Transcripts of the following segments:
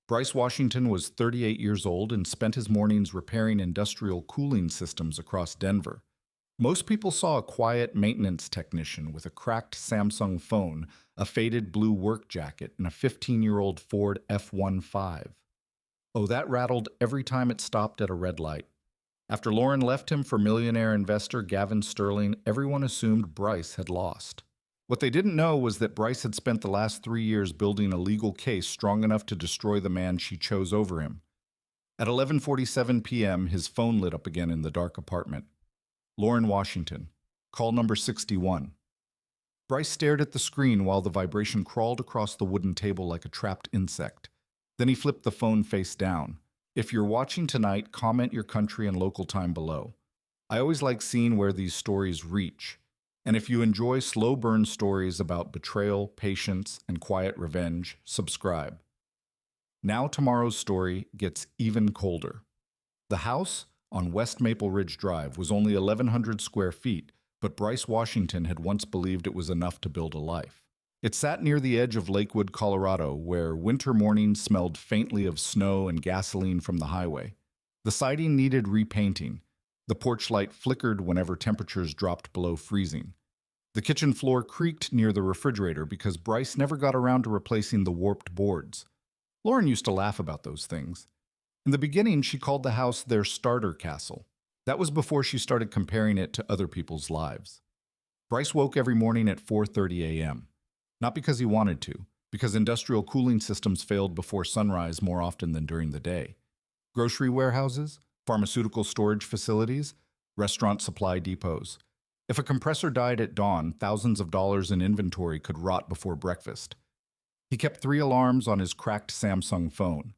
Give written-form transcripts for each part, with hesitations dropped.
Bryce Washington was 38 years old and spent his mornings repairing industrial cooling systems across Denver. Most people saw a quiet maintenance technician with a cracked Samsung phone, a faded blue work jacket, and a 15-year-old Ford F-15. Oh, that rattled every time it stopped at a red light. After Lauren left him for millionaire investor Gavin Sterling, everyone assumed Bryce had lost. What they didn't know was that Bryce had spent the last 3 years building a legal case strong enough to destroy the man she chose over him. At 11:47 p.m., his phone lit up again in the dark apartment. Lauren Washington, call number 61. Bryce stared at the screen while the vibration crawled across the wooden table like a trapped insect. Then he flipped the phone face down. If you're watching tonight, comment your country and local time below. I always like seeing where these stories reach. And if you enjoy slow burn stories about betrayal, patience, and quiet revenge, subscribe. Now tomorrow's story gets even colder. The house on West Maple Ridge Drive was only 1,100 square feet, but Bryce Washington had once believed it was enough to build a life. It sat near the edge of Lakewood, Colorado, where winter mornings smelled faintly of snow and gasoline from the highway. The siding needed repainting. The porch light flickered whenever temperatures dropped below freezing. The kitchen floor creaked near the refrigerator because Bryce never got around to replacing the warped boards. Lauren used to laugh about those things. In the beginning, she called the house their starter castle. That was before she started comparing it to other people's lives. Bryce woke every morning at 4:30 a.m. Not because he wanted to, because industrial cooling systems failed before sunrise more often than during the day. Grocery warehouses, pharmaceutical storage facilities, restaurant supply depots. If a compressor died at dawn, thousands of dollars in inventory could rot before breakfast. He kept 3 alarms on his cracked Samsung phone.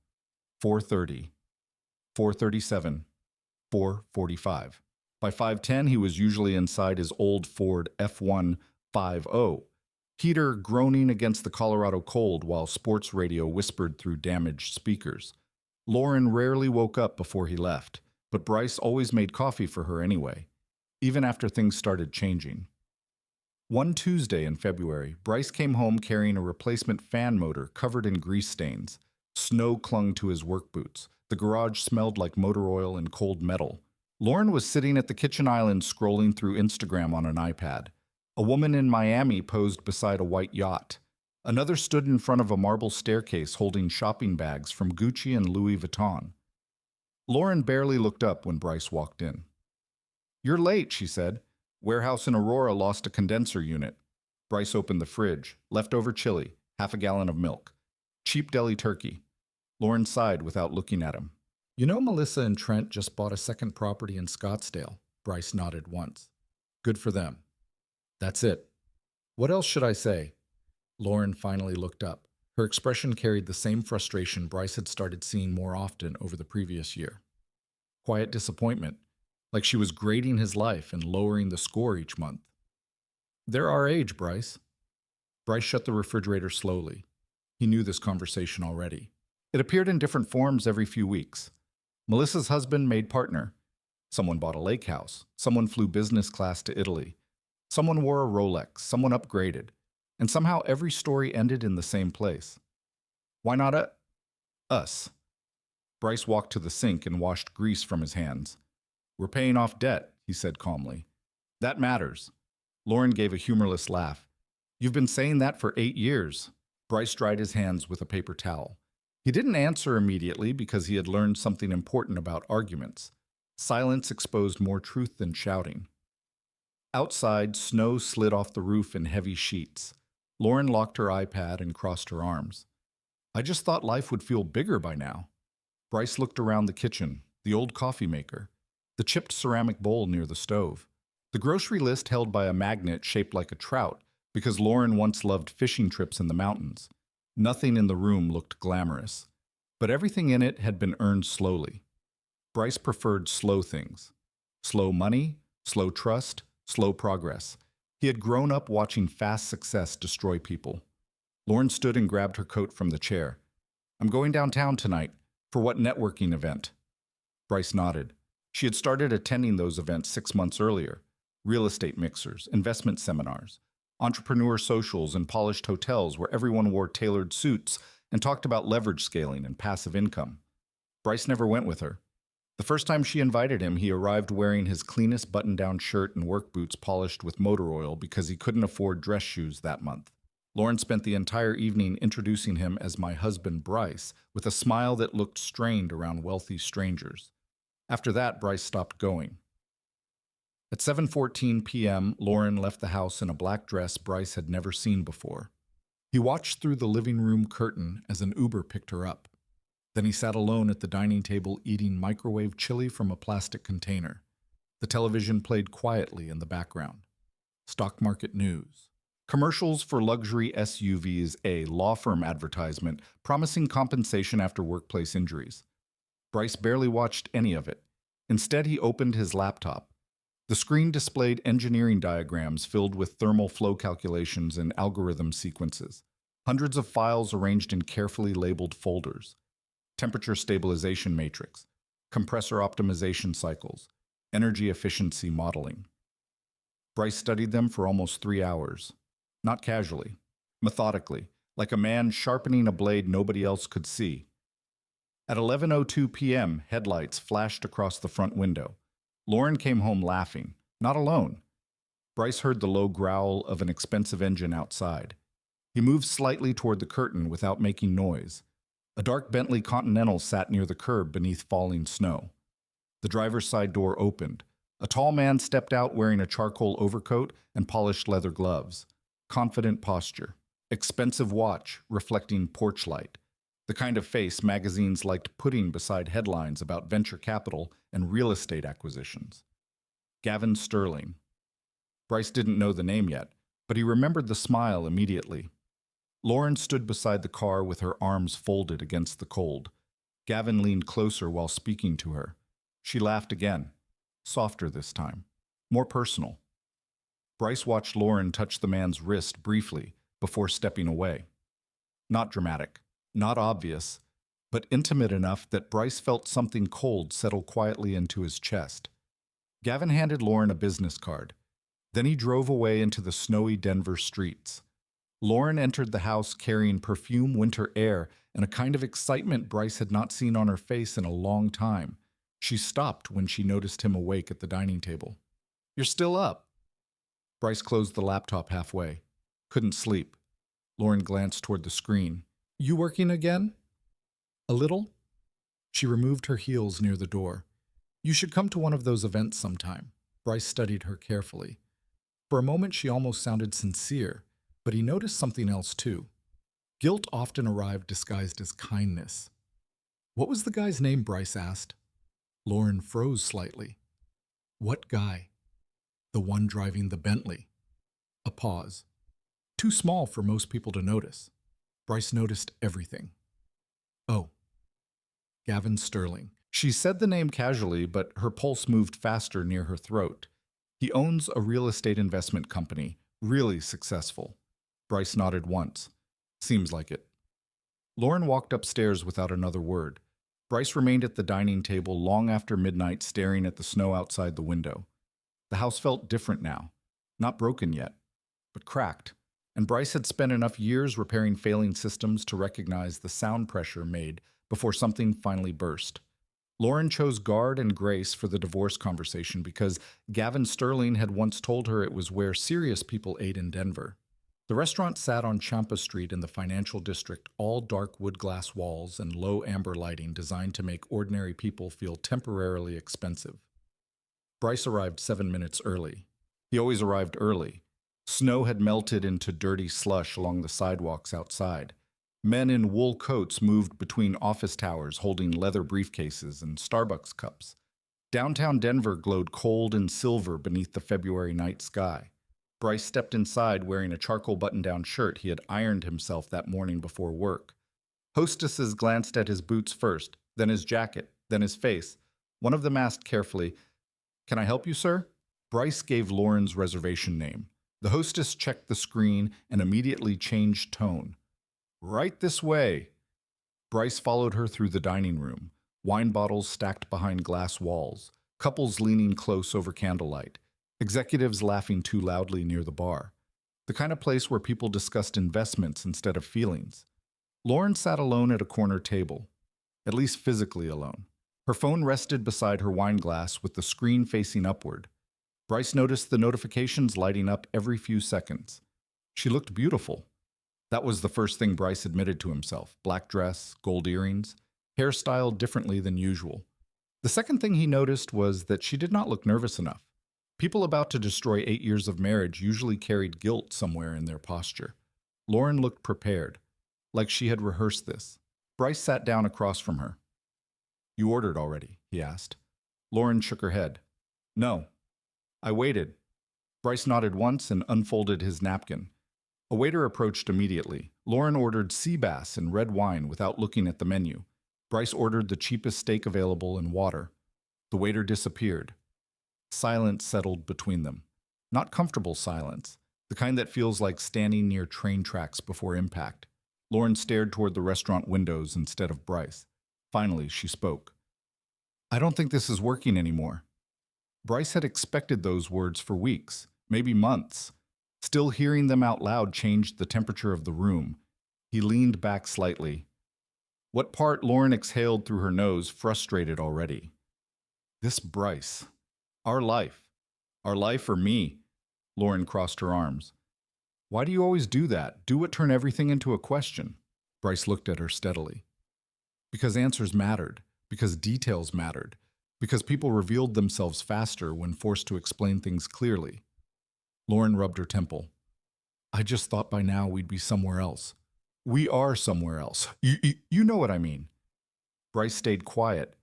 4:30, 4:37, 4:45. By 5:10, he was usually inside his old Ford F-150, heater groaning against the Colorado cold while sports radio whispered through damaged speakers. Lauren rarely woke up before he left, but Bryce always made coffee for her anyway, even after things started changing. One Tuesday in February, Bryce came home carrying a replacement fan motor covered in grease stains. Snow clung to his work boots. The garage smelled like motor oil and cold metal. Lauren was sitting at the kitchen island scrolling through Instagram on an iPad. A woman in Miami posed beside a white yacht. Another stood in front of a marble staircase holding shopping bags from Gucci and Louis Vuitton. Lauren barely looked up when Bryce walked in. "You're late," she said. "Warehouse in Aurora lost a condenser unit." Bryce opened the fridge. Leftover chili, half a gallon of milk. Cheap deli turkey. Lauren sighed without looking at him. "You know Melissa and Trent just bought a second property in Scottsdale." Bryce nodded once. "Good for them." "That's it. What else should I say?" Lauren finally looked up. Her expression carried the same frustration Bryce had started seeing more often over the previous year. Quiet disappointment, like she was grading his life and lowering the score each month. "They're our age, Bryce." Bryce shut the refrigerator slowly. He knew this conversation already. It appeared in different forms every few weeks. Melissa's husband made partner. Someone bought a lake house. Someone flew business class to Italy. Someone wore a Rolex. Someone upgraded. And somehow every story ended in the same place. Why not us? Bryce walked to the sink and washed grease from his hands. "We're paying off debt," he said calmly. "That matters." Lauren gave a humorless laugh. "You've been saying that for 8 years. Bryce dried his hands with a paper towel. He didn't answer immediately because he had learned something important about arguments. Silence exposed more truth than shouting. Outside, snow slid off the roof in heavy sheets. Lauren locked her iPad and crossed her arms. "I just thought life would feel bigger by now." Bryce looked around the kitchen, the old coffee maker, the chipped ceramic bowl near the stove, the grocery list held by a magnet shaped like a trout because Lauren once loved fishing trips in the mountains. Nothing in the room looked glamorous, but everything in it had been earned slowly. Bryce preferred slow things. Slow money, slow trust, slow progress. He had grown up watching fast success destroy people. Lauren stood and grabbed her coat from the chair. "I'm going downtown tonight. For what networking event?" Bryce nodded. She had started attending those events 6 months earlier. Real estate mixers, investment seminars, entrepreneur socials, and polished hotels where everyone wore tailored suits and talked about leverage scaling and passive income. Bryce never went with her. The first time she invited him, he arrived wearing his cleanest button-down shirt and work boots polished with motor oil because he couldn't afford dress shoes that month. Lauren spent the entire evening introducing him as my husband Bryce, with a smile that looked strained around wealthy strangers. After that, Bryce stopped going. At 7:14 p.m., Lauren left the house in a black dress Bryce had never seen before. He watched through the living room curtain as an Uber picked her up. Then he sat alone at the dining table eating microwave chili from a plastic container. The television played quietly in the background. Stock market news. Commercials for luxury SUVs, a law firm advertisement promising compensation after workplace injuries. Bryce barely watched any of it. Instead, he opened his laptop. The screen displayed engineering diagrams filled with thermal flow calculations and algorithm sequences. Hundreds of files arranged in carefully labeled folders. Temperature stabilization matrix, compressor optimization cycles, energy efficiency modeling. Bryce studied them for almost 3 hours. Not casually, methodically, like a man sharpening a blade nobody else could see. At 11:02 p.m., headlights flashed across the front window. Lauren came home laughing, not alone. Bryce heard the low growl of an expensive engine outside. He moved slightly toward the curtain without making noise. A dark Bentley Continental sat near the curb beneath falling snow. The driver's side door opened. A tall man stepped out wearing a charcoal overcoat and polished leather gloves. Confident posture. Expensive watch reflecting porch light. The kind of face magazines liked putting beside headlines about venture capital and real estate acquisitions. Gavin Sterling. Bryce didn't know the name yet, but he remembered the smile immediately. Lauren stood beside the car with her arms folded against the cold. Gavin leaned closer while speaking to her. She laughed again, softer this time, more personal. Bryce watched Lauren touch the man's wrist briefly before stepping away. Not dramatic, not obvious, but intimate enough that Bryce felt something cold settle quietly into his chest. Gavin handed Lauren a business card. Then he drove away into the snowy Denver streets. Lauren entered the house carrying perfume winter air and a kind of excitement Bryce had not seen on her face in a long time. She stopped when she noticed him awake at the dining table. "You're still up." Bryce closed the laptop halfway. Couldn't sleep. Lauren glanced toward the screen. "You working again?" "A little." She removed her heels near the door. "You should come to one of those events sometime." Bryce studied her carefully. For a moment she almost sounded sincere, but he noticed something else too. Guilt often arrived disguised as kindness. "What was the guy's name?" Bryce asked. Lauren froze slightly. "What guy?" "The one driving the Bentley." A pause. Too small for most people to notice. Bryce noticed everything. "Oh." Gavin Sterling. She said the name casually, but her pulse moved faster near her throat. He owns a real estate investment company, really successful. Bryce nodded once. "Seems like it." Lauren walked upstairs without another word. Bryce remained at the dining table long after midnight, staring at the snow outside the window. The house felt different now. Not broken yet, but cracked. And Bryce had spent enough years repairing failing systems to recognize the sound pressure made before something finally burst. Lauren chose guard and grace for the divorce conversation because Gavin Sterling had once told her it was where serious people ate in Denver. The restaurant sat on Champa Street in the financial district, all dark wood glass walls and low amber lighting designed to make ordinary people feel temporarily expensive. Bryce arrived 7 minutes early. He always arrived early. Snow had melted into dirty slush along the sidewalks outside. Men in wool coats moved between office towers holding leather briefcases and Starbucks cups. Downtown Denver glowed cold and silver beneath the February night sky. Bryce stepped inside wearing a charcoal button-down shirt he had ironed himself that morning before work. Hostesses glanced at his boots first, then his jacket, then his face. One of them asked carefully, "Can I help you, sir?" Bryce gave Lauren's reservation name. The hostess checked the screen and immediately changed tone. "Right this way." Bryce followed her through the dining room, wine bottles stacked behind glass walls, couples leaning close over candlelight, executives laughing too loudly near the bar. The kind of place where people discussed investments instead of feelings. Lauren sat alone at a corner table, at least physically alone. Her phone rested beside her wine glass with the screen facing upward. Bryce noticed the notifications lighting up every few seconds. She looked beautiful. That was the first thing Bryce admitted to himself. Black dress, gold earrings, hair styled differently than usual. The second thing he noticed was that she did not look nervous enough. People about to destroy 8 years of marriage usually carried guilt somewhere in their posture. Lauren looked prepared, like she had rehearsed this. Bryce sat down across from her. "You ordered already?" he asked. Lauren shook her head. "No. I waited." Bryce nodded once and unfolded his napkin. A waiter approached immediately. Lauren ordered sea bass and red wine without looking at the menu. Bryce ordered the cheapest steak available and water. The waiter disappeared. Silence settled between them. Not comfortable silence, the kind that feels like standing near train tracks before impact. Lauren stared toward the restaurant windows instead of Bryce. Finally, she spoke. "I don't think this is working anymore." Bryce had expected those words for weeks, maybe months. Still hearing them out loud changed the temperature of the room. He leaned back slightly. What part Lauren exhaled through her nose, frustrated already. This Bryce. Our life. Our life or me. Lauren crossed her arms. "Why do you always do that? Do what turn everything into a question?" Bryce looked at her steadily. "Because answers mattered. Because details mattered. Because people revealed themselves faster when forced to explain things clearly." Lauren rubbed her temple. "I just thought by now we'd be somewhere else." "We are somewhere else. You know what I mean." Bryce stayed quiet.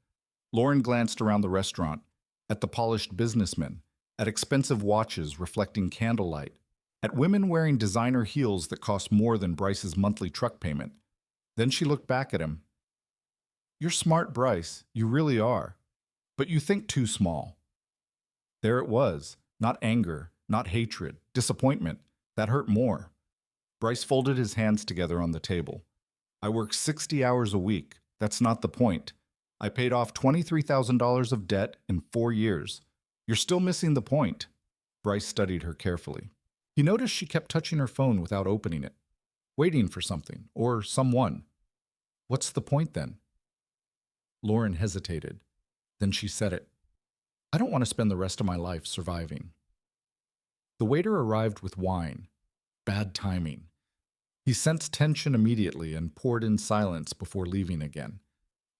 Lauren glanced around the restaurant, at the polished businessmen, at expensive watches reflecting candlelight, at women wearing designer heels that cost more than Bryce's monthly truck payment. Then she looked back at him. "You're smart, Bryce. You really are. But you think too small." There it was. Not anger, not hatred, disappointment. That hurt more. Bryce folded his hands together on the table. "I work 60 hours a week. That's not the point. I paid off $23,000 of debt in 4 years. You're still missing the point." Bryce studied her carefully. He noticed she kept touching her phone without opening it, waiting for something or someone. "What's the point then?" Lauren hesitated. Then she said it. "I don't want to spend the rest of my life surviving." The waiter arrived with wine. Bad timing. He sensed tension immediately and poured in silence before leaving again.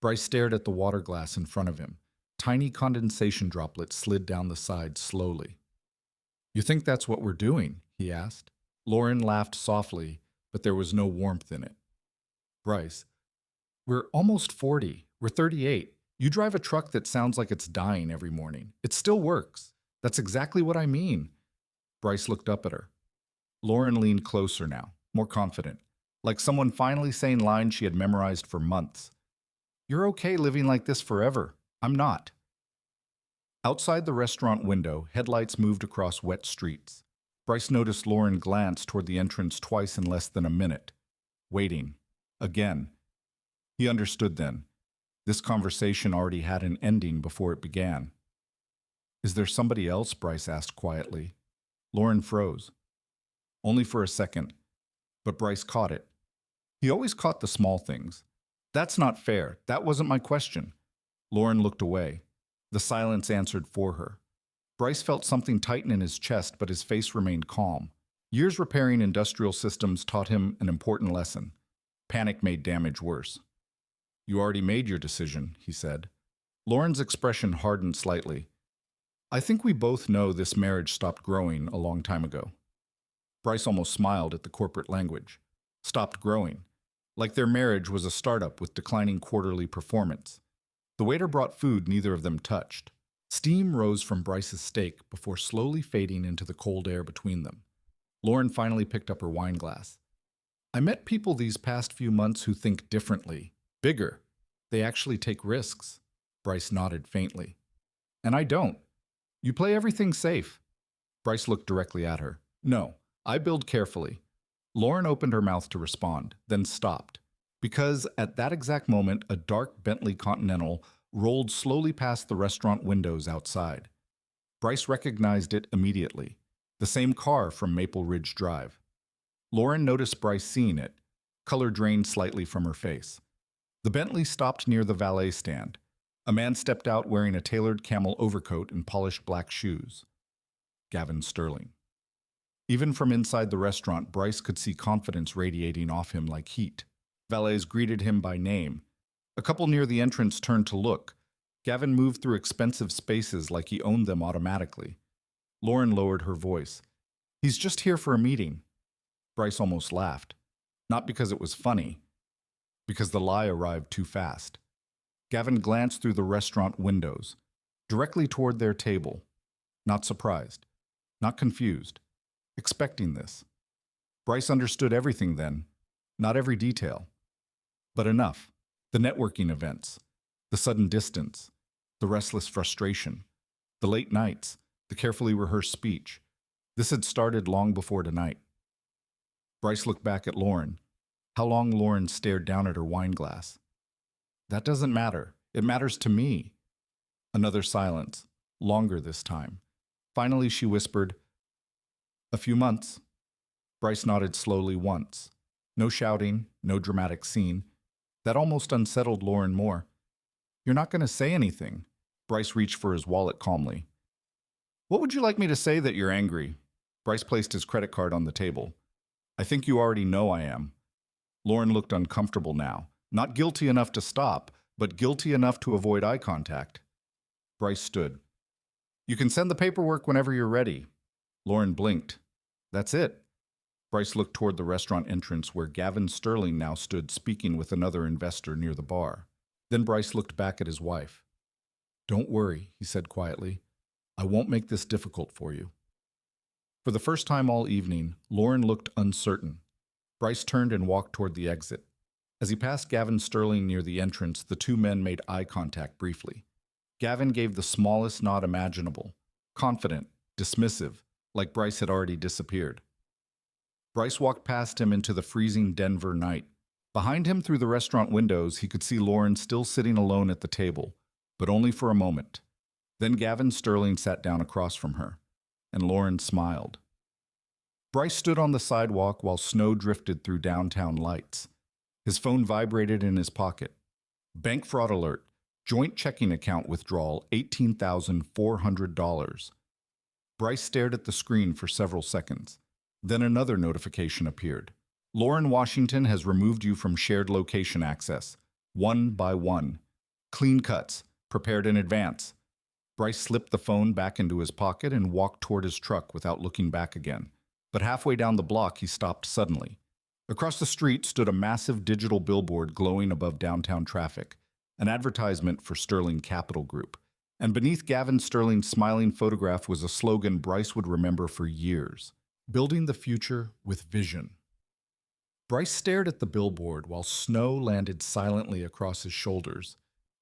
Bryce stared at the water glass in front of him. Tiny condensation droplets slid down the side slowly. "You think that's what we're doing?" he asked. Lauren laughed softly, but there was no warmth in it. "Bryce, we're almost 40. We're 38. You drive a truck that sounds like it's dying every morning. It still works. That's exactly what I mean." Bryce looked up at her. Lauren leaned closer now, more confident, like someone finally saying lines she had memorized for months. "You're okay living like this forever. I'm not." Outside the restaurant window, headlights moved across wet streets. Bryce noticed Lauren glance toward the entrance twice in less than a minute. Waiting. Again. He understood then. This conversation already had an ending before it began. "Is there somebody else?" Bryce asked quietly. Lauren froze. Only for a second. But Bryce caught it. He always caught the small things. "That's not fair. That wasn't my question." Lauren looked away. The silence answered for her. Bryce felt something tighten in his chest, but his face remained calm. Years repairing industrial systems taught him an important lesson. Panic made damage worse. "You already made your decision," he said. Lauren's expression hardened slightly. "I think we both know this marriage stopped growing a long time ago." Bryce almost smiled at the corporate language. Stopped growing. Like their marriage was a startup with declining quarterly performance. The waiter brought food neither of them touched. Steam rose from Bryce's steak before slowly fading into the cold air between them. Lauren finally picked up her wine glass. "I met people these past few months who think differently. Bigger. They actually take risks." Bryce nodded faintly. "And I don't. You play everything safe." Bryce looked directly at her. "No, I build carefully." Lauren opened her mouth to respond, then stopped. Because at that exact moment, a dark Bentley Continental rolled slowly past the restaurant windows outside. Bryce recognized it immediately. The same car from Maple Ridge Drive. Lauren noticed Bryce seeing it. Color drained slightly from her face. The Bentley stopped near the valet stand. A man stepped out wearing a tailored camel overcoat and polished black shoes. Gavin Sterling. Even from inside the restaurant, Bryce could see confidence radiating off him like heat. Valets greeted him by name. A couple near the entrance turned to look. Gavin moved through expensive spaces like he owned them automatically. Lauren lowered her voice. "He's just here for a meeting." Bryce almost laughed. Not because it was funny, because the lie arrived too fast. Gavin glanced through the restaurant windows, directly toward their table. Not surprised, not confused, expecting this. Bryce understood everything then, not every detail, but enough. The networking events, the sudden distance, the restless frustration, the late nights, the carefully rehearsed speech. This had started long before tonight. Bryce looked back at Lauren. How long Lauren stared down at her wine glass. "That doesn't matter. It matters to me." Another silence, longer this time. Finally, she whispered, "A few months." Bryce nodded slowly once. No shouting, no dramatic scene. That almost unsettled Lauren more. "You're not going to say anything." Bryce reached for his wallet calmly. "What would you like me to say that you're angry?" Bryce placed his credit card on the table. "I think you already know I am." Lauren looked uncomfortable now. Not guilty enough to stop, but guilty enough to avoid eye contact. Bryce stood. "You can send the paperwork whenever you're ready." Lauren blinked. "That's it." Bryce looked toward the restaurant entrance where Gavin Sterling now stood speaking with another investor near the bar. Then Bryce looked back at his wife. "Don't worry," he said quietly. "I won't make this difficult for you." For the first time all evening, Lauren looked uncertain. Bryce turned and walked toward the exit. As he passed Gavin Sterling near the entrance, the two men made eye contact briefly. Gavin gave the smallest nod imaginable, confident, dismissive, like Bryce had already disappeared. Bryce walked past him into the freezing Denver night. Behind him through the restaurant windows, he could see Lauren still sitting alone at the table, but only for a moment. Then Gavin Sterling sat down across from her, and Lauren smiled. Bryce stood on the sidewalk while snow drifted through downtown lights. His phone vibrated in his pocket. Bank fraud alert. Joint checking account withdrawal, $18,400. Bryce stared at the screen for several seconds. Then another notification appeared. "Lauren Washington has removed you from shared location access. 1 by 1. Clean cuts. Prepared in advance." Bryce slipped the phone back into his pocket and walked toward his truck without looking back again. But halfway down the block, he stopped suddenly. Across the street stood a massive digital billboard glowing above downtown traffic, an advertisement for Sterling Capital Group. And beneath Gavin Sterling's smiling photograph was a slogan Bryce would remember for years: "Building the future with vision." Bryce stared at the billboard while snow landed silently across his shoulders.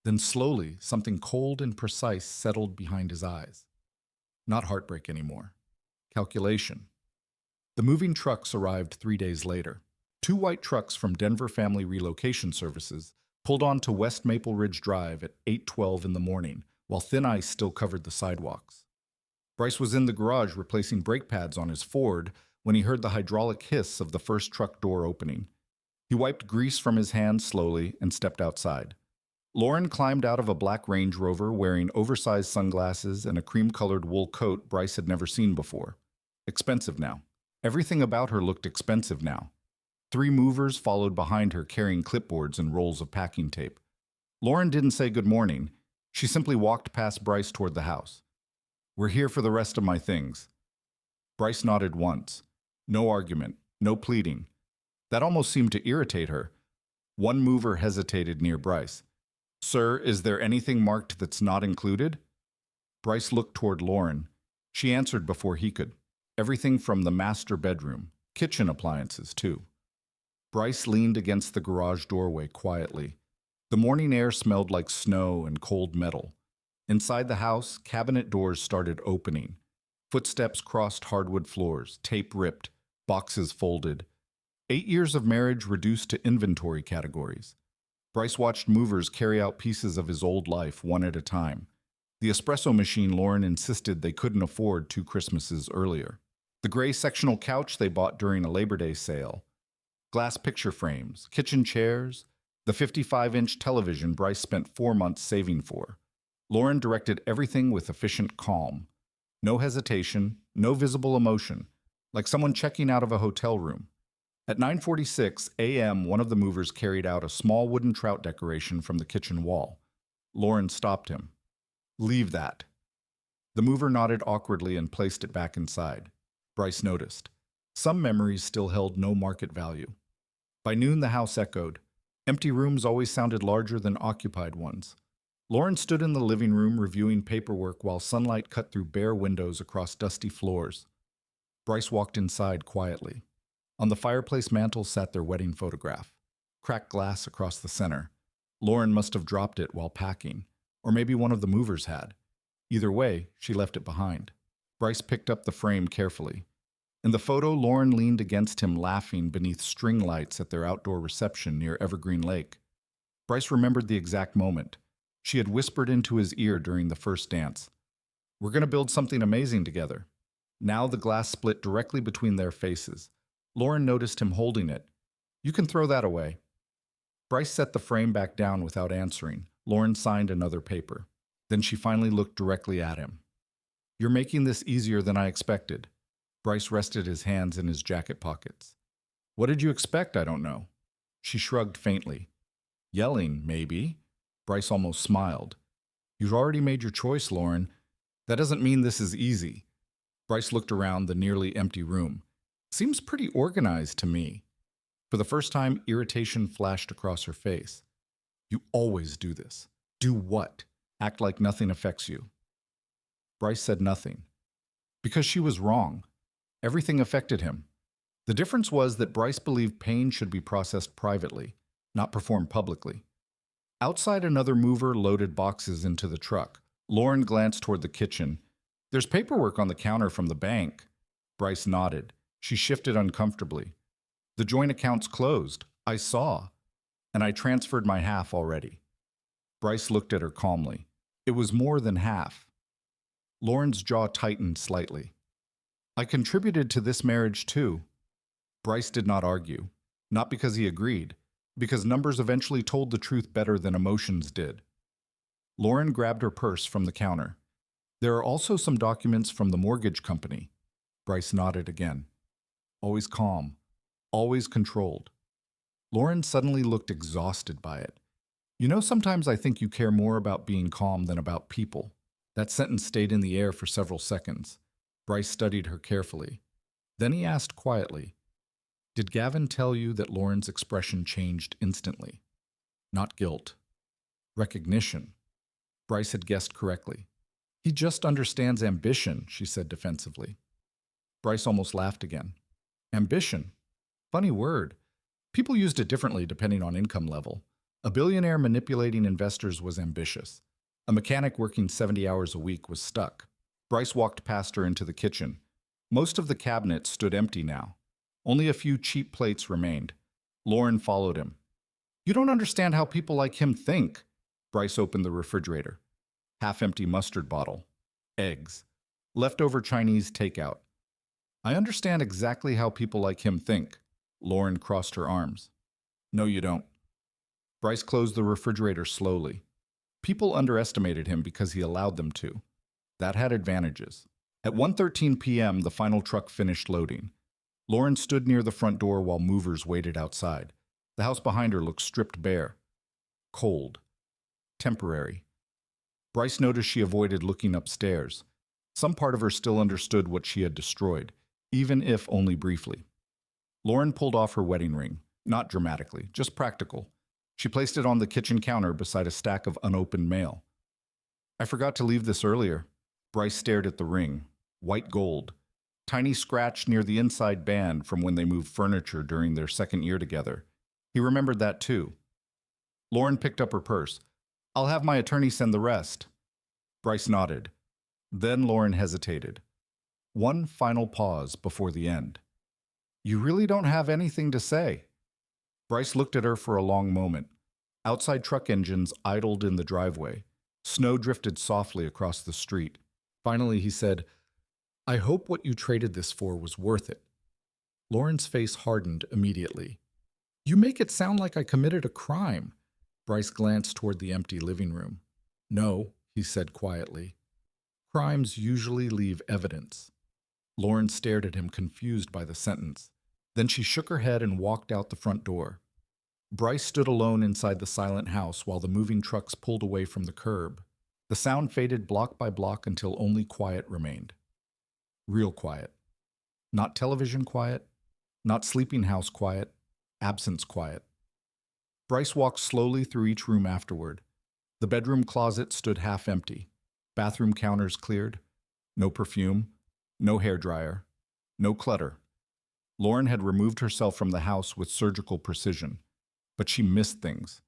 Then slowly, something cold and precise settled behind his eyes. Not heartbreak anymore. Calculation. The moving trucks arrived 3 days later. 2 white trucks from Denver Family Relocation Services pulled onto West Maple Ridge Drive at 8:12 in the morning, while thin ice still covered the sidewalks. Bryce was in the garage replacing brake pads on his Ford when he heard the hydraulic hiss of the first truck door opening. He wiped grease from his hands slowly and stepped outside. Lauren climbed out of a black Range Rover wearing oversized sunglasses and a cream-colored wool coat Bryce had never seen before. Expensive now. Everything about her looked expensive now. 3 movers followed behind her carrying clipboards and rolls of packing tape. Lauren didn't say good morning. She simply walked past Bryce toward the house. "We're here for the rest of my things." Bryce nodded once. No argument, no pleading. That almost seemed to irritate her. One mover hesitated near Bryce. "Sir, is there anything marked that's not included?" Bryce looked toward Lauren. She answered before he could. Everything from the master bedroom, kitchen appliances too. Bryce leaned against the garage doorway quietly. The morning air smelled like snow and cold metal. Inside the house, cabinet doors started opening. Footsteps crossed hardwood floors, tape ripped, boxes folded. 8 years of marriage reduced to inventory categories. Bryce watched movers carry out pieces of his old life one at a time. The espresso machine Lauren insisted they couldn't afford 2 Christmases earlier. The gray sectional couch they bought during a Labor Day sale. Glass picture frames, kitchen chairs, the 55-inch television Bryce spent 4 months saving for. Lauren directed everything with efficient calm. No hesitation, no visible emotion, like someone checking out of a hotel room. At 9:46 a.m., one of the movers carried out a small wooden trout decoration from the kitchen wall. Lauren stopped him. "Leave that." The mover nodded awkwardly and placed it back inside. Bryce noticed. Some memories still held no market value. By noon, the house echoed. Empty rooms always sounded larger than occupied ones. Lauren stood in the living room reviewing paperwork while sunlight cut through bare windows across dusty floors. Bryce walked inside quietly. On the fireplace mantel sat their wedding photograph. Cracked glass across the center. Lauren must have dropped it while packing, or maybe one of the movers had. Either way, she left it behind. Bryce picked up the frame carefully. In the photo, Lauren leaned against him laughing beneath string lights at their outdoor reception near Evergreen Lake. Bryce remembered the exact moment. She had whispered into his ear during the first dance. "We're going to build something amazing together." Now the glass split directly between their faces. Lauren noticed him holding it. "You can throw that away." Bryce set the frame back down without answering. Lauren signed another paper. Then she finally looked directly at him. "You're making this easier than I expected." Bryce rested his hands in his jacket pockets. "What did you expect? I don't know." She shrugged faintly. "Yelling, maybe." Bryce almost smiled. "You've already made your choice, Lauren. That doesn't mean this is easy." Bryce looked around the nearly empty room. "Seems pretty organized to me." For the first time, irritation flashed across her face. "You always do this." "Do what?" "Act like nothing affects you." Bryce said nothing. Because she was wrong. Everything affected him. The difference was that Bryce believed pain should be processed privately, not performed publicly. Outside, another mover loaded boxes into the truck. Lauren glanced toward the kitchen. "There's paperwork on the counter from the bank." Bryce nodded. She shifted uncomfortably. "The joint account's closed. I saw. And I transferred my half already." Bryce looked at her calmly. It was more than half. Lauren's jaw tightened slightly. "I contributed to this marriage too." Bryce did not argue. Not because he agreed, because numbers eventually told the truth better than emotions did. Lauren grabbed her purse from the counter. "There are also some documents from the mortgage company." Bryce nodded again. Always calm, always controlled. Lauren suddenly looked exhausted by it. "You know, sometimes I think you care more about being calm than about people." That sentence stayed in the air for several seconds. Bryce studied her carefully. Then he asked quietly, "Did Gavin tell you that Lauren's expression changed instantly?" Not guilt. Recognition. Bryce had guessed correctly. "He just understands ambition," she said defensively. Bryce almost laughed again. Ambition. Funny word. People used it differently depending on income level. A billionaire manipulating investors was ambitious. A mechanic working 70 hours a week was stuck. Bryce walked past her into the kitchen. Most of the cabinets stood empty now. Only a few cheap plates remained. Lauren followed him. "You don't understand how people like him think." Bryce opened the refrigerator. Half-empty mustard bottle. Eggs. Leftover Chinese takeout. "I understand exactly how people like him think." Lauren crossed her arms. "No, you don't." Bryce closed the refrigerator slowly. People underestimated him because he allowed them to. That had advantages. At 1:13 p.m., the final truck finished loading. Lauren stood near the front door while movers waited outside. The house behind her looked stripped bare. Cold. Temporary. Bryce noticed she avoided looking upstairs. Some part of her still understood what she had destroyed, even if only briefly. Lauren pulled off her wedding ring, not dramatically, just practical. She placed it on the kitchen counter beside a stack of unopened mail. "I forgot to leave this earlier." Bryce stared at the ring. White gold. Tiny scratch near the inside band from when they moved furniture during their second year together. He remembered that too. Lauren picked up her purse. "I'll have my attorney send the rest." Bryce nodded. Then Lauren hesitated. One final pause before the end. "You really don't have anything to say." Bryce looked at her for a long moment. Outside truck engines idled in the driveway. Snow drifted softly across the street. Finally, he said, "I hope what you traded this for was worth it." Lauren's face hardened immediately. You make it sound like I committed a crime. Bryce glanced toward the empty living room. No, he said quietly. Crimes usually leave evidence. Lauren stared at him, confused by the sentence. Then she shook her head and walked out the front door. Bryce stood alone inside the silent house while the moving trucks pulled away from the curb. The sound faded block by block until only quiet remained. Real quiet. Not television quiet, not sleeping house quiet, absence quiet. Bryce walked slowly through each room afterward. The bedroom closet stood half empty. Bathroom counters cleared. No perfume, no hairdryer, no clutter. Lauren had removed herself from the house with surgical precision. But she missed things.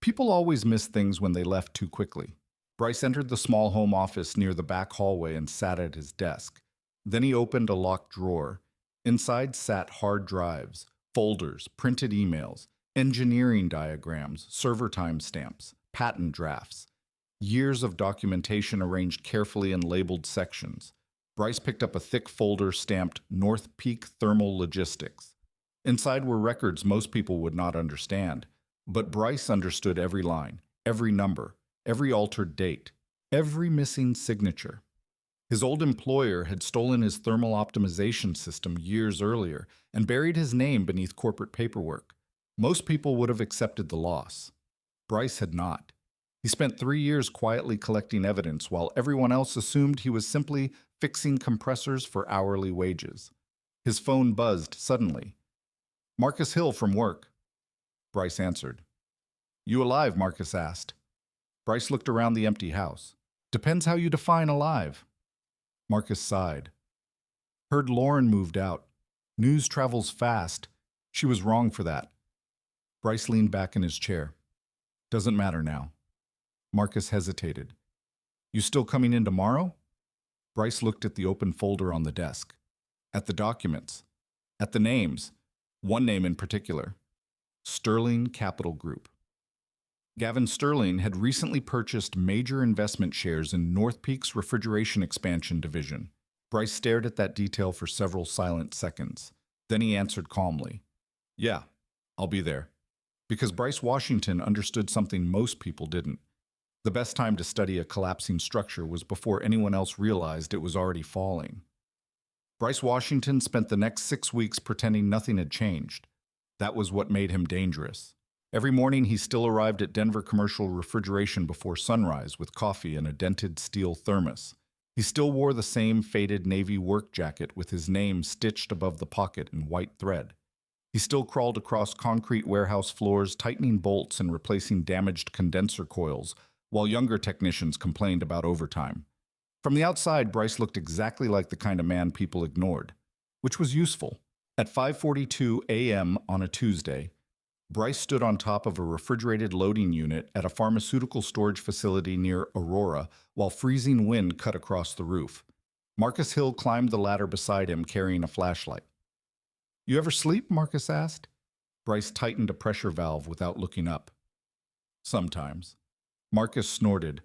People always miss things when they left too quickly. Bryce entered the small home office near the back hallway and sat at his desk. Then he opened a locked drawer. Inside sat hard drives, folders, printed emails, engineering diagrams, server timestamps, patent drafts. Years of documentation arranged carefully in labeled sections. Bryce picked up a thick folder stamped North Peak Thermal Logistics. Inside were records most people would not understand, but Bryce understood every line, every number, every altered date, every missing signature. His old employer had stolen his thermal optimization system years earlier and buried his name beneath corporate paperwork. Most people would have accepted the loss. Bryce had not. He spent 3 years quietly collecting evidence while everyone else assumed he was simply fixing compressors for hourly wages. His phone buzzed suddenly. Marcus Hill from work. Bryce answered. You alive? Marcus asked. Bryce looked around the empty house. Depends how you define alive. Marcus sighed. Heard Lauren moved out. News travels fast. She was wrong for that. Bryce leaned back in his chair. Doesn't matter now. Marcus hesitated. You still coming in tomorrow? Bryce looked at the open folder on the desk. At the documents. At the names. One name in particular. Sterling Capital Group. Gavin Sterling had recently purchased major investment shares in North Peak's refrigeration expansion division. Bryce stared at that detail for several silent seconds. Then he answered calmly. Yeah, I'll be there. Because Bryce Washington understood something most people didn't. The best time to study a collapsing structure was before anyone else realized it was already falling. Bryce Washington spent the next 6 weeks pretending nothing had changed. That was what made him dangerous. Every morning he still arrived at Denver Commercial Refrigeration before sunrise with coffee and a dented steel thermos. He still wore the same faded navy work jacket with his name stitched above the pocket in white thread. He still crawled across concrete warehouse floors, tightening bolts and replacing damaged condenser coils, while younger technicians complained about overtime. From the outside, Bryce looked exactly like the kind of man people ignored, which was useful. At 5:42 a.m. on a Tuesday, Bryce stood on top of a refrigerated loading unit at a pharmaceutical storage facility near Aurora while freezing wind cut across the roof. Marcus Hill climbed the ladder beside him carrying a flashlight. You ever sleep? Marcus asked. Bryce tightened a pressure valve without looking up. Sometimes. Marcus snorted.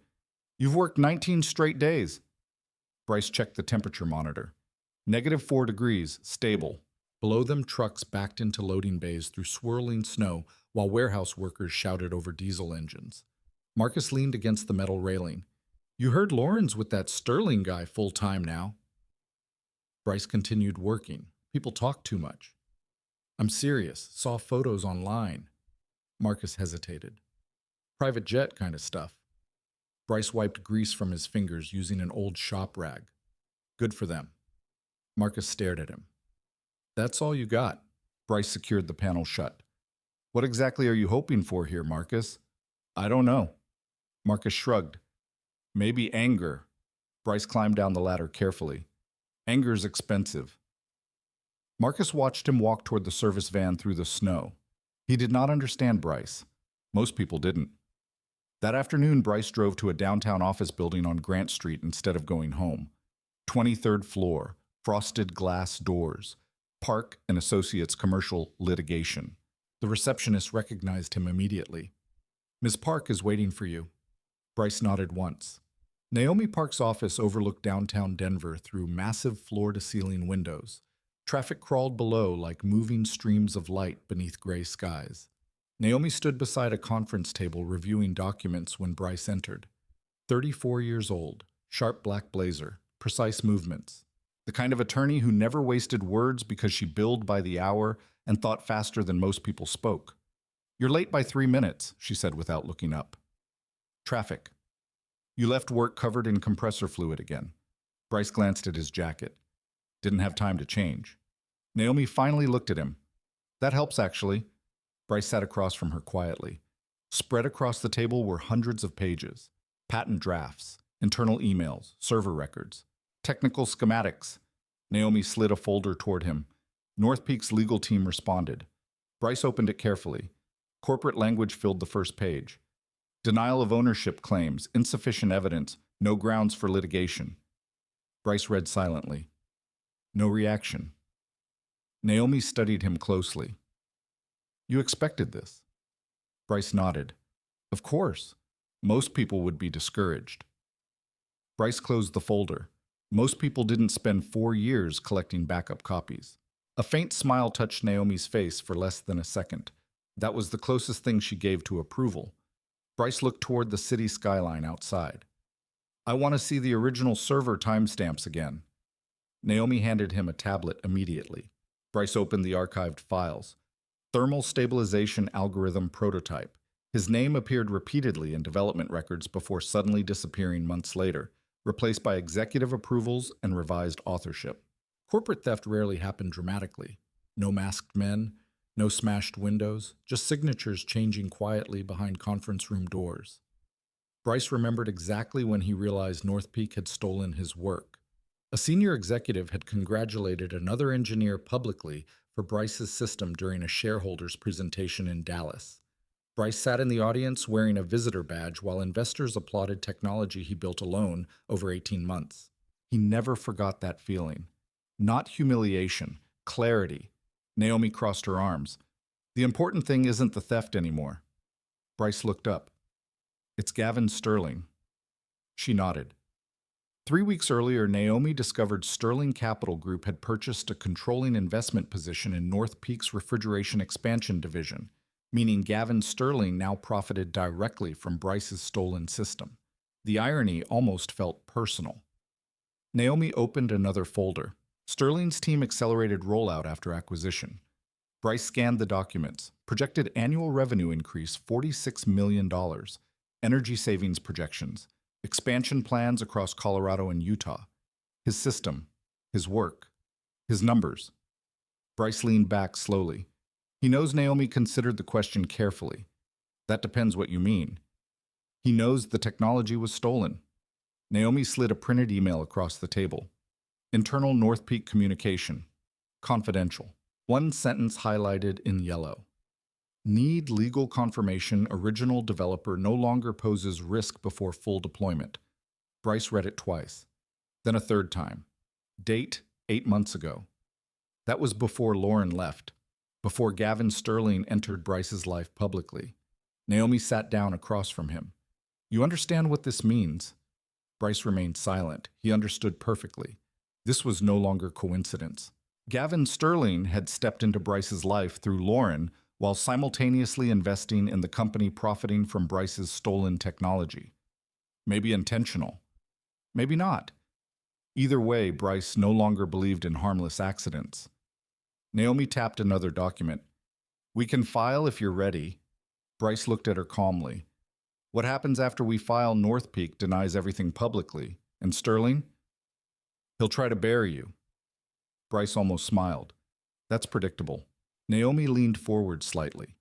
You've worked 19 straight days. Bryce checked the temperature monitor. -4 degrees, stable. Below them, trucks backed into loading bays through swirling snow while warehouse workers shouted over diesel engines. Marcus leaned against the metal railing. You heard Lauren's with that Sterling guy full-time now. Bryce continued working. People talk too much. I'm serious. Saw photos online. Marcus hesitated. Private jet kind of stuff. Bryce wiped grease from his fingers using an old shop rag. Good for them. Marcus stared at him. That's all you got. Bryce secured the panel shut. What exactly are you hoping for here, Marcus? I don't know. Marcus shrugged. Maybe anger. Bryce climbed down the ladder carefully. Anger's expensive. Marcus watched him walk toward the service van through the snow. He did not understand Bryce. Most people didn't. That afternoon, Bryce drove to a downtown office building on Grant Street instead of going home. 23rd floor, frosted glass doors. Park and Associates Commercial Litigation. The receptionist recognized him immediately. Ms. Park is waiting for you. Bryce nodded once. Naomi Park's office overlooked downtown Denver through massive floor-to-ceiling windows. Traffic crawled below like moving streams of light beneath gray skies. Naomi stood beside a conference table reviewing documents when Bryce entered. 34 years old, sharp black blazer, precise movements. The kind of attorney who never wasted words because she billed by the hour and thought faster than most people spoke. "You're late by 3 minutes," she said without looking up. "Traffic. You left work covered in compressor fluid again." Bryce glanced at his jacket. Didn't have time to change. Naomi finally looked at him. "That helps, actually." Bryce sat across from her quietly. Spread across the table were hundreds of pages. Patent drafts, internal emails, server records, technical schematics. Naomi slid a folder toward him. North Peak's legal team responded. Bryce opened it carefully. Corporate language filled the first page. Denial of ownership claims, insufficient evidence, no grounds for litigation. Bryce read silently. No reaction. Naomi studied him closely. "You expected this?" Bryce nodded. "Of course. Most people would be discouraged." Bryce closed the folder. Most people didn't spend 4 years collecting backup copies. A faint smile touched Naomi's face for less than a second. That was the closest thing she gave to approval. Bryce looked toward the city skyline outside. "I want to see the original server timestamps again." Naomi handed him a tablet immediately. Bryce opened the archived files. Thermal stabilization algorithm prototype. His name appeared repeatedly in development records before suddenly disappearing months later, replaced by executive approvals and revised authorship. Corporate theft rarely happened dramatically. No masked men, no smashed windows, just signatures changing quietly behind conference room doors. Bryce remembered exactly when he realized North Peak had stolen his work. A senior executive had congratulated another engineer publicly for Bryce's system during a shareholders' presentation in Dallas. Bryce sat in the audience wearing a visitor badge while investors applauded technology he built alone over 18 months. He never forgot that feeling. Not humiliation, clarity. Naomi crossed her arms. "The important thing isn't the theft anymore." Bryce looked up. "It's Gavin Sterling." She nodded. 3 weeks earlier, Naomi discovered Sterling Capital Group had purchased a controlling investment position in North Peak's refrigeration expansion division, meaning Gavin Sterling now profited directly from Bryce's stolen system. The irony almost felt personal. Naomi opened another folder. Sterling's team accelerated rollout after acquisition. Bryce scanned the documents. Projected annual revenue increase $46 million. Energy savings projections. Expansion plans across Colorado and Utah. His system. His work. His numbers. Bryce leaned back slowly. He knows Naomi considered the question carefully. That depends what you mean. He knows the technology was stolen. Naomi slid a printed email across the table. Internal North Peak communication. Confidential. One sentence highlighted in yellow. Need legal confirmation original developer no longer poses risk before full deployment. Bryce read it twice. Then a third time. Date, 8 months ago. That was before Lauren left. Before Gavin Sterling entered Bryce's life publicly. Naomi sat down across from him. "You understand what this means?" Bryce remained silent. He understood perfectly. This was no longer coincidence. Gavin Sterling had stepped into Bryce's life through Lauren while simultaneously investing in the company profiting from Bryce's stolen technology. Maybe intentional. Maybe not. Either way, Bryce no longer believed in harmless accidents. Naomi tapped another document. "We can file if you're ready." Bryce looked at her calmly. "What happens after we file? North Peak denies everything publicly. And Sterling? He'll try to bury you." Bryce almost smiled. "That's predictable." Naomi leaned forward slightly.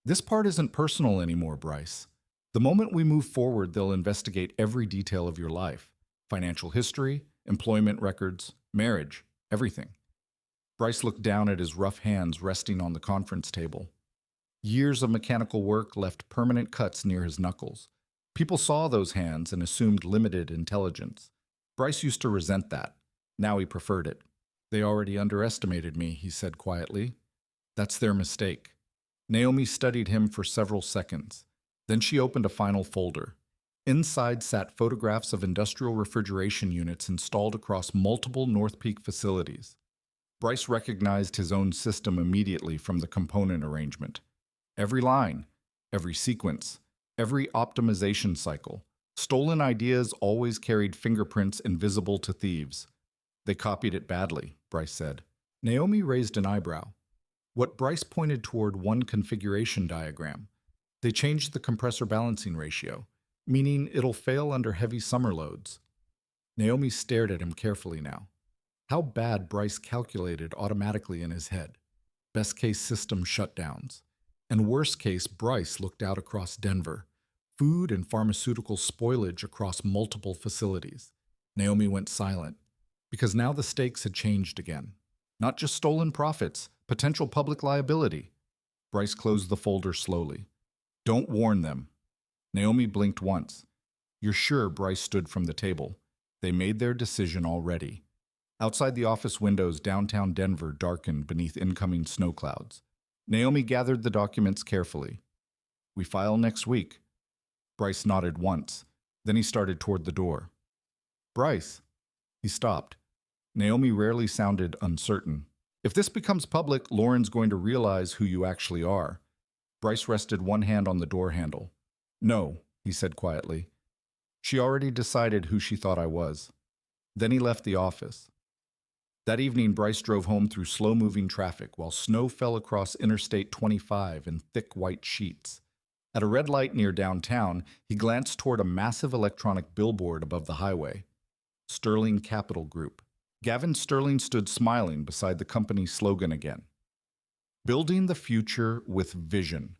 "This part isn't personal anymore, Bryce. The moment we move forward, they'll investigate every detail of your life. Financial history, employment records, marriage, everything." Bryce looked down at his rough hands resting on the conference table. Years of mechanical work left permanent cuts near his knuckles. People saw those hands and assumed limited intelligence. Bryce used to resent that. Now he preferred it. "They already underestimated me," he said quietly. "That's their mistake." Naomi studied him for several seconds. Then she opened a final folder. Inside sat photographs of industrial refrigeration units installed across multiple North Peak facilities. Bryce recognized his own system immediately from the component arrangement. Every line, every sequence, every optimization cycle. Stolen ideas always carried fingerprints invisible to thieves. They copied it badly, Bryce said. Naomi raised an eyebrow. What Bryce pointed toward one configuration diagram. They changed the compressor balancing ratio, meaning it'll fail under heavy summer loads. Naomi stared at him carefully now. How bad Bryce calculated automatically in his head. Best case system shutdowns. And worst case, Bryce looked out across Denver. Food and pharmaceutical spoilage across multiple facilities. Naomi went silent, because now the stakes had changed again. Not just stolen profits, potential public liability. Bryce closed the folder slowly. Don't warn them. Naomi blinked once. You're sure? Bryce stood from the table. They made their decision already. Outside the office windows, downtown Denver darkened beneath incoming snow clouds. Naomi gathered the documents carefully. We file next week. Bryce nodded once. Then he started toward the door. Bryce. He stopped. Naomi rarely sounded uncertain. If this becomes public, Lauren's going to realize who you actually are. Bryce rested one hand on the door handle. No, he said quietly. She already decided who she thought I was. Then he left the office. That evening, Bryce drove home through slow-moving traffic while snow fell across Interstate 25 in thick white sheets. At a red light near downtown, he glanced toward a massive electronic billboard above the highway. Sterling Capital Group. Gavin Sterling stood smiling beside the company's slogan again. Building the future with vision.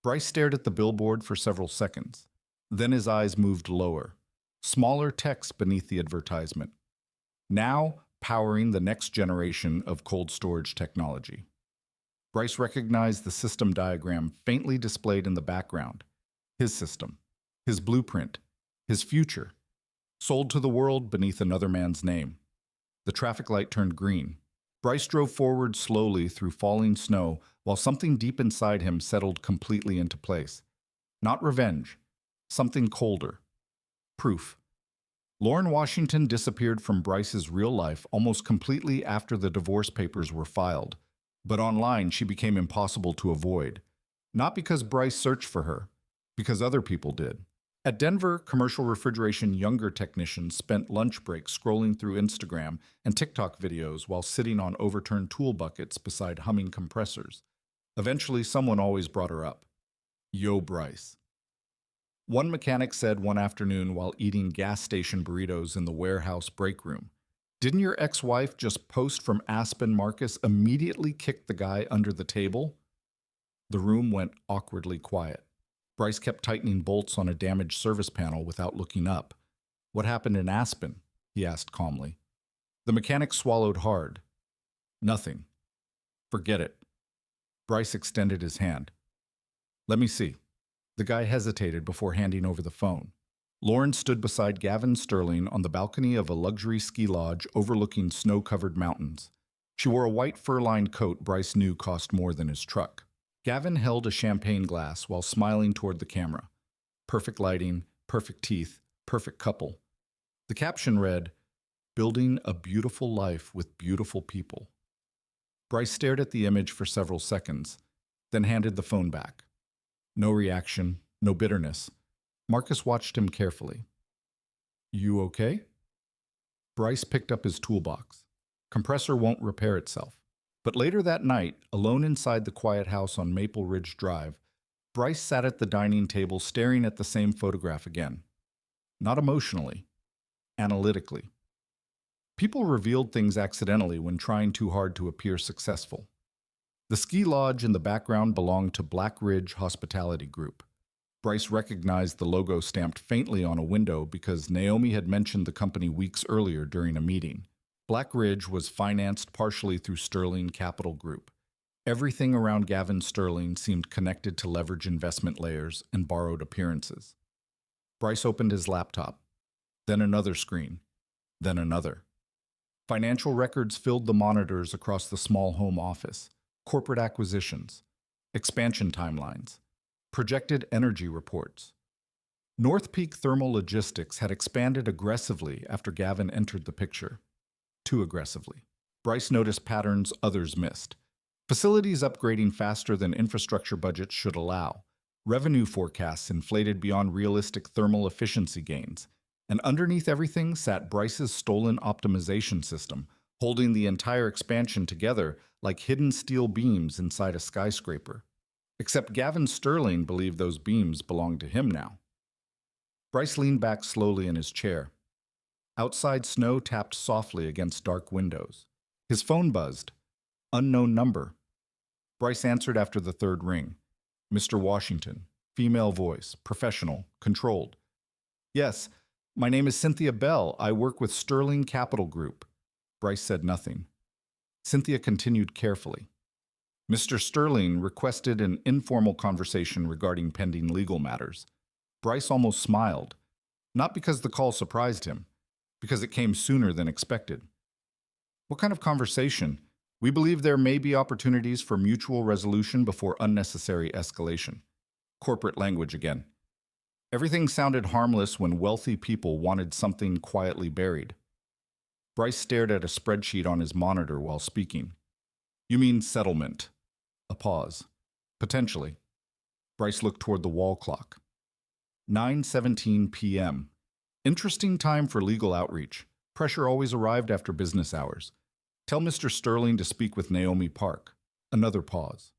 Bryce stared at the billboard for several seconds. Then his eyes moved lower. Smaller text beneath the advertisement. Now, powering the next generation of cold storage technology. Bryce recognized the system diagram faintly displayed in the background. His system, his blueprint, his future, sold to the world beneath another man's name. The traffic light turned green. Bryce drove forward slowly through falling snow while something deep inside him settled completely into place. Not revenge, something colder. Proof. Lauren Washington disappeared from Bryce's real life almost completely after the divorce papers were filed. But online, she became impossible to avoid. Not because Bryce searched for her, because other people did. At Denver, commercial refrigeration younger technicians spent lunch breaks scrolling through Instagram and TikTok videos while sitting on overturned tool buckets beside humming compressors. Eventually, someone always brought her up. Yo, Bryce. One mechanic said one afternoon while eating gas station burritos in the warehouse break room, "Didn't your ex-wife just post from Aspen Marcus immediately kick the guy under the table?" The room went awkwardly quiet. Bryce kept tightening bolts on a damaged service panel without looking up. "What happened in Aspen?" he asked calmly. The mechanic swallowed hard. "Nothing. Forget it." Bryce extended his hand. "Let me see." The guy hesitated before handing over the phone. Lauren stood beside Gavin Sterling on the balcony of a luxury ski lodge overlooking snow-covered mountains. She wore a white fur-lined coat Bryce knew cost more than his truck. Gavin held a champagne glass while smiling toward the camera. Perfect lighting, perfect teeth, perfect couple. The caption read, "Building a beautiful life with beautiful people." Bryce stared at the image for several seconds, then handed the phone back. No reaction, no bitterness. Marcus watched him carefully. "You okay?" Bryce picked up his toolbox. Compressor won't repair itself. But later that night, alone inside the quiet house on Maple Ridge Drive, Bryce sat at the dining table staring at the same photograph again. Not emotionally, analytically. People revealed things accidentally when trying too hard to appear successful. The ski lodge in the background belonged to Black Ridge Hospitality Group. Bryce recognized the logo stamped faintly on a window because Naomi had mentioned the company weeks earlier during a meeting. Black Ridge was financed partially through Sterling Capital Group. Everything around Gavin Sterling seemed connected to leverage investment layers and borrowed appearances. Bryce opened his laptop, then another screen, then another. Financial records filled the monitors across the small home office. Corporate acquisitions, expansion timelines, projected energy reports. North Peak Thermal Logistics had expanded aggressively after Gavin entered the picture. Too aggressively. Bryce noticed patterns others missed. Facilities upgrading faster than infrastructure budgets should allow. Revenue forecasts inflated beyond realistic thermal efficiency gains. And underneath everything sat Bryce's stolen optimization system, holding the entire expansion together like hidden steel beams inside a skyscraper. Except Gavin Sterling believed those beams belonged to him now. Bryce leaned back slowly in his chair. Outside snow tapped softly against dark windows. His phone buzzed. Unknown number. Bryce answered after the third ring. Mr. Washington. Female voice. Professional. Controlled. Yes, my name is Cynthia Bell. I work with Sterling Capital Group. Bryce said nothing. Cynthia continued carefully. Mr. Sterling requested an informal conversation regarding pending legal matters. Bryce almost smiled. Not because the call surprised him, because it came sooner than expected. What kind of conversation? We believe there may be opportunities for mutual resolution before unnecessary escalation. Corporate language again. Everything sounded harmless when wealthy people wanted something quietly buried. Bryce stared at a spreadsheet on his monitor while speaking. You mean settlement? A pause. Potentially. Bryce looked toward the wall clock. 9:17 p.m. Interesting time for legal outreach. Pressure always arrived after business hours. Tell Mr. Sterling to speak with Naomi Park. Another pause.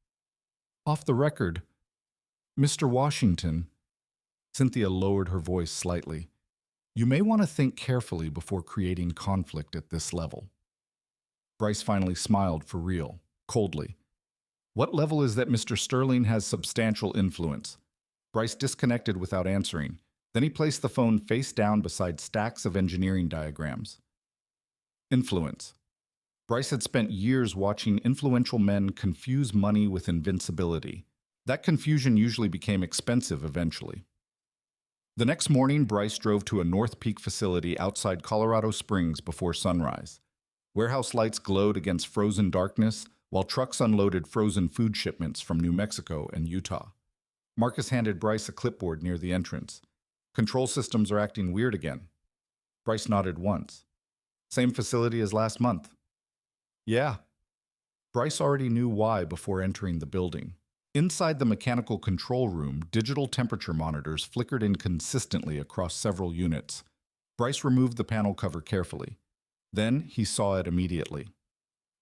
Off the record, Mr. Washington. Cynthia lowered her voice slightly. You may want to think carefully before creating conflict at this level. Bryce finally smiled for real, coldly. What level is that Mr. Sterling has substantial influence? Bryce disconnected without answering. Then he placed the phone face down beside stacks of engineering diagrams. Influence. Bryce had spent years watching influential men confuse money with invincibility. That confusion usually became expensive eventually. The next morning, Bryce drove to a North Peak facility outside Colorado Springs before sunrise. Warehouse lights glowed against frozen darkness, while trucks unloaded frozen food shipments from New Mexico and Utah. Marcus handed Bryce a clipboard near the entrance. Control systems are acting weird again. Bryce nodded once. Same facility as last month. Yeah. Bryce already knew why before entering the building. Inside the mechanical control room, digital temperature monitors flickered inconsistently across several units. Bryce removed the panel cover carefully. Then he saw it immediately.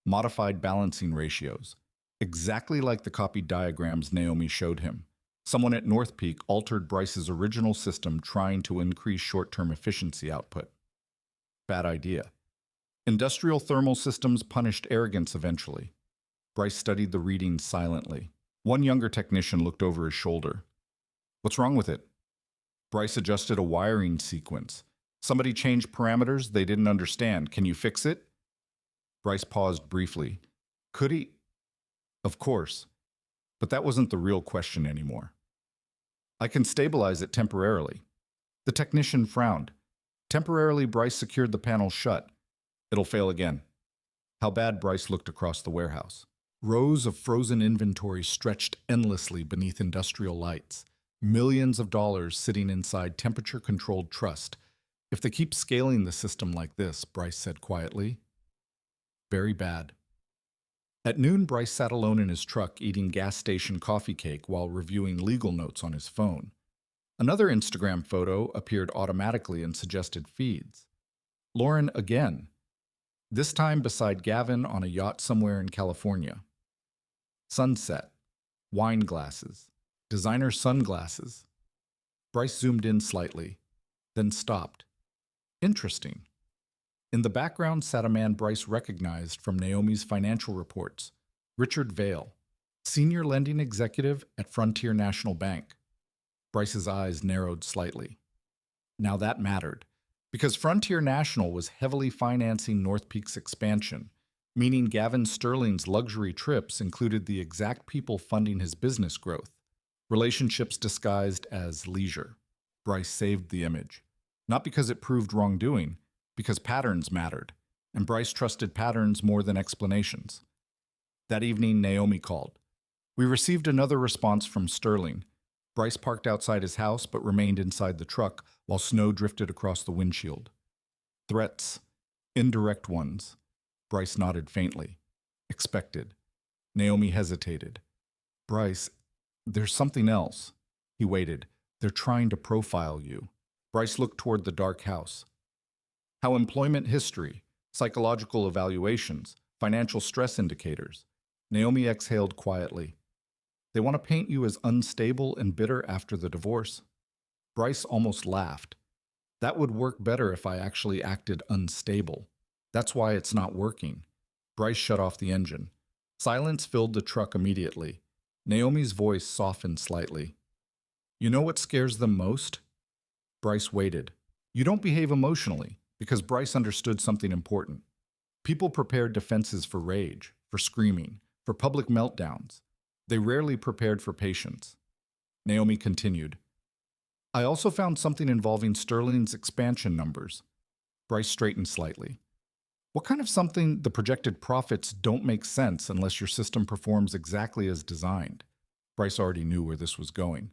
Modified balancing ratios. Exactly like the copied diagrams Naomi showed him. Someone at North Peak altered Bryce's original system trying to increase short-term efficiency output. Bad idea. Industrial thermal systems punished arrogance eventually. Bryce studied the readings silently. One younger technician looked over his shoulder. What's wrong with it? Bryce adjusted a wiring sequence. Somebody changed parameters they didn't understand. Can you fix it? Bryce paused briefly. Could he? Of course. But that wasn't the real question anymore. I can stabilize it temporarily. The technician frowned. Temporarily, Bryce secured the panel shut. It'll fail again. How bad? Bryce looked across the warehouse. Rows of frozen inventory stretched endlessly beneath industrial lights. Millions of dollars sitting inside temperature-controlled trust. If they keep scaling the system like this, Bryce said quietly. Very bad. At noon, Bryce sat alone in his truck eating gas station coffee cake while reviewing legal notes on his phone. Another Instagram photo appeared automatically in suggested feeds. Lauren again. This time beside Gavin on a yacht somewhere in California. Sunset. Wine glasses. Designer sunglasses. Bryce zoomed in slightly, then stopped. Interesting. In the background sat a man Bryce recognized from Naomi's financial reports, Richard Vail, senior lending executive at Frontier National Bank. Bryce's eyes narrowed slightly. Now that mattered, because Frontier National was heavily financing North Peak's expansion, meaning Gavin Sterling's luxury trips included the exact people funding his business growth, relationships disguised as leisure. Bryce saved the image, not because it proved wrongdoing, because patterns mattered, and Bryce trusted patterns more than explanations. That evening, Naomi called. We received another response from Sterling. Bryce parked outside his house but remained inside the truck while snow drifted across the windshield. Threats. Indirect ones. Bryce nodded faintly. Expected. Naomi hesitated. Bryce, there's something else. He waited. They're trying to profile you. Bryce looked toward the dark house. How employment history, psychological evaluations, financial stress indicators. Naomi exhaled quietly. They want to paint you as unstable and bitter after the divorce. Bryce almost laughed. That would work better if I actually acted unstable. That's why it's not working. Bryce shut off the engine. Silence filled the truck immediately. Naomi's voice softened slightly. You know what scares them most? Bryce waited. You don't behave emotionally, because Bryce understood something important. People prepared defenses for rage, for screaming, for public meltdowns. They rarely prepared for patience. Naomi continued. I also found something involving Sterling's expansion numbers. Bryce straightened slightly. What kind of something? The projected profits don't make sense unless your system performs exactly as designed. Bryce already knew where this was going.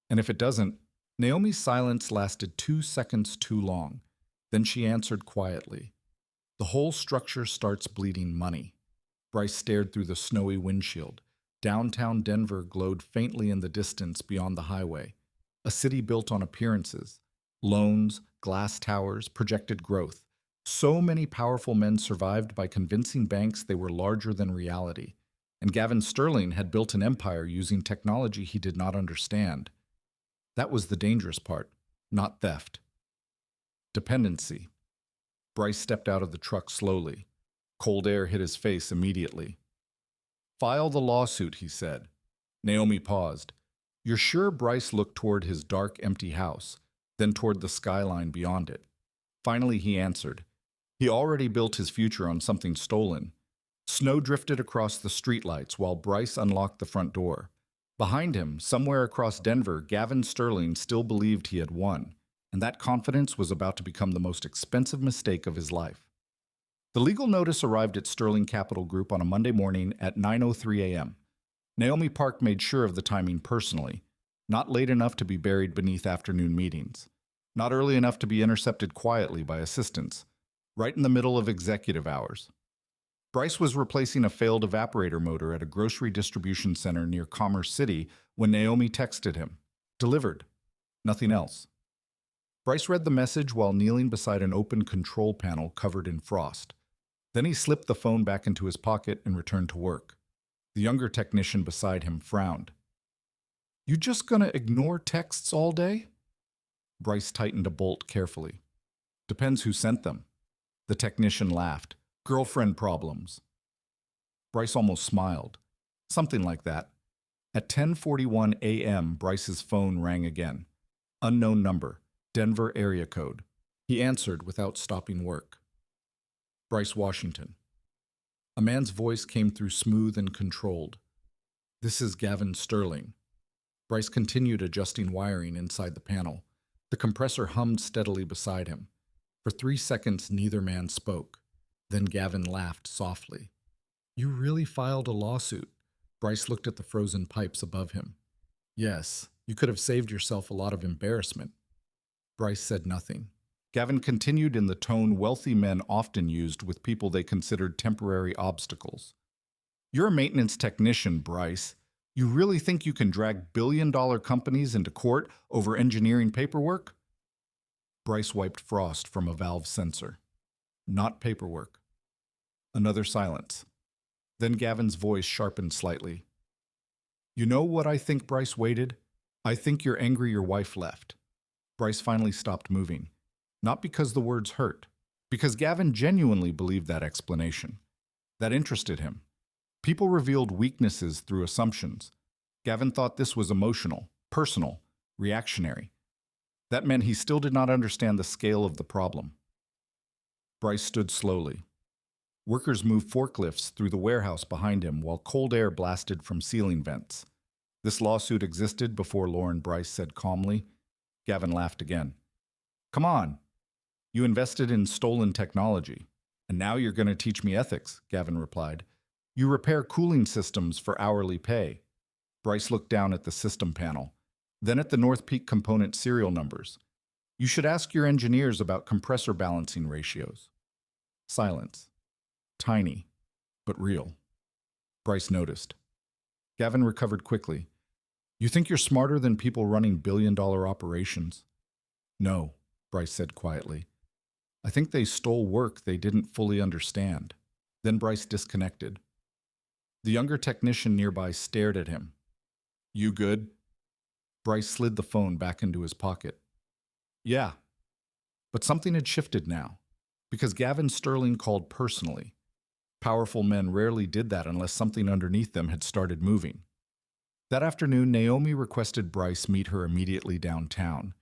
And if it doesn't, Naomi's silence lasted 2 seconds too long. Then she answered quietly. The whole structure starts bleeding money. Bryce stared through the snowy windshield. Downtown Denver glowed faintly in the distance beyond the highway. A city built on appearances. Loans, glass towers, projected growth. So many powerful men survived by convincing banks they were larger than reality. And Gavin Sterling had built an empire using technology he did not understand. That was the dangerous part, not theft. Dependency. Bryce stepped out of the truck slowly. Cold air hit his face immediately. File the lawsuit, he said. Naomi paused. You're sure? Bryce looked toward his dark, empty house, then toward the skyline beyond it. Finally, he answered. He already built his future on something stolen. Snow drifted across the streetlights while Bryce unlocked the front door. Behind him, somewhere across Denver, Gavin Sterling still believed he had won, and that confidence was about to become the most expensive mistake of his life. The legal notice arrived at Sterling Capital Group on a Monday morning at 9:03 a.m. Naomi Park made sure of the timing personally, not late enough to be buried beneath afternoon meetings, not early enough to be intercepted quietly by assistants, right in the middle of executive hours. Bryce was replacing a failed evaporator motor at a grocery distribution center near Commerce City when Naomi texted him. Delivered. Nothing else. Bryce read the message while kneeling beside an open control panel covered in frost. Then he slipped the phone back into his pocket and returned to work. The younger technician beside him frowned. You just gonna ignore texts all day? Bryce tightened a bolt carefully. Depends who sent them. The technician laughed. Girlfriend problems. Bryce almost smiled. Something like that. At 10:41 a.m., Bryce's phone rang again. Unknown number. Denver area code. He answered without stopping work. Bryce Washington. A man's voice came through smooth and controlled. This is Gavin Sterling. Bryce continued adjusting wiring inside the panel. The compressor hummed steadily beside him. For 3 seconds, neither man spoke. Then Gavin laughed softly. You really filed a lawsuit? Bryce looked at the frozen pipes above him. Yes, you could have saved yourself a lot of embarrassment. Bryce said nothing. Gavin continued in the tone wealthy men often used with people they considered temporary obstacles. You're a maintenance technician, Bryce. You really think you can drag billion-dollar companies into court over engineering paperwork? Bryce wiped frost from a valve sensor. Not paperwork. Another silence. Then Gavin's voice sharpened slightly. You know what I think? Bryce waited. I think you're angry your wife left. Bryce finally stopped moving. Not because the words hurt, because Gavin genuinely believed that explanation. That interested him. People revealed weaknesses through assumptions. Gavin thought this was emotional, personal, reactionary. That meant he still did not understand the scale of the problem. Bryce stood slowly. Workers moved forklifts through the warehouse behind him while cold air blasted from ceiling vents. This lawsuit existed before Lauren, Bryce said calmly. Gavin laughed again. Come on. You invested in stolen technology, and now you're going to teach me ethics, Gavin replied. You repair cooling systems for hourly pay. Bryce looked down at the system panel, then at the North Peak component serial numbers. You should ask your engineers about compressor balancing ratios. Silence. Tiny, but real. Bryce noticed. Gavin recovered quickly. You think you're smarter than people running billion-dollar operations? No, Bryce said quietly. I think they stole work they didn't fully understand. Then Bryce disconnected. The younger technician nearby stared at him. You good? Bryce slid the phone back into his pocket. Yeah. But something had shifted now, because Gavin Sterling called personally. Powerful men rarely did that unless something underneath them had started moving. That afternoon, Naomi requested Bryce meet her immediately downtown.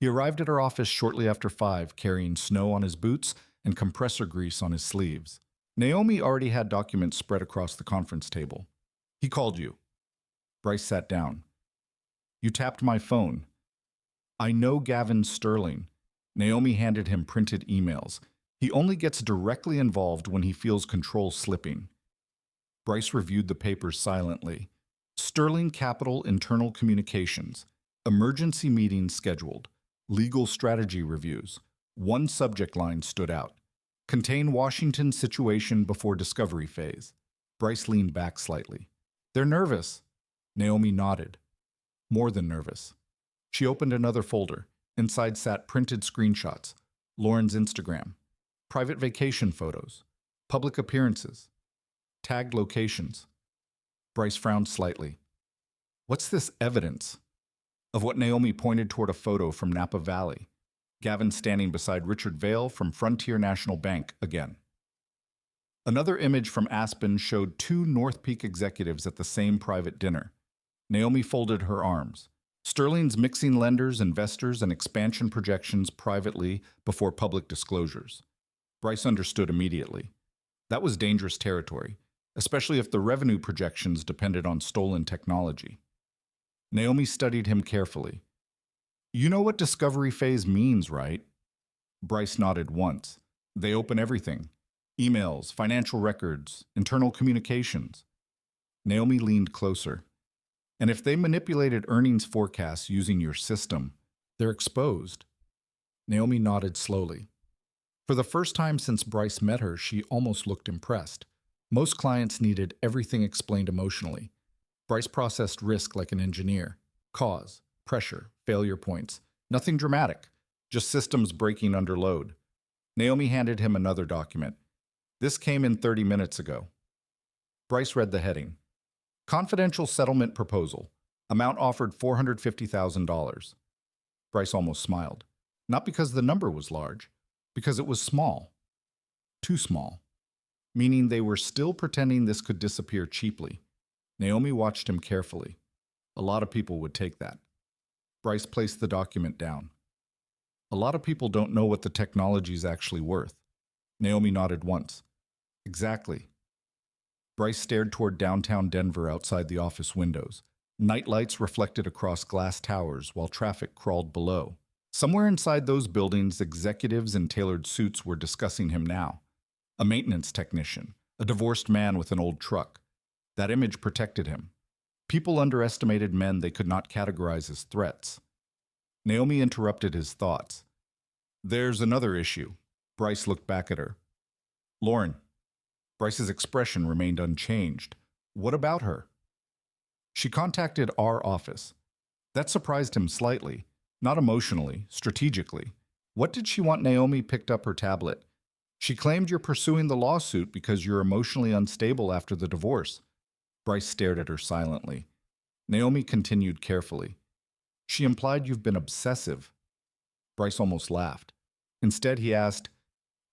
He arrived at her office shortly after 5, carrying snow on his boots and compressor grease on his sleeves. Naomi already had documents spread across the conference table. He called you. Bryce sat down. You tapped my phone. I know Gavin Sterling. Naomi handed him printed emails. He only gets directly involved when he feels control slipping. Bryce reviewed the papers silently. Sterling Capital Internal Communications. Emergency meetings scheduled. Legal strategy reviews. One subject line stood out. Contain Washington situation before discovery phase. Bryce leaned back slightly. They're nervous. Naomi nodded. More than nervous. She opened another folder. Inside sat printed screenshots. Lauren's Instagram. Private vacation photos. Public appearances. Tagged locations. Bryce frowned slightly. What's this evidence? Of what Naomi pointed toward a photo from Napa Valley. Gavin standing beside Richard Vail from Frontier National Bank again. Another image from Aspen showed 2 North Peak executives at the same private dinner. Naomi folded her arms. Sterling's mixing lenders, investors, and expansion projections privately before public disclosures. Bryce understood immediately. That was dangerous territory, especially if the revenue projections depended on stolen technology. Naomi studied him carefully. You know what discovery phase means, right? Bryce nodded once. They open everything. Emails, financial records, internal communications. Naomi leaned closer. And if they manipulated earnings forecasts using your system, they're exposed. Naomi nodded slowly. For the first time since Bryce met her, she almost looked impressed. Most clients needed everything explained emotionally. Bryce processed risk like an engineer. Cause, pressure, failure points. Nothing dramatic, just systems breaking under load. Naomi handed him another document. This came in 30 minutes ago. Bryce read the heading. Confidential settlement proposal. Amount offered $450,000. Bryce almost smiled. Not because the number was large, because it was small. Too small. Meaning they were still pretending this could disappear cheaply. Naomi watched him carefully. A lot of people would take that. Bryce placed the document down. A lot of people don't know what the technology's actually worth. Naomi nodded once. Exactly. Bryce stared toward downtown Denver outside the office windows. Night lights reflected across glass towers while traffic crawled below. Somewhere inside those buildings, executives in tailored suits were discussing him now. A maintenance technician, a divorced man with an old truck. That image protected him. People underestimated men they could not categorize as threats. Naomi interrupted his thoughts. There's another issue. Bryce looked back at her. Lauren. Bryce's expression remained unchanged. What about her? She contacted our office. That surprised him slightly. Not emotionally, strategically. What did she want? Naomi picked up her tablet. She claimed you're pursuing the lawsuit because you're emotionally unstable after the divorce. Bryce stared at her silently. Naomi continued carefully. She implied you've been obsessive. Bryce almost laughed. Instead, he asked,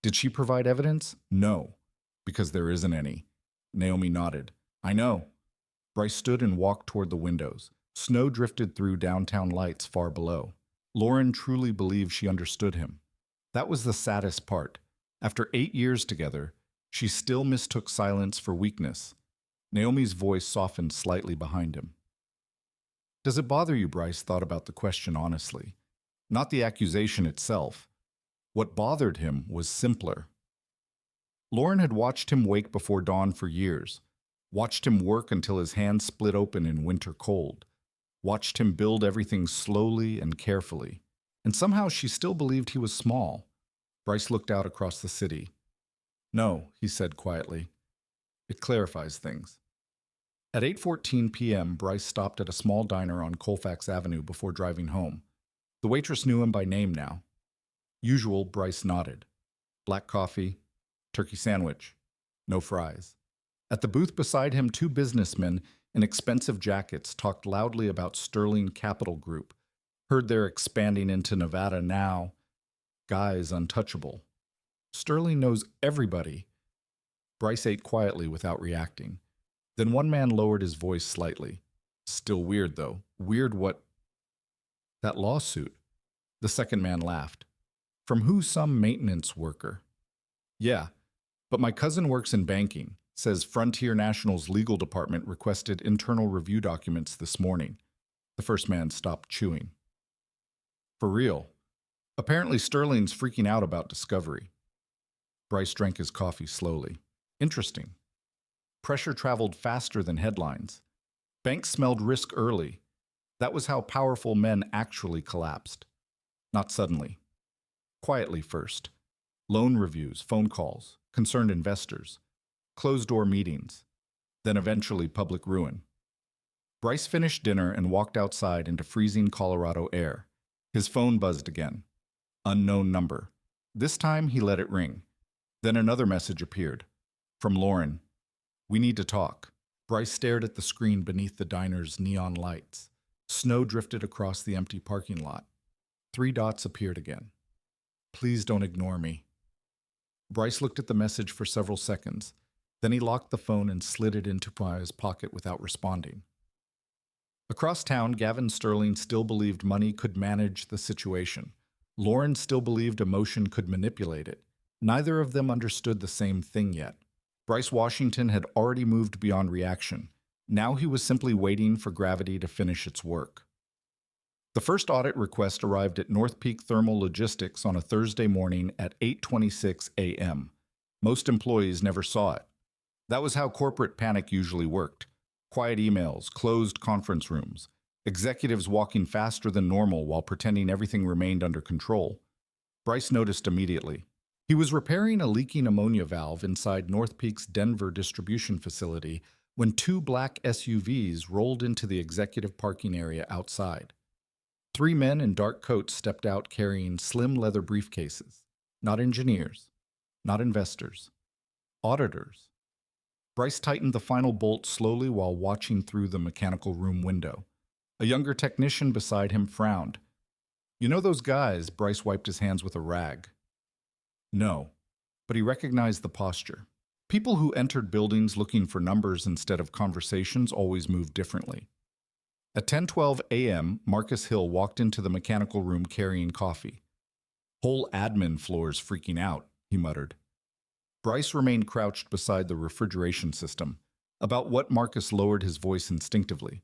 did she provide evidence? No, because there isn't any. Naomi nodded. I know. Bryce stood and walked toward the windows. Snow drifted through downtown lights far below. Lauren truly believed she understood him. That was the saddest part. After 8 years together, she still mistook silence for weakness. Naomi's voice softened slightly behind him. Does it bother you? Bryce thought about the question honestly. Not the accusation itself. What bothered him was simpler. Lauren had watched him wake before dawn for years, watched him work until his hands split open in winter cold, watched him build everything slowly and carefully, and somehow she still believed he was small. Bryce looked out across the city. No, he said quietly. It clarifies things. At 8:14 p.m., Bryce stopped at a small diner on Colfax Avenue before driving home. The waitress knew him by name now. Usual, Bryce nodded. Black coffee, turkey sandwich, no fries. At the booth beside him, two businessmen in expensive jackets talked loudly about Sterling Capital Group. Heard they're expanding into Nevada now. Guy's untouchable. Sterling knows everybody. Bryce ate quietly without reacting. Then one man lowered his voice slightly. Still weird, though. Weird what? That lawsuit. The second man laughed. From who? Some maintenance worker. Yeah, but my cousin works in banking. Says Frontier National's legal department requested internal review documents this morning. The first man stopped chewing. For real. Apparently Sterling's freaking out about discovery. Bryce drank his coffee slowly. Interesting. Pressure traveled faster than headlines. Banks smelled risk early. That was how powerful men actually collapsed. Not suddenly. Quietly first. Loan reviews, phone calls, concerned investors, closed-door meetings, then eventually public ruin. Bryce finished dinner and walked outside into freezing Colorado air. His phone buzzed again. Unknown number. This time he let it ring. Then another message appeared. From Lauren. We need to talk. Bryce stared at the screen beneath the diner's neon lights. Snow drifted across the empty parking lot. 3 dots appeared again. Please don't ignore me. Bryce looked at the message for several seconds. Then he locked the phone and slid it into his pocket without responding. Across town, Gavin Sterling still believed money could manage the situation. Lauren still believed emotion could manipulate it. Neither of them understood the same thing yet. Bryce Washington had already moved beyond reaction. Now he was simply waiting for gravity to finish its work. The first audit request arrived at North Peak Thermal Logistics on a Thursday morning at 8:26 a.m. Most employees never saw it. That was how corporate panic usually worked. Quiet emails, closed conference rooms, executives walking faster than normal while pretending everything remained under control. Bryce noticed immediately. He was repairing a leaking ammonia valve inside North Peak's Denver distribution facility when 2 black SUVs rolled into the executive parking area outside. 3 men in dark coats stepped out carrying slim leather briefcases. Not engineers, not investors, auditors. Bryce tightened the final bolt slowly while watching through the mechanical room window. A younger technician beside him frowned. You know those guys? Bryce wiped his hands with a rag. No, but he recognized the posture. People who entered buildings looking for numbers instead of conversations always moved differently. At 10:12 a.m., Marcus Hill walked into the mechanical room carrying coffee. Whole admin floor's freaking out, he muttered. Bryce remained crouched beside the refrigeration system. About what Marcus lowered his voice instinctively.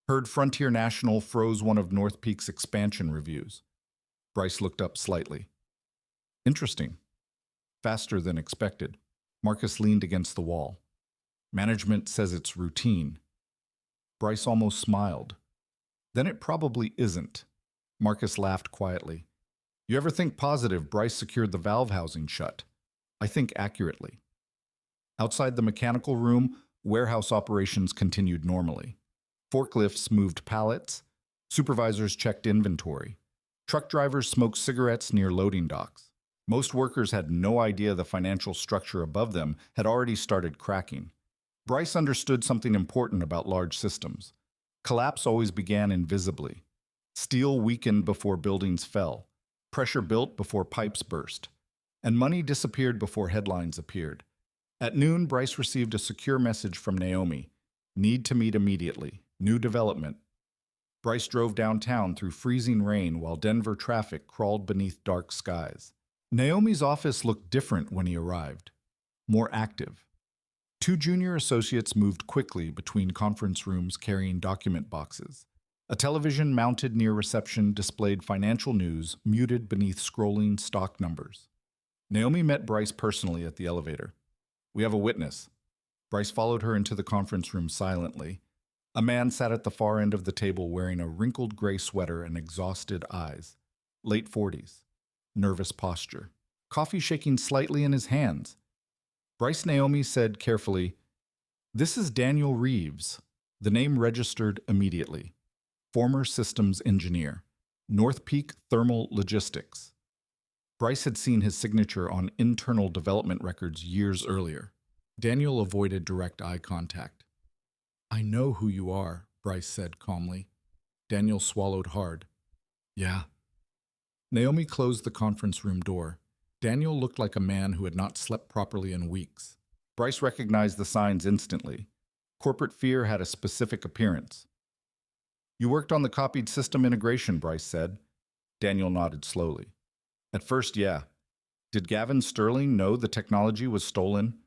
Heard Frontier National froze one of North Peak's expansion reviews. Bryce looked up slightly. Interesting. Faster than expected. Marcus leaned against the wall. Management says it's routine. Bryce almost smiled. Then it probably isn't. Marcus laughed quietly. You ever think positive? Bryce secured the valve housing shut. I think accurately. Outside the mechanical room, warehouse operations continued normally. Forklifts moved pallets. Supervisors checked inventory. Truck drivers smoked cigarettes near loading docks. Most workers had no idea the financial structure above them had already started cracking. Bryce understood something important about large systems. Collapse always began invisibly. Steel weakened before buildings fell. Pressure built before pipes burst. And money disappeared before headlines appeared. At noon, Bryce received a secure message from Naomi. Need to meet immediately. New development. Bryce drove downtown through freezing rain while Denver traffic crawled beneath dark skies. Naomi's office looked different when he arrived. More active. 2 junior associates moved quickly between conference rooms carrying document boxes. A television mounted near reception displayed financial news muted beneath scrolling stock numbers. Naomi met Bryce personally at the elevator. We have a witness. Bryce followed her into the conference room silently. A man sat at the far end of the table wearing a wrinkled gray sweater and exhausted eyes. Late 40s. Nervous posture. Coffee shaking slightly in his hands. Bryce Naomi said carefully, "This is Daniel Reeves." The name registered immediately. Former systems engineer. North Peak Thermal Logistics. Bryce had seen his signature on internal development records years earlier. Daniel avoided direct eye contact. "I know who you are," Bryce said calmly. Daniel swallowed hard. "Yeah." Naomi closed the conference room door. Daniel looked like a man who had not slept properly in weeks. Bryce recognized the signs instantly. Corporate fear had a specific appearance. "You worked on the copied system integration," Bryce said. Daniel nodded slowly. "At first, yeah. Did Gavin Sterling know the technology was stolen?"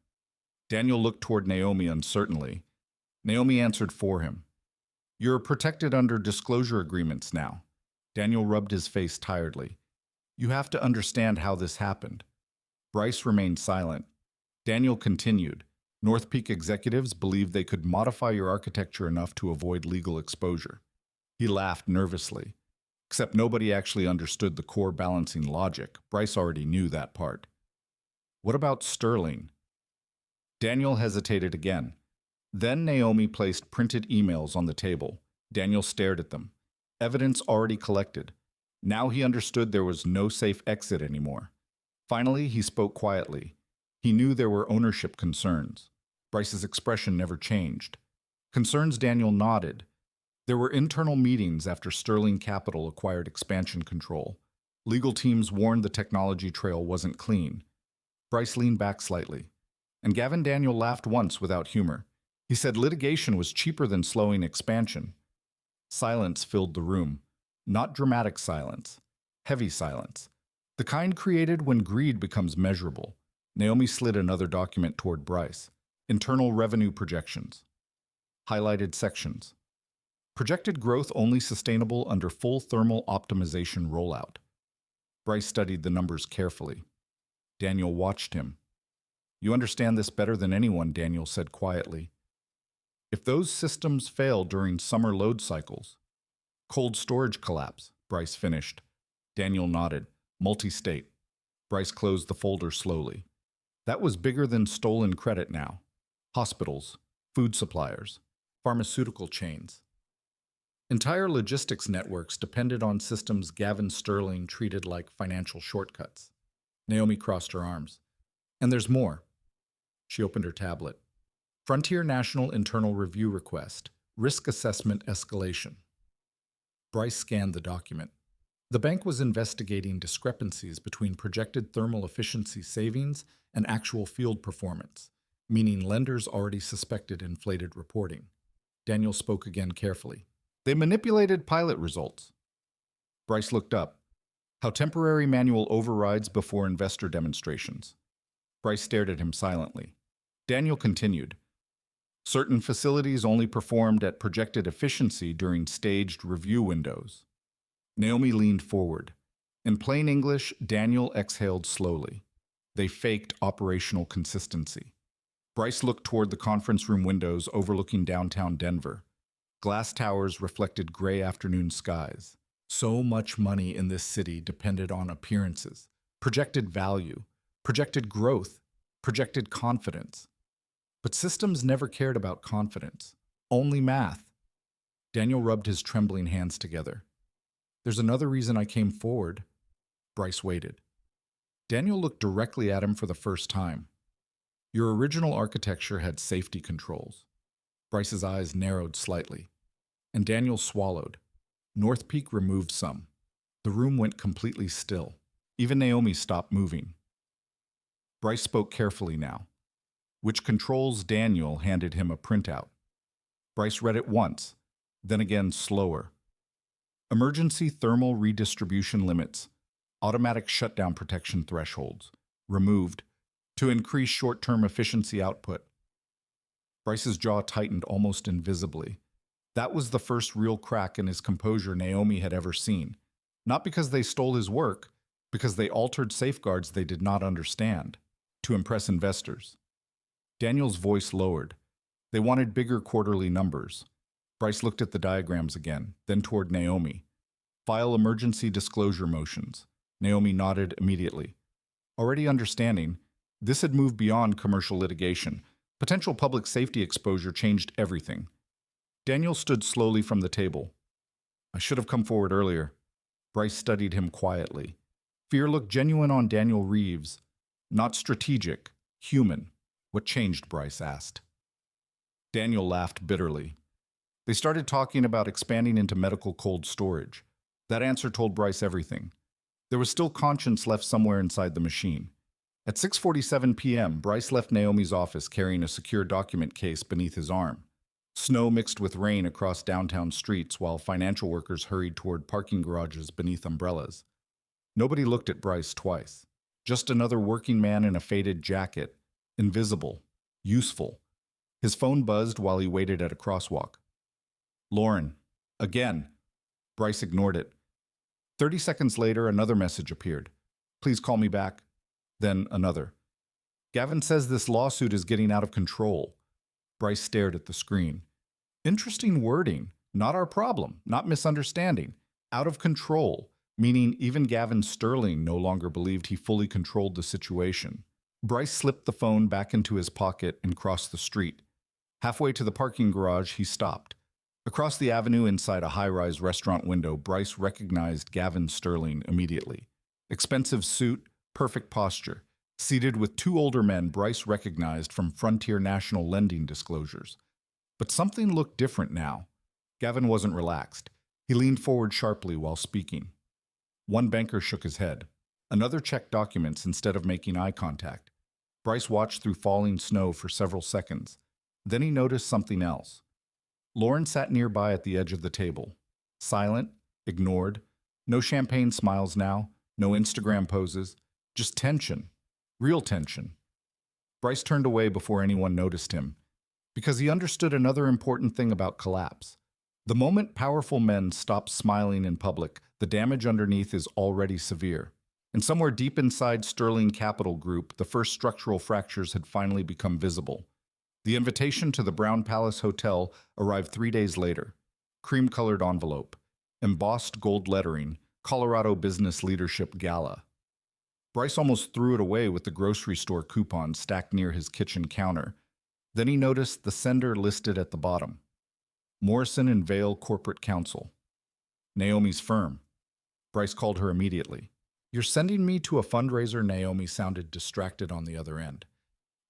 Daniel looked toward Naomi uncertainly. Naomi answered for him. "You're protected under disclosure agreements now." Daniel rubbed his face tiredly. "You have to understand how this happened." Bryce remained silent. Daniel continued. "North Peak executives believed they could modify your architecture enough to avoid legal exposure." He laughed nervously. Except nobody actually understood the core balancing logic. Bryce already knew that part. "What about Sterling?" Daniel hesitated again. Then Naomi placed printed emails on the table. Daniel stared at them. Evidence already collected. Now he understood there was no safe exit anymore. Finally, he spoke quietly. He knew there were ownership concerns. Bryce's expression never changed. Concerns. Daniel nodded. There were internal meetings after Sterling Capital acquired expansion control. Legal teams warned the technology trail wasn't clean. Bryce leaned back slightly. And Gavin Daniel laughed once without humor. He said litigation was cheaper than slowing expansion. Silence filled the room. Not dramatic silence. Heavy silence. The kind created when greed becomes measurable. Naomi slid another document toward Bryce. Internal revenue projections. Highlighted sections. Projected growth only sustainable under full thermal optimization rollout. Bryce studied the numbers carefully. Daniel watched him. "You understand this better than anyone," Daniel said quietly. "If those systems fail during summer load cycles..." "Cold storage collapse," Bryce finished. Daniel nodded. "Multi-state." Bryce closed the folder slowly. That was bigger than stolen credit now. Hospitals, food suppliers, pharmaceutical chains. Entire logistics networks depended on systems Gavin Sterling treated like financial shortcuts. Naomi crossed her arms. "And there's more." She opened her tablet. "Frontier National Internal Review Request. Risk Assessment Escalation." Bryce scanned the document. The bank was investigating discrepancies between projected thermal efficiency savings and actual field performance, meaning lenders already suspected inflated reporting. Daniel spoke again carefully. "They manipulated pilot results." Bryce looked up. "How temporary manual overrides before investor demonstrations." Bryce stared at him silently. Daniel continued. "Certain facilities only performed at projected efficiency during staged review windows." Naomi leaned forward. In plain English, Daniel exhaled slowly. They faked operational consistency. Bryce looked toward the conference room windows overlooking downtown Denver. Glass towers reflected gray afternoon skies. So much money in this city depended on appearances, projected value, projected growth, projected confidence. But systems never cared about confidence, only math. Daniel rubbed his trembling hands together. "There's another reason I came forward." Bryce waited. Daniel looked directly at him for the first time. "Your original architecture had safety controls." Bryce's eyes narrowed slightly. And Daniel swallowed. North Peak removed some. The room went completely still. Even Naomi stopped moving. Bryce spoke carefully now. Which controls. Daniel handed him a printout. Bryce read it once, then again slower. Emergency thermal redistribution limits. Automatic shutdown protection thresholds. Removed. To increase short-term efficiency output. Bryce's jaw tightened almost invisibly. That was the first real crack in his composure Naomi had ever seen. Not because they stole his work, because they altered safeguards they did not understand, to impress investors. Daniel's voice lowered. They wanted bigger quarterly numbers. Bryce looked at the diagrams again, then toward Naomi. File emergency disclosure motions. Naomi nodded immediately. Already understanding, This had moved beyond commercial litigation. Potential public safety exposure changed everything. Daniel stood slowly from the table. I should have come forward earlier. Bryce studied him quietly. Fear looked genuine on Daniel Reeves. Not strategic, human. What changed, Bryce asked. Daniel laughed bitterly. They started talking about expanding into medical cold storage. That answer told Bryce everything. There was still conscience left somewhere inside the machine. At 6:47 p.m., Bryce left Naomi's office carrying a secure document case beneath his arm. Snow mixed with rain across downtown streets while financial workers hurried toward parking garages beneath umbrellas. Nobody looked at Bryce twice. Just another working man in a faded jacket, invisible, useful. His phone buzzed while he waited at a crosswalk. Lauren. Again. Bryce ignored it. 30 seconds later, another message appeared. Please call me back. Then another. Gavin says this lawsuit is getting out of control. Bryce stared at the screen. Interesting wording. Not our problem, not misunderstanding. Out of control, meaning even Gavin Sterling no longer believed he fully controlled the situation. Bryce slipped the phone back into his pocket and crossed the street. Halfway to the parking garage, he stopped. Across the avenue inside a high-rise restaurant window, Bryce recognized Gavin Sterling immediately. Expensive suit, perfect posture. Seated with two older men Bryce recognized from Frontier National lending disclosures. But something looked different now. Gavin wasn't relaxed. He leaned forward sharply while speaking. One banker shook his head. Another checked documents instead of making eye contact. Bryce watched through falling snow for several seconds. Then he noticed something else. Lauren sat nearby at the edge of the table. Silent, ignored. No champagne smiles now, no Instagram poses. Just tension. Real tension. Bryce turned away before anyone noticed him, because he understood another important thing about collapse. The moment powerful men stop smiling in public, the damage underneath is already severe. And somewhere deep inside Sterling Capital Group, the first structural fractures had finally become visible. The invitation to the Brown Palace Hotel arrived 3 days later. Cream-colored envelope, embossed gold lettering, Colorado Business Leadership Gala. Bryce almost threw it away with the grocery store coupon stacked near his kitchen counter. Then he noticed the sender listed at the bottom. Morrison and Vale Corporate Counsel. Naomi's firm. Bryce called her immediately. You're sending me to a fundraiser? Naomi sounded distracted on the other end.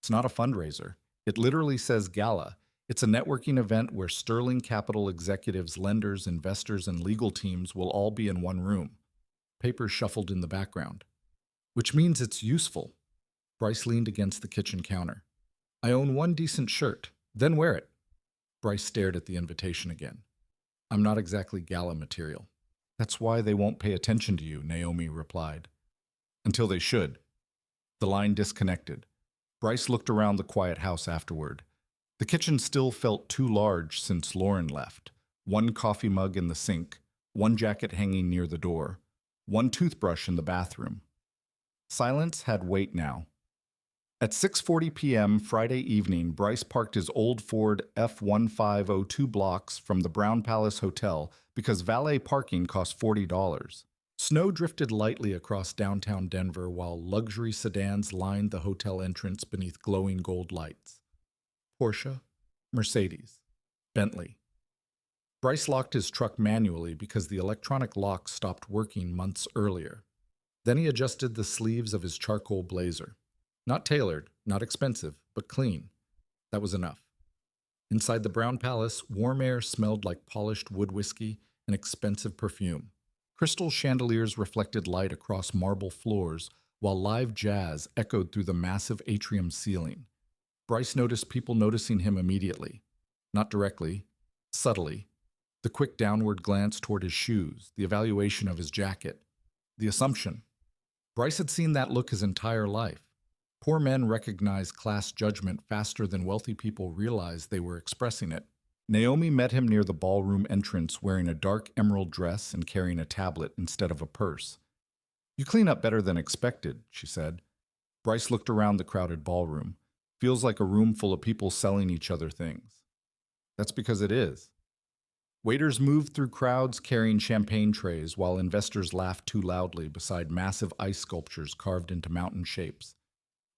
It's not a fundraiser. It literally says gala. It's a networking event where Sterling Capital executives, lenders, investors, and legal teams will all be in one room. Papers shuffled in the background. Which means it's useful. Bryce leaned against the kitchen counter. I own one decent shirt. Then wear it. Bryce stared at the invitation again. I'm not exactly gala material. That's why they won't pay attention to you, Naomi replied. Until they should. The line disconnected. Bryce looked around the quiet house afterward. The kitchen still felt too large since Lauren left. One coffee mug in the sink, one jacket hanging near the door, one toothbrush in the bathroom. Silence had weight now. At 6:40 p.m. Friday evening, Bryce parked his old Ford F-1502 blocks from the Brown Palace Hotel because valet parking cost $40. Snow drifted lightly across downtown Denver while luxury sedans lined the hotel entrance beneath glowing gold lights. Porsche, Mercedes, Bentley. Bryce locked his truck manually because the electronic lock stopped working months earlier. Then he adjusted the sleeves of his charcoal blazer. Not tailored, not expensive, but clean. That was enough. Inside the Brown Palace, warm air smelled like polished wood whiskey and expensive perfume. Crystal chandeliers reflected light across marble floors, while live jazz echoed through the massive atrium ceiling. Bryce noticed people noticing him immediately. Not directly, subtly. The quick downward glance toward his shoes, the evaluation of his jacket, the assumption. Bryce had seen that look his entire life. Poor men recognize class judgment faster than wealthy people realize they were expressing it. Naomi met him near the ballroom entrance wearing a dark emerald dress and carrying a tablet instead of a purse. You clean up better than expected, she said. Bryce looked around the crowded ballroom. Feels like a room full of people selling each other things. That's because it is. Waiters moved through crowds carrying champagne trays while investors laughed too loudly beside massive ice sculptures carved into mountain shapes.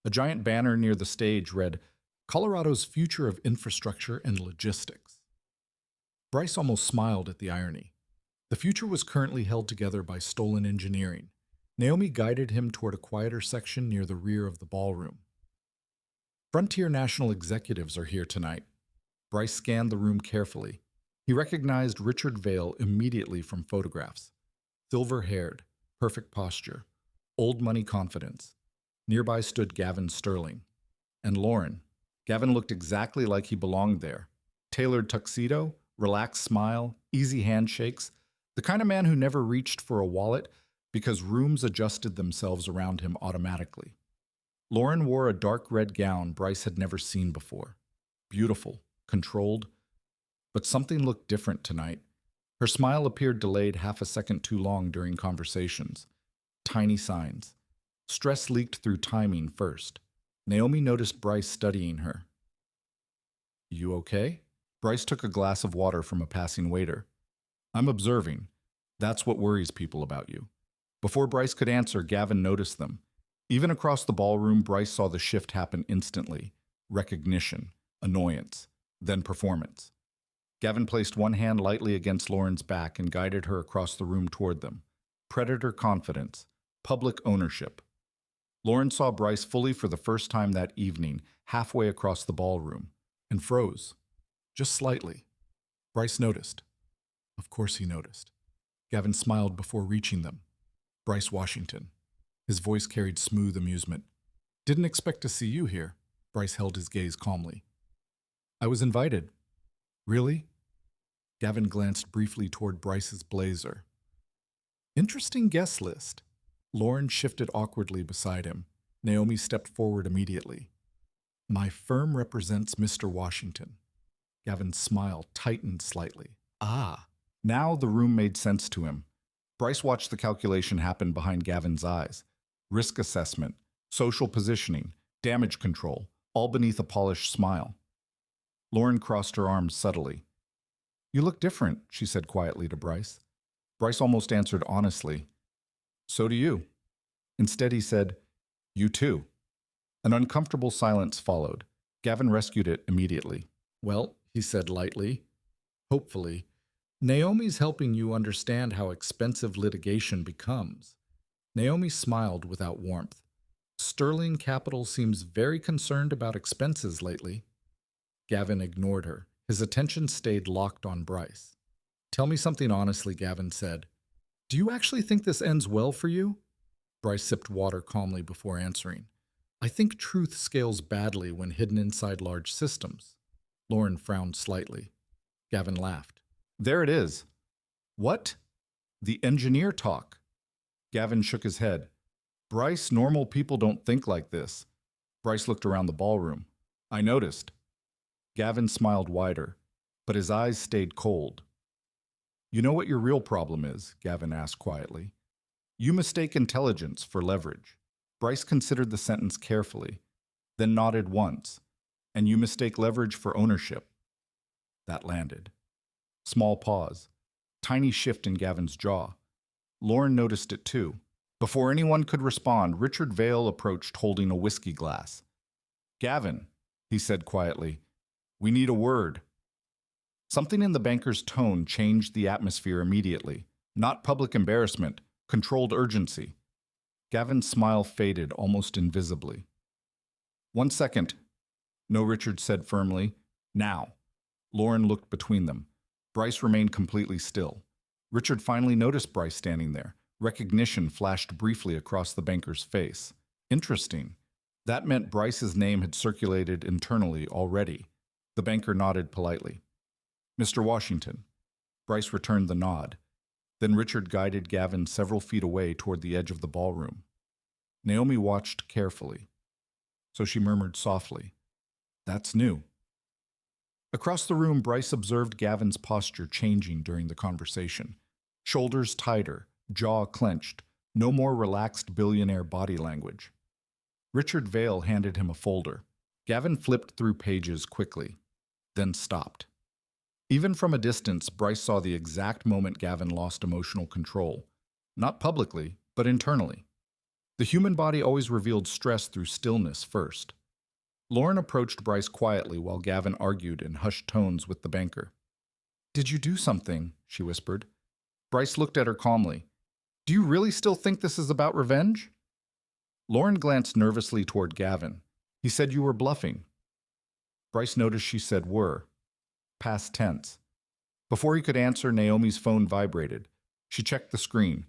A giant banner near the stage read, "Colorado's Future of Infrastructure and Logistics." Bryce almost smiled at the irony. The future was currently held together by stolen engineering. Naomi guided him toward a quieter section near the rear of the ballroom. Frontier National executives are here tonight. Bryce scanned the room carefully. He recognized Richard Vail immediately from photographs. Silver-haired, perfect posture, old money confidence. Nearby stood Gavin Sterling. And Lauren. Gavin looked exactly like he belonged there. Tailored tuxedo, relaxed smile, easy handshakes. The kind of man who never reached for a wallet because rooms adjusted themselves around him automatically. Lauren wore a dark red gown Bryce had never seen before. Beautiful, controlled, but something looked different tonight. Her smile appeared delayed half a second too long during conversations. Tiny signs. Stress leaked through timing first. Naomi noticed Bryce studying her. "You okay?" Bryce took a glass of water from a passing waiter. "I'm observing. That's what worries people about you." Before Bryce could answer, Gavin noticed them. Even across the ballroom, Bryce saw the shift happen instantly. Recognition, annoyance, then performance. Gavin placed one hand lightly against Lauren's back and guided her across the room toward them. Predator confidence, public ownership. Lauren saw Bryce fully for the first time that evening, halfway across the ballroom, and froze. Just slightly. Bryce noticed. Of course he noticed. Gavin smiled before reaching them. Bryce Washington. His voice carried smooth amusement. "Didn't expect to see you here." Bryce held his gaze calmly. "I was invited." "Really?" Gavin glanced briefly toward Bryce's blazer. "Interesting guest list." Lauren shifted awkwardly beside him. Naomi stepped forward immediately. "My firm represents Mr. Washington." Gavin's smile tightened slightly. Ah. Now the room made sense to him. Bryce watched the calculation happen behind Gavin's eyes. Risk assessment, social positioning, damage control, all beneath a polished smile. Lauren crossed her arms subtly. "You look different," she said quietly to Bryce. Bryce almost answered honestly, "So do you." Instead he said, "You too." An uncomfortable silence followed. Gavin rescued it immediately. "Well," he said lightly, hopefully, "Naomi's helping you understand how expensive litigation becomes." Naomi smiled without warmth. "Sterling Capital seems very concerned about expenses lately." Gavin ignored her. His attention stayed locked on Bryce. "Tell me something honestly," Gavin said. "Do you actually think this ends well for you?" Bryce sipped water calmly before answering. "I think truth scales badly when hidden inside large systems." Lauren frowned slightly. Gavin laughed. "There it is." "What?" "The engineer talk." Gavin shook his head. "Bryce, normal people don't think like this." Bryce looked around the ballroom. "I noticed." Gavin smiled wider, but his eyes stayed cold. "You know what your real problem is?" Gavin asked quietly. "You mistake intelligence for leverage." Bryce considered the sentence carefully, then nodded once. "And you mistake leverage for ownership." That landed. Small pause. Tiny shift in Gavin's jaw. Lauren noticed it too. Before anyone could respond, Richard Vail approached holding a whiskey glass. "Gavin," he said quietly, "we need a word." Something in the banker's tone changed the atmosphere immediately. Not public embarrassment, controlled urgency. Gavin's smile faded almost invisibly. "1 second." "No," Richard said firmly. "Now." Lauren looked between them. Bryce remained completely still. Richard finally noticed Bryce standing there. Recognition flashed briefly across the banker's face. Interesting. That meant Bryce's name had circulated internally already. The banker nodded politely. "Mr. Washington." Bryce returned the nod. Then Richard guided Gavin several feet away toward the edge of the ballroom. Naomi watched carefully. So she murmured softly, "That's new." Across the room, Bryce observed Gavin's posture changing during the conversation. Shoulders tighter, jaw clenched, no more relaxed billionaire body language. Richard Vail handed him a folder. Gavin flipped through pages quickly, then stopped. Even from a distance, Bryce saw the exact moment Gavin lost emotional control. Not publicly, but internally. The human body always revealed stress through stillness first. Lauren approached Bryce quietly while Gavin argued in hushed tones with the banker. "Did you do something?" she whispered. Bryce looked at her calmly. "Do you really still think this is about revenge?" Lauren glanced nervously toward Gavin. "He said you were bluffing." Bryce noticed she said were, past tense. Before he could answer, Naomi's phone vibrated. She checked the screen,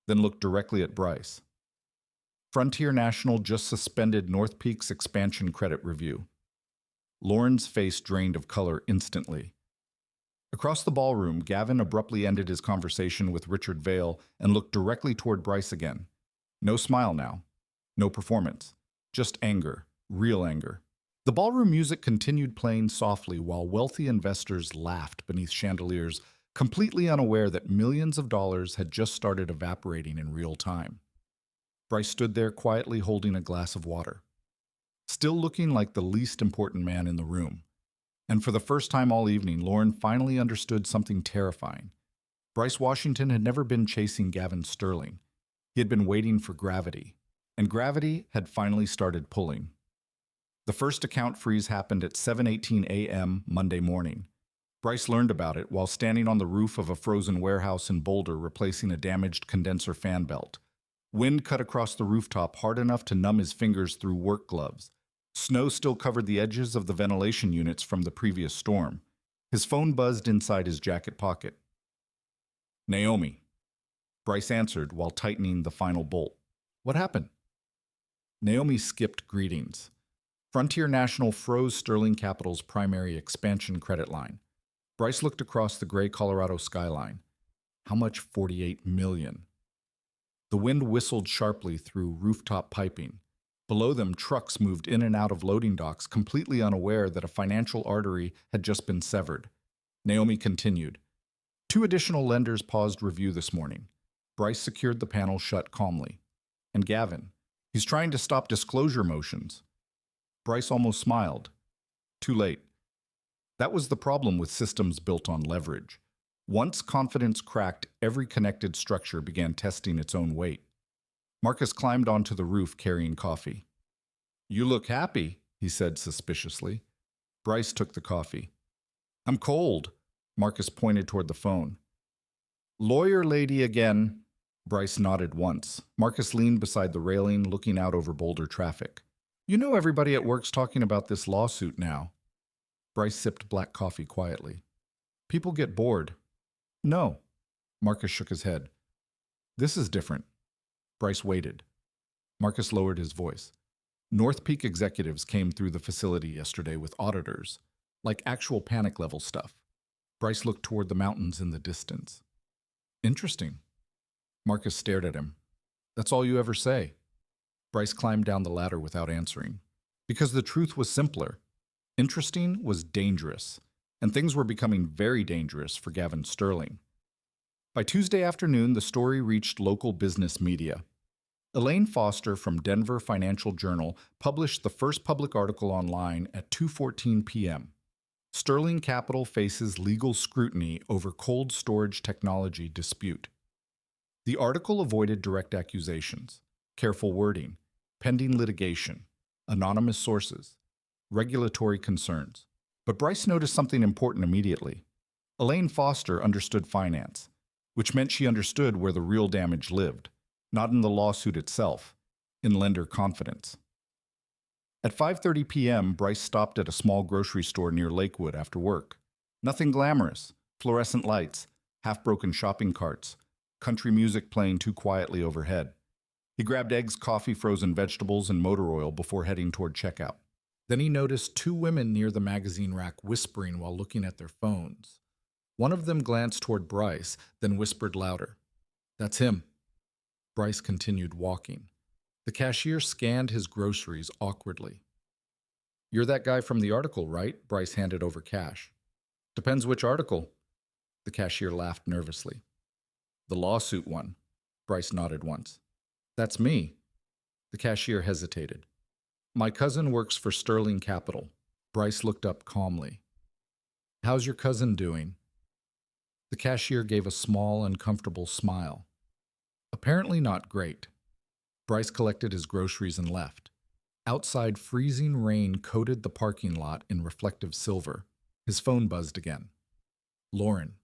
then looked directly at Bryce. Frontier National just suspended North Peak's expansion credit review. Lauren's face drained of color instantly. Across the ballroom, Gavin abruptly ended his conversation with Richard Vale and looked directly toward Bryce again. No smile now. No performance. Just anger. Real anger. The ballroom music continued playing softly while wealthy investors laughed beneath chandeliers, completely unaware that millions of dollars had just started evaporating in real time. Bryce stood there quietly holding a glass of water, still looking like the least important man in the room. And for the first time all evening, Lauren finally understood something terrifying. Bryce Washington had never been chasing Gavin Sterling. He had been waiting for gravity, and gravity had finally started pulling. The first account freeze happened at 7:18 a.m. Monday morning. Bryce learned about it while standing on the roof of a frozen warehouse in Boulder replacing a damaged condenser fan belt. Wind cut across the rooftop hard enough to numb his fingers through work gloves. Snow still covered the edges of the ventilation units from the previous storm. His phone buzzed inside his jacket pocket. "Naomi." Bryce answered while tightening the final bolt. "What happened?" Naomi skipped greetings. Frontier National froze Sterling Capital's primary expansion credit line. Bryce looked across the gray Colorado skyline. How much? 48 million. The wind whistled sharply through rooftop piping. Below them, trucks moved in and out of loading docks, completely unaware that a financial artery had just been severed. Naomi continued. 2 additional lenders paused review this morning. Bryce secured the panel shut calmly. And Gavin. He's trying to stop disclosure motions. Bryce almost smiled. Too late. That was the problem with systems built on leverage. Once confidence cracked, every connected structure began testing its own weight. Marcus climbed onto the roof carrying coffee. "You look happy," he said suspiciously. Bryce took the coffee. "I'm cold." Marcus pointed toward the phone. "Lawyer lady again." Bryce nodded once. Marcus leaned beside the railing, looking out over Boulder traffic. "You know everybody at work's talking about this lawsuit now." Bryce sipped black coffee quietly. "People get bored." "No." Marcus shook his head. "This is different." Bryce waited. Marcus lowered his voice. North Peak executives came through the facility yesterday with auditors, like actual panic-level stuff. Bryce looked toward the mountains in the distance. "Interesting." Marcus stared at him. "That's all you ever say." Bryce climbed down the ladder without answering. Because the truth was simpler. Interesting was dangerous, and things were becoming very dangerous for Gavin Sterling. By Tuesday afternoon, the story reached local business media. Elaine Foster from Denver Financial Journal published the first public article online at 2:14 p.m. Sterling Capital faces legal scrutiny over cold storage technology dispute. The article avoided direct accusations, careful wording, pending litigation, anonymous sources, regulatory concerns. But Bryce noticed something important immediately. Elaine Foster understood finance, which meant she understood where the real damage lived, not in the lawsuit itself, in lender confidence. At 5:30 p.m., Bryce stopped at a small grocery store near Lakewood after work. Nothing glamorous, fluorescent lights, half-broken shopping carts, country music playing too quietly overhead. He grabbed eggs, coffee, frozen vegetables, and motor oil before heading toward checkout. Then he noticed 2 women near the magazine rack whispering while looking at their phones. One of them glanced toward Bryce, then whispered louder. "That's him." Bryce continued walking. The cashier scanned his groceries awkwardly. "You're that guy from the article, right?" Bryce handed over cash. "Depends which article." The cashier laughed nervously. "The lawsuit one." Bryce nodded once. "That's me." The cashier hesitated. "My cousin works for Sterling Capital." Bryce looked up calmly. "How's your cousin doing?" The cashier gave a small, uncomfortable smile. "Apparently not great." Bryce collected his groceries and left. Outside, freezing rain coated the parking lot in reflective silver. His phone buzzed again. Lauren.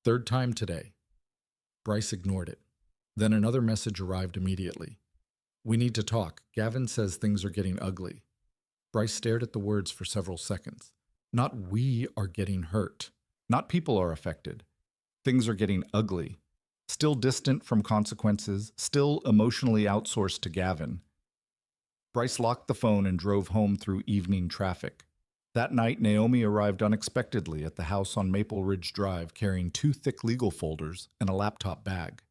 Third time today. Bryce ignored it. Then another message arrived immediately. We need to talk. Gavin says things are getting ugly. Bryce stared at the words for several seconds. Not we are getting hurt. Not people are affected. Things are getting ugly. Still distant from consequences, still emotionally outsourced to Gavin. Bryce locked the phone and drove home through evening traffic. That night, Naomi arrived unexpectedly at the house on Maple Ridge Drive carrying 2 thick legal folders and a laptop bag.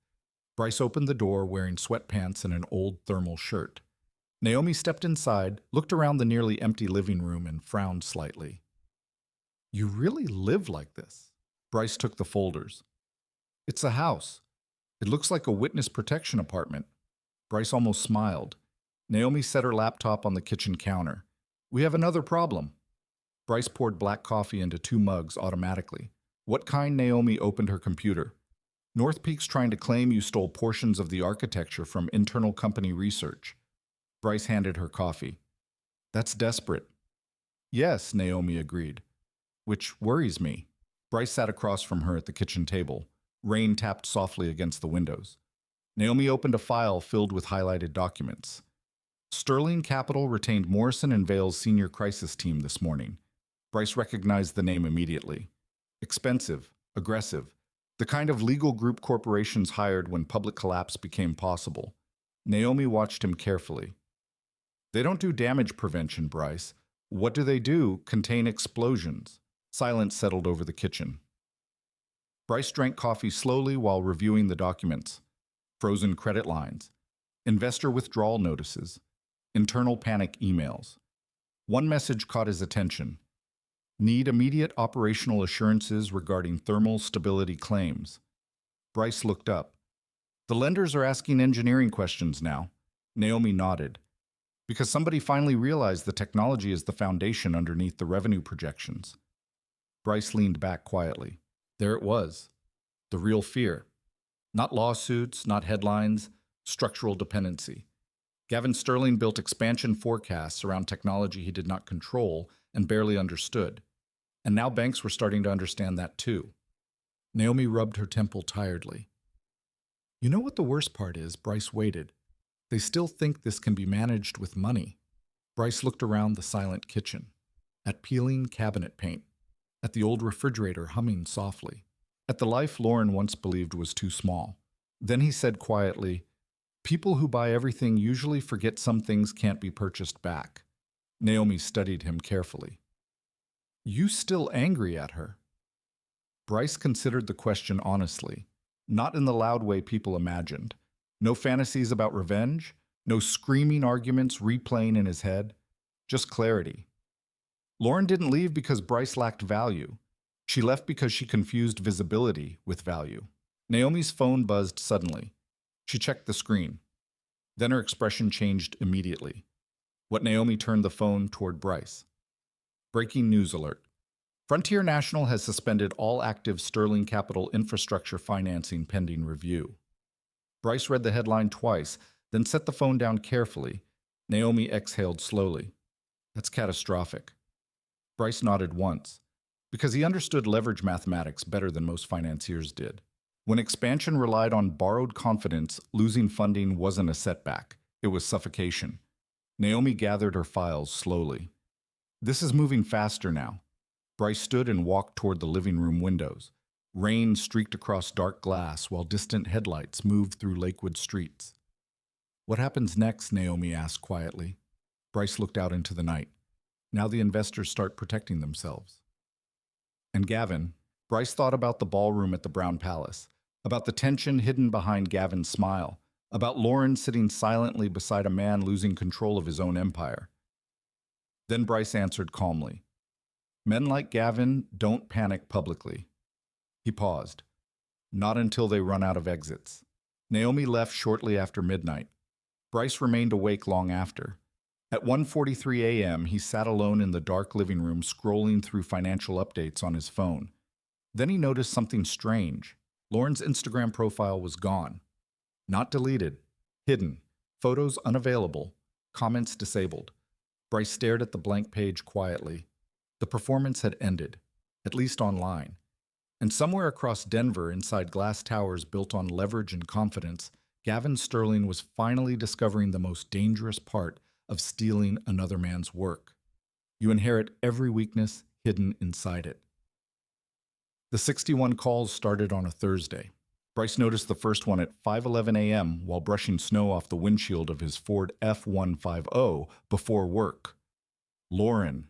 Bryce opened the door wearing sweatpants and an old thermal shirt. Naomi stepped inside, looked around the nearly empty living room, and frowned slightly. You really live like this? Bryce took the folders. It's a house. It looks like a witness protection apartment. Bryce almost smiled. Naomi set her laptop on the kitchen counter. We have another problem. Bryce poured black coffee into 2 mugs automatically. What kind? Naomi opened her computer. North Peak's trying to claim you stole portions of the architecture from internal company research. Bryce handed her coffee. That's desperate. Yes, Naomi agreed. Which worries me. Bryce sat across from her at the kitchen table. Rain tapped softly against the windows. Naomi opened a file filled with highlighted documents. Sterling Capital retained Morrison and Vale's senior crisis team this morning. Bryce recognized the name immediately. Expensive, aggressive, the kind of legal group corporations hired when public collapse became possible. Naomi watched him carefully. They don't do damage prevention, Bryce. What do? Contain explosions. Silence settled over the kitchen. Bryce drank coffee slowly while reviewing the documents. Frozen credit lines, investor withdrawal notices, internal panic emails. One message caught his attention. Need immediate operational assurances regarding thermal stability claims. Bryce looked up. The lenders are asking engineering questions now. Naomi nodded. Because somebody finally realized the technology is the foundation underneath the revenue projections. Bryce leaned back quietly. There it was. The real fear. Not lawsuits, not headlines, structural dependency. Gavin Sterling built expansion forecasts around technology he did not control and barely understood. And now banks were starting to understand that too. Naomi rubbed her temple tiredly. You know what the worst part is? Bryce waited. They still think this can be managed with money. Bryce looked around the silent kitchen, at peeling cabinet paint, at the old refrigerator humming softly, at the life Lauren once believed was too small. Then he said quietly, people who buy everything usually forget some things can't be purchased back. Naomi studied him carefully. You still angry at her? Bryce considered the question honestly, not in the loud way people imagined. No fantasies about revenge, no screaming arguments replaying in his head, just clarity. Lauren didn't leave because Bryce lacked value. She left because she confused visibility with value. Naomi's phone buzzed suddenly. She checked the screen. Then her expression changed immediately. Naomi turned the phone toward Bryce. Breaking news alert. Frontier National has suspended all active Sterling Capital infrastructure financing pending review. Bryce read the headline twice, then set the phone down carefully. Naomi exhaled slowly. That's catastrophic. Bryce nodded once, because he understood leverage mathematics better than most financiers did. When expansion relied on borrowed confidence, losing funding wasn't a setback. It was suffocation. Naomi gathered her files slowly. This is moving faster now. Bryce stood and walked toward the living room windows. Rain streaked across dark glass while distant headlights moved through Lakewood streets. What happens next? Naomi asked quietly. Bryce looked out into the night. Now the investors start protecting themselves. And Gavin, Bryce thought about the ballroom at the Brown Palace, about the tension hidden behind Gavin's smile, about Lauren sitting silently beside a man losing control of his own empire. Then Bryce answered calmly. Men like Gavin don't panic publicly. He paused. Not until they run out of exits. Naomi left shortly after midnight. Bryce remained awake long after. At 1:43 a.m., he sat alone in the dark living room scrolling through financial updates on his phone. Then he noticed something strange. Lauren's Instagram profile was gone. Not deleted. Hidden. Photos unavailable. Comments disabled. Bryce stared at the blank page quietly. The performance had ended, at least online. And somewhere across Denver, inside glass towers built on leverage and confidence, Gavin Sterling was finally discovering the most dangerous part of stealing another man's work. You inherit every weakness hidden inside it. The 61 calls started on a Thursday. Bryce noticed the first one at 5:11 a.m. while brushing snow off the windshield of his Ford F-150 before work. Lauren.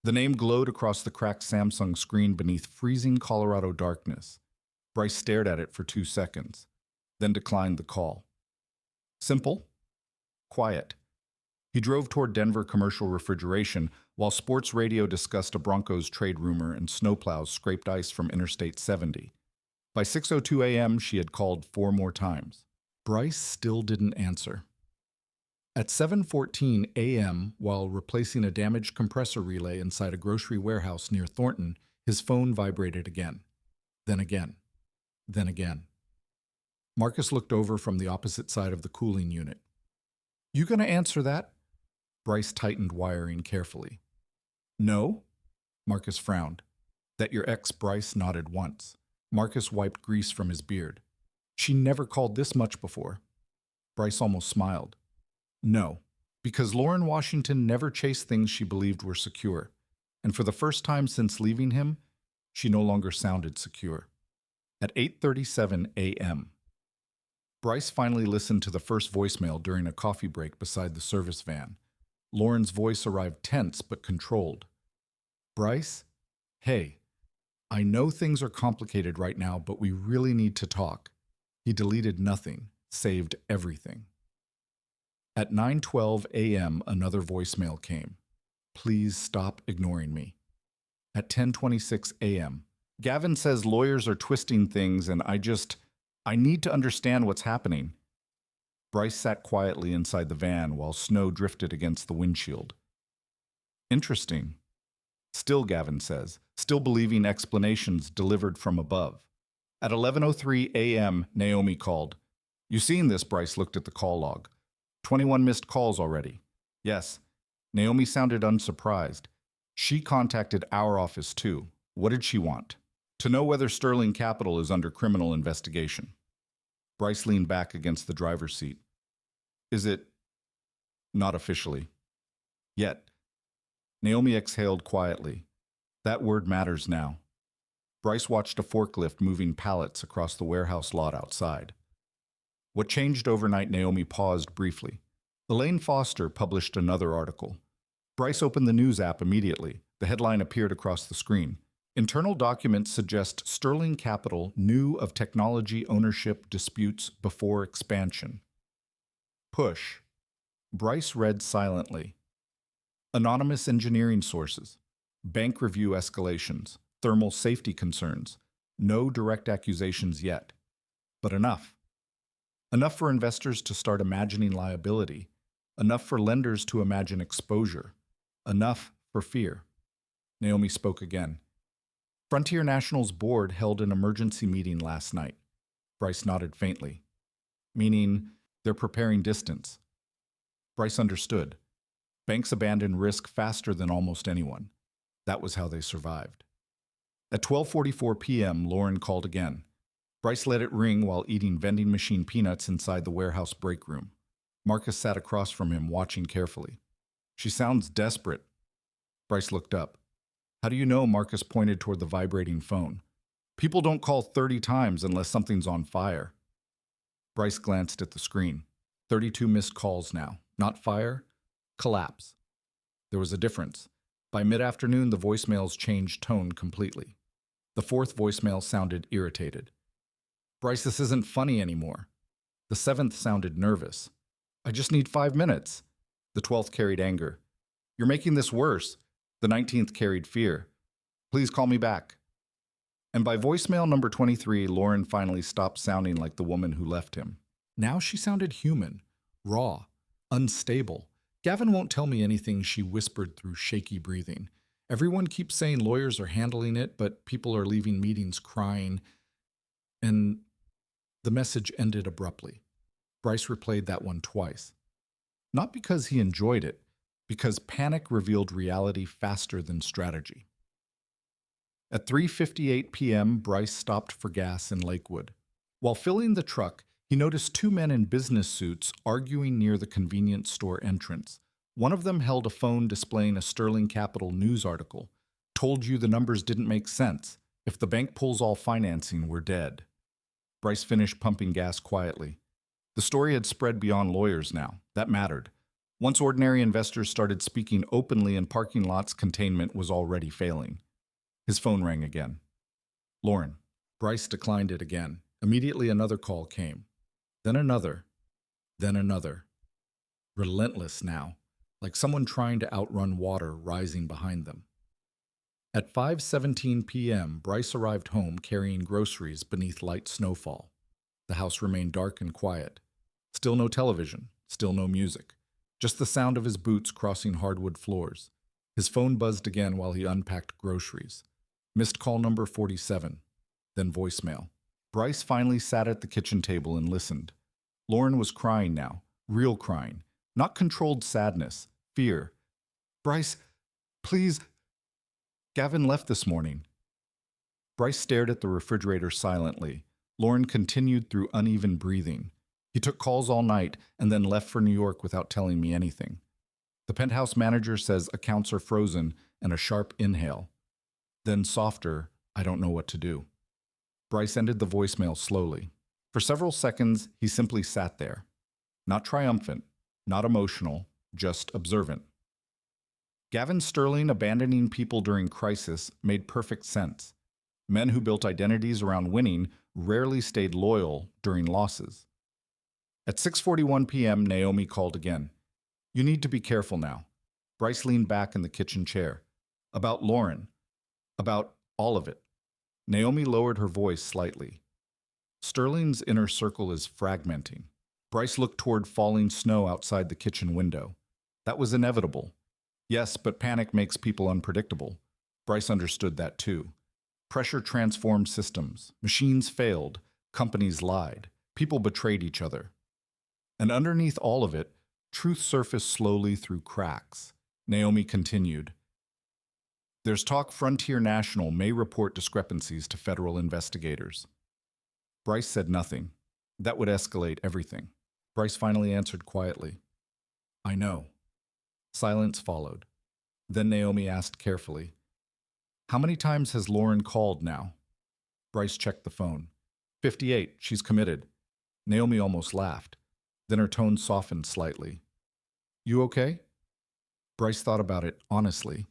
The name glowed across the cracked Samsung screen beneath freezing Colorado darkness. Bryce stared at it for 2 seconds, then declined the call. Simple. Quiet. He drove toward Denver Commercial Refrigeration while sports radio discussed a Broncos trade rumor and snowplows scraped ice from Interstate 70. By 6:02 a.m., she had called 4 more times. Bryce still didn't answer. At 7:14 a.m., while replacing a damaged compressor relay inside a grocery warehouse near Thornton, his phone vibrated again. Then again. Then again. Marcus looked over from the opposite side of the cooling unit. "You gonna answer that?" Bryce tightened wiring carefully. "No?" Marcus frowned. "That your ex Bryce?" nodded once. Marcus wiped grease from his beard. "She never called this much before." Bryce almost smiled. "No, because Lauren Washington never chased things she believed were secure, and for the first time since leaving him, she no longer sounded secure." At 8:37 a.m., Bryce finally listened to the first voicemail during a coffee break beside the service van. Lauren's voice arrived tense but controlled. "Bryce? Hey, I know things are complicated right now, but we really need to talk." He deleted nothing, saved everything. At 9:12 a.m., another voicemail came. "Please stop ignoring me." At 10:26 a.m., "Gavin says lawyers are twisting things and I need to understand what's happening." Bryce sat quietly inside the van while snow drifted against the windshield. "Interesting." Still, Gavin says, still believing explanations delivered from above. At 11:03 a.m., Naomi called. "You seen this?" Bryce looked at the call log. 21 missed calls already. "Yes." Naomi sounded unsurprised. "She contacted our office too. What did she want?" "To know whether Sterling Capital is under criminal investigation." Bryce leaned back against the driver's seat. "Is it?" "Not officially. Yet." Naomi exhaled quietly. "That word matters now." Bryce watched a forklift moving pallets across the warehouse lot outside. What changed overnight? Naomi paused briefly. Elaine Foster published another article. Bryce opened the news app immediately. The headline appeared across the screen. Internal documents suggest Sterling Capital knew of technology ownership disputes before expansion. Push. Bryce read silently. Anonymous engineering sources. Bank review escalations. Thermal safety concerns. No direct accusations yet. But enough. Enough for investors to start imagining liability. Enough for lenders to imagine exposure. Enough for fear. Naomi spoke again. Frontier National's board held an emergency meeting last night. Bryce nodded faintly. Meaning, they're preparing distance. Bryce understood. Banks abandon risk faster than almost anyone. That was how they survived. At 12:44 p.m., Lauren called again. Bryce let it ring while eating vending machine peanuts inside the warehouse break room. Marcus sat across from him, watching carefully. "She sounds desperate." Bryce looked up. "How do you know?" Marcus pointed toward the vibrating phone. "People don't call 30 times unless something's on fire." Bryce glanced at the screen. 32 missed calls now. Not fire, collapse. There was a difference. By mid-afternoon, the voicemails changed tone completely. The fourth voicemail sounded irritated. "Bryce, this isn't funny anymore." The seventh sounded nervous. "I just need 5 minutes." The 12th carried anger. "You're making this worse." The 19th carried fear. "Please call me back." And by voicemail number 23, Lauren finally stopped sounding like the woman who left him. Now she sounded human, raw, unstable. "Gavin won't tell me anything," she whispered through shaky breathing. "Everyone keeps saying lawyers are handling it, but people are leaving meetings crying." And the message ended abruptly. Bryce replayed that one twice. Not because he enjoyed it, because panic revealed reality faster than strategy. At 3:58 p.m., Bryce stopped for gas in Lakewood. While filling the truck, he noticed two men in business suits arguing near the convenience store entrance. One of them held a phone displaying a Sterling Capital news article. Told you the numbers didn't make sense. If the bank pulls all financing, we're dead. Bryce finished pumping gas quietly. The story had spread beyond lawyers now. That mattered. Once ordinary investors started speaking openly in parking lots, containment was already failing. His phone rang again. Lauren. Bryce declined it again. Immediately another call came. Then another. Then another. Relentless now, like someone trying to outrun water rising behind them. At 5:17 p.m., Bryce arrived home carrying groceries beneath light snowfall. The house remained dark and quiet. Still no television, still no music. Just the sound of his boots crossing hardwood floors. His phone buzzed again while he unpacked groceries. Missed call number 47. Then voicemail. Bryce finally sat at the kitchen table and listened. Lauren was crying now, real crying. Not controlled sadness, fear. Bryce, please. Gavin left this morning. Bryce stared at the refrigerator silently. Lauren continued through uneven breathing. He took calls all night and then left for New York without telling me anything. The penthouse manager says accounts are frozen and a sharp inhale. Then softer, I don't know what to do. Bryce ended the voicemail slowly. For several seconds, he simply sat there. Not triumphant, not emotional, just observant. Gavin Sterling abandoning people during crisis made perfect sense. Men who built identities around winning rarely stayed loyal during losses. At 6:41 p.m., Naomi called again. You need to be careful now. Bryce leaned back in the kitchen chair. About Lauren. About all of it. Naomi lowered her voice slightly. Sterling's inner circle is fragmenting. Bryce looked toward falling snow outside the kitchen window. That was inevitable. Yes, but panic makes people unpredictable. Bryce understood that too. Pressure transformed systems. Machines failed. Companies lied. People betrayed each other. And underneath all of it, truth surfaced slowly through cracks. Naomi continued. There's talk Frontier National may report discrepancies to federal investigators. Bryce said nothing. That would escalate everything. Bryce finally answered quietly. I know. Silence followed. Then Naomi asked carefully, How many times has Lauren called now? Bryce checked the phone. 58, she's committed. Naomi almost laughed. Then her tone softened slightly. You okay? Bryce thought about it honestly.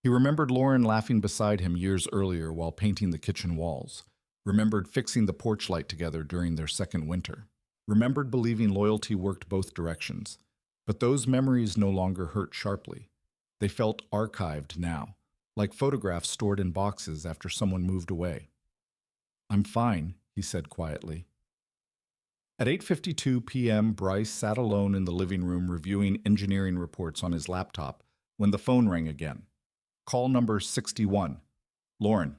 He remembered Lauren laughing beside him years earlier while painting the kitchen walls. Remembered fixing the porch light together during their second winter. Remembered believing loyalty worked both directions. But those memories no longer hurt sharply. They felt archived now, like photographs stored in boxes after someone moved away. I'm fine, he said quietly. At 8:52 p.m., Bryce sat alone in the living room reviewing engineering reports on his laptop when the phone rang again. Call number 61. Lauren.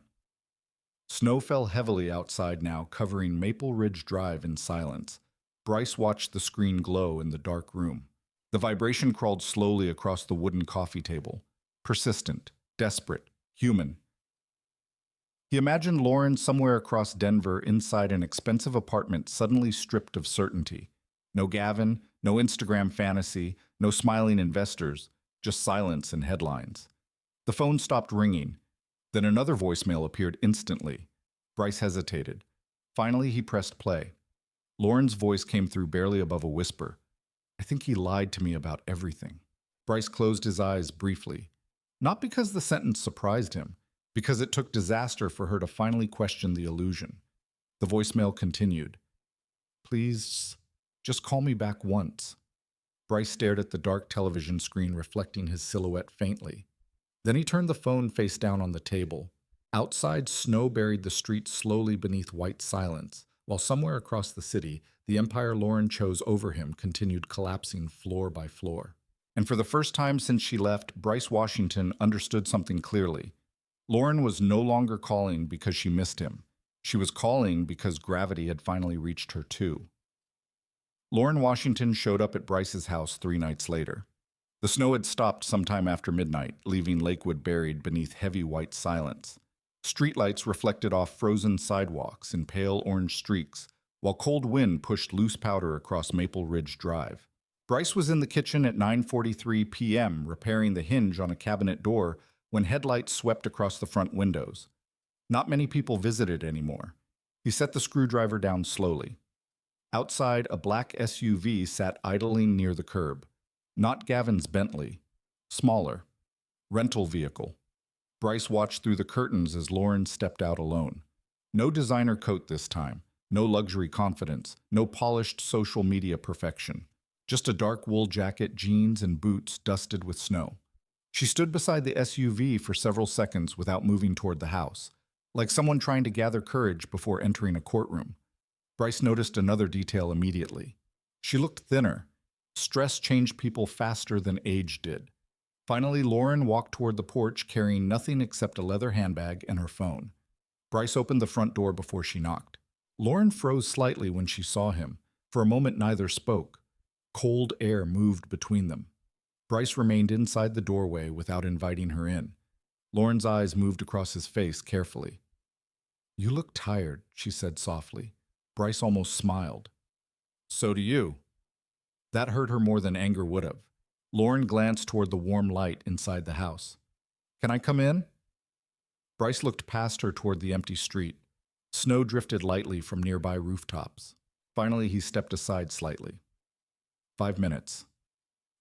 Snow fell heavily outside now, covering Maple Ridge Drive in silence. Bryce watched the screen glow in the dark room. The vibration crawled slowly across the wooden coffee table. Persistent, desperate, human. He imagined Lauren somewhere across Denver inside an expensive apartment suddenly stripped of certainty. No Gavin, no Instagram fantasy, no smiling investors, just silence and headlines. The phone stopped ringing. Then another voicemail appeared instantly. Bryce hesitated. Finally, he pressed play. Lauren's voice came through barely above a whisper. I think he lied to me about everything. Bryce closed his eyes briefly. Not because the sentence surprised him, because it took disaster for her to finally question the illusion. The voicemail continued. Please, just call me back once. Bryce stared at the dark television screen reflecting his silhouette faintly. Then he turned the phone face down on the table. Outside, snow buried the street slowly beneath white silence, while somewhere across the city, the empire Lauren chose over him continued collapsing floor by floor. And for the first time since she left, Bryce Washington understood something clearly. Lauren was no longer calling because she missed him. She was calling because gravity had finally reached her too. Lauren Washington showed up at Bryce's house 3 nights later. The snow had stopped sometime after midnight, leaving Lakewood buried beneath heavy white silence. Streetlights reflected off frozen sidewalks in pale orange streaks, while cold wind pushed loose powder across Maple Ridge Drive. Bryce was in the kitchen at 9:43 p.m. repairing the hinge on a cabinet door when headlights swept across the front windows. Not many people visited anymore. He set the screwdriver down slowly. Outside, a black SUV sat idling near the curb. Not Gavin's Bentley. Smaller. Rental vehicle. Bryce watched through the curtains as Lauren stepped out alone. No designer coat this time. No luxury confidence. No polished social media perfection. Just a dark wool jacket, jeans, and boots dusted with snow. She stood beside the SUV for several seconds without moving toward the house, like someone trying to gather courage before entering a courtroom. Bryce noticed another detail immediately. She looked thinner. Stress changed people faster than age did. Finally, Lauren walked toward the porch carrying nothing except a leather handbag and her phone. Bryce opened the front door before she knocked. Lauren froze slightly when she saw him. For a moment, neither spoke. Cold air moved between them. Bryce remained inside the doorway without inviting her in. Lauren's eyes moved across his face carefully. "You look tired," she said softly. Bryce almost smiled. "So do you." That hurt her more than anger would have. Lauren glanced toward the warm light inside the house. "Can I come in?" Bryce looked past her toward the empty street. Snow drifted lightly from nearby rooftops. Finally, he stepped aside slightly. 5 minutes.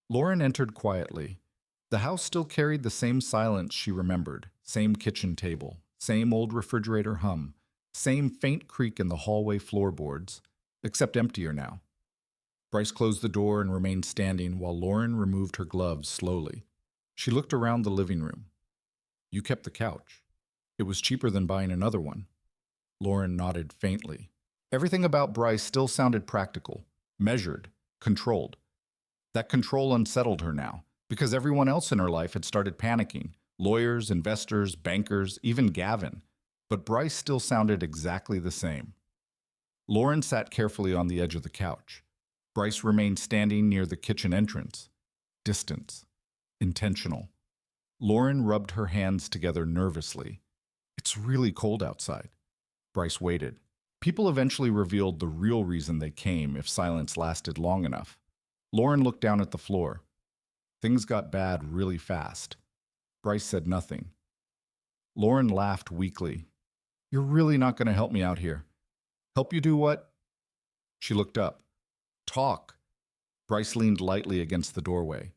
Lauren entered quietly. The house still carried the same silence she remembered, same kitchen table, same old refrigerator hum, same faint creak in the hallway floorboards, except emptier now. Bryce closed the door and remained standing while Lauren removed her gloves slowly. She looked around the living room. "You kept the couch. It was cheaper than buying another one." Lauren nodded faintly. Everything about Bryce still sounded practical, measured, controlled. That control unsettled her now, because everyone else in her life had started panicking. Lawyers, investors, bankers, even Gavin. But Bryce still sounded exactly the same. Lauren sat carefully on the edge of the couch. Bryce remained standing near the kitchen entrance. Distance. Intentional. Lauren rubbed her hands together nervously. "It's really cold outside." Bryce waited. People eventually revealed the real reason they came if silence lasted long enough. Lauren looked down at the floor. Things got bad really fast. Bryce said nothing. Lauren laughed weakly. "You're really not going to help me out here." "Help you do what?" She looked up. "Talk." Bryce leaned lightly against the doorway.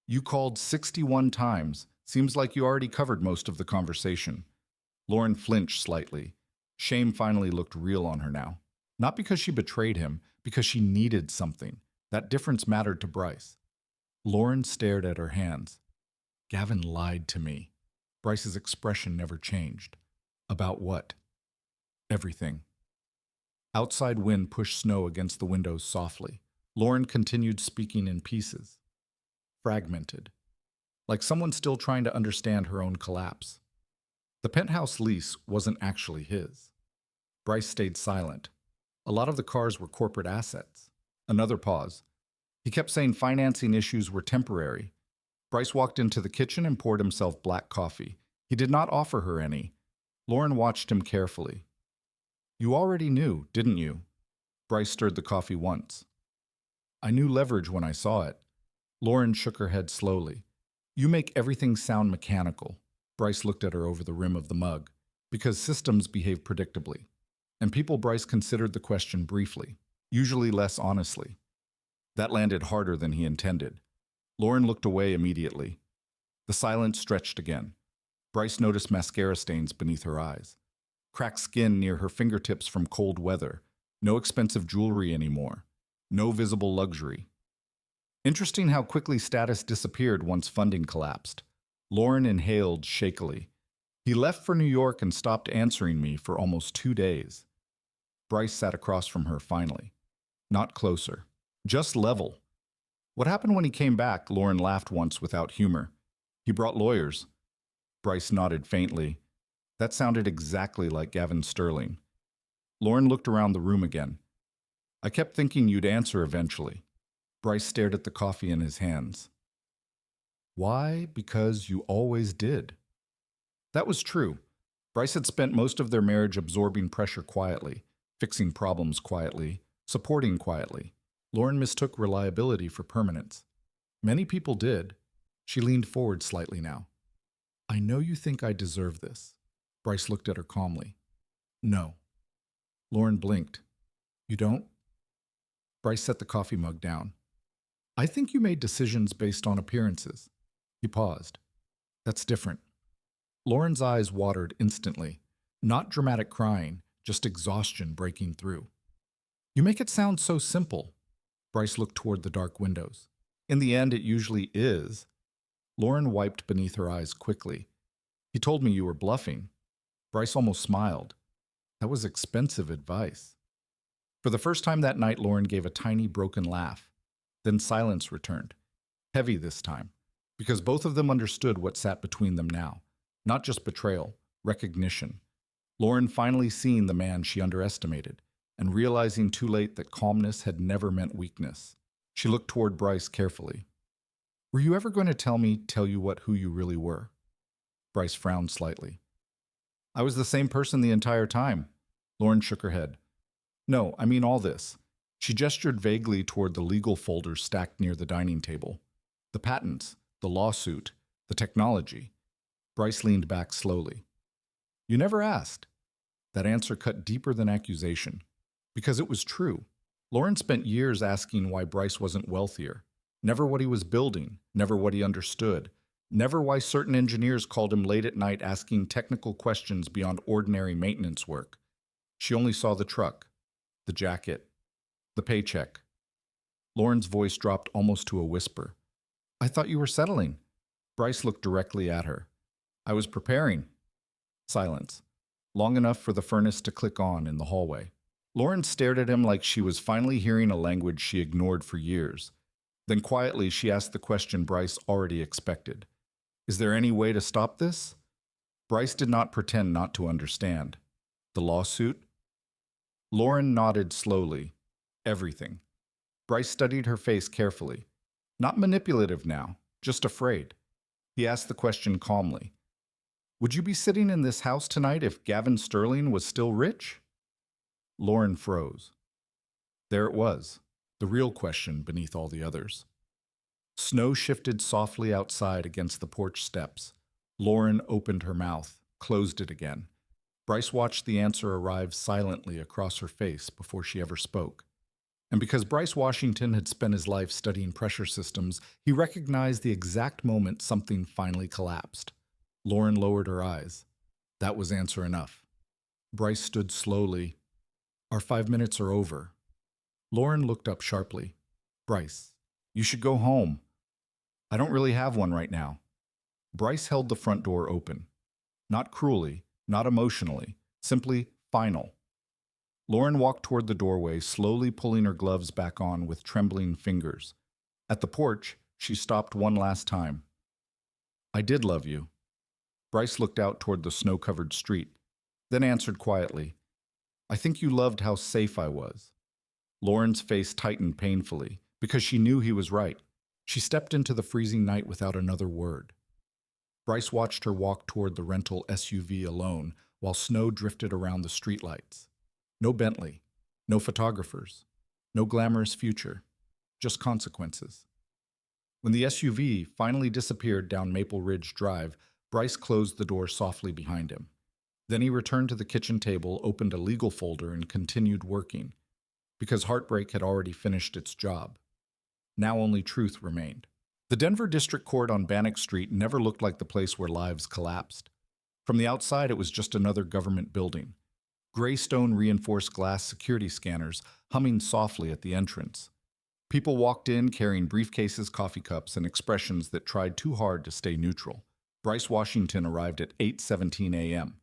"You called 61 times. Seems like you already covered most of the conversation." Lauren flinched slightly. Shame finally looked real on her now. Not because she betrayed him, because she needed something. That difference mattered to Bryce. Lauren stared at her hands. "Gavin lied to me." Bryce's expression never changed. "About what?" "Everything." Outside wind pushed snow against the windows softly. Lauren continued speaking in pieces. Fragmented. Like someone still trying to understand her own collapse. The penthouse lease wasn't actually his. Bryce stayed silent. A lot of the cars were corporate assets. Another pause. He kept saying financing issues were temporary. Bryce walked into the kitchen and poured himself black coffee. He did not offer her any. Lauren watched him carefully. "You already knew, didn't you?" Bryce stirred the coffee once. "I knew leverage when I saw it." Lauren shook her head slowly. "You make everything sound mechanical." Bryce looked at her over the rim of the mug. "Because systems behave predictably." And people Bryce considered the question briefly, usually less honestly. That landed harder than he intended. Lauren looked away immediately. The silence stretched again. Bryce noticed mascara stains beneath her eyes. Cracked skin near her fingertips from cold weather. No expensive jewelry anymore. No visible luxury. Interesting how quickly status disappeared once funding collapsed. Lauren inhaled shakily. "He left for New York and stopped answering me for almost 2 days." Bryce sat across from her finally. Not closer. Just level. "What happened when he came back?" Lauren laughed once without humor. "He brought lawyers." Bryce nodded faintly. That sounded exactly like Gavin Sterling. Lauren looked around the room again. I kept thinking you'd answer eventually. Bryce stared at the coffee in his hands. Why? Because you always did. That was true. Bryce had spent most of their marriage absorbing pressure quietly, fixing problems quietly, supporting quietly. Lauren mistook reliability for permanence. Many people did. She leaned forward slightly now. I know you think I deserve this. Bryce looked at her calmly. No. Lauren blinked. You don't? Bryce set the coffee mug down. I think you made decisions based on appearances. He paused. That's different. Lauren's eyes watered instantly. Not dramatic crying, just exhaustion breaking through. You make it sound so simple. Bryce looked toward the dark windows. In the end, it usually is. Lauren wiped beneath her eyes quickly. He told me you were bluffing. Bryce almost smiled. That was expensive advice. For the first time that night, Lauren gave a tiny broken laugh. Then silence returned. Heavy this time, because both of them understood what sat between them now. Not just betrayal, recognition. Lauren finally seen the man she underestimated, and realizing too late that calmness had never meant weakness. She looked toward Bryce carefully. Were you ever going to tell you who you really were? Bryce frowned slightly. I was the same person the entire time. Lauren shook her head. No, I mean all this. She gestured vaguely toward the legal folders stacked near the dining table. The patents, the lawsuit, the technology. Bryce leaned back slowly. You never asked. That answer cut deeper than accusation. Because it was true. Lauren spent years asking why Bryce wasn't wealthier. Never what he was building, never what he understood. Never why certain engineers called him late at night asking technical questions beyond ordinary maintenance work. She only saw the truck, the jacket, the paycheck. Lauren's voice dropped almost to a whisper. I thought you were settling. Bryce looked directly at her. I was preparing. Silence. Long enough for the furnace to click on in the hallway. Lauren stared at him like she was finally hearing a language she ignored for years. Then quietly she asked the question Bryce already expected. Is there any way to stop this? Bryce did not pretend not to understand. The lawsuit? Lauren nodded slowly. Everything. Bryce studied her face carefully. Not manipulative now, just afraid. He asked the question calmly. Would you be sitting in this house tonight if Gavin Sterling was still rich? Lauren froze. There it was, the real question beneath all the others. Snow shifted softly outside against the porch steps. Lauren opened her mouth, closed it again. Bryce watched the answer arrive silently across her face before she ever spoke. And because Bryce Washington had spent his life studying pressure systems, he recognized the exact moment something finally collapsed. Lauren lowered her eyes. That was answer enough. Bryce stood slowly. Our 5 minutes are over. Lauren looked up sharply. Bryce, you should go home. I don't really have one right now. Bryce held the front door open. Not cruelly, not emotionally, simply final. Lauren walked toward the doorway, slowly pulling her gloves back on with trembling fingers. At the porch, she stopped one last time. I did love you. Bryce looked out toward the snow-covered street, then answered quietly, I think you loved how safe I was. Lauren's face tightened painfully, because she knew he was right. She stepped into the freezing night without another word. Bryce watched her walk toward the rental SUV alone, while snow drifted around the streetlights. No Bentley, no photographers, no glamorous future, just consequences. When the SUV finally disappeared down Maple Ridge Drive, Bryce closed the door softly behind him. Then he returned to the kitchen table, opened a legal folder, and continued working, because heartbreak had already finished its job. Now only truth remained. The Denver District Court on Bannock Street never looked like the place where lives collapsed. From the outside, it was just another government building. Gray stone reinforced glass security scanners humming softly at the entrance. People walked in carrying briefcases, coffee cups, and expressions that tried too hard to stay neutral. Bryce Washington arrived at 8:17 a.m.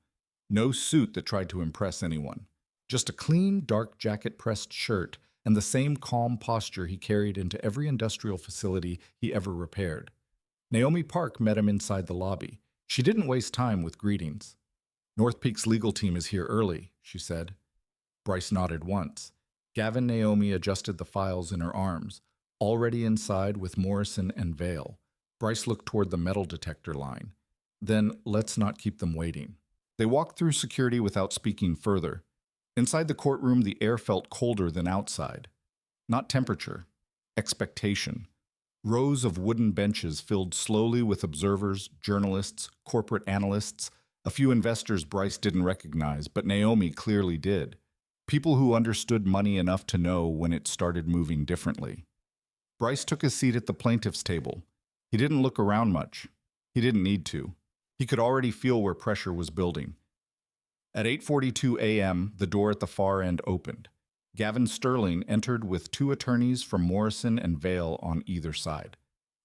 No suit that tried to impress anyone. Just a clean, dark jacket-pressed shirt and the same calm posture he carried into every industrial facility he ever repaired. Naomi Park met him inside the lobby. She didn't waste time with greetings. North Peak's legal team is here early, she said. Bryce nodded once. Gavin Naomi adjusted the files in her arms, already inside with Morrison and Vale. Bryce looked toward the metal detector line. Then, let's not keep them waiting. They walked through security without speaking further. Inside the courtroom, the air felt colder than outside. Not temperature, expectation. Rows of wooden benches filled slowly with observers, journalists, corporate analysts, a few investors Bryce didn't recognize, but Naomi clearly did. People who understood money enough to know when it started moving differently. Bryce took his seat at the plaintiff's table. He didn't look around much. He didn't need to. He could already feel where pressure was building. At 8:42 a.m., the door at the far end opened. Gavin Sterling entered with two attorneys from Morrison and Vale on either side.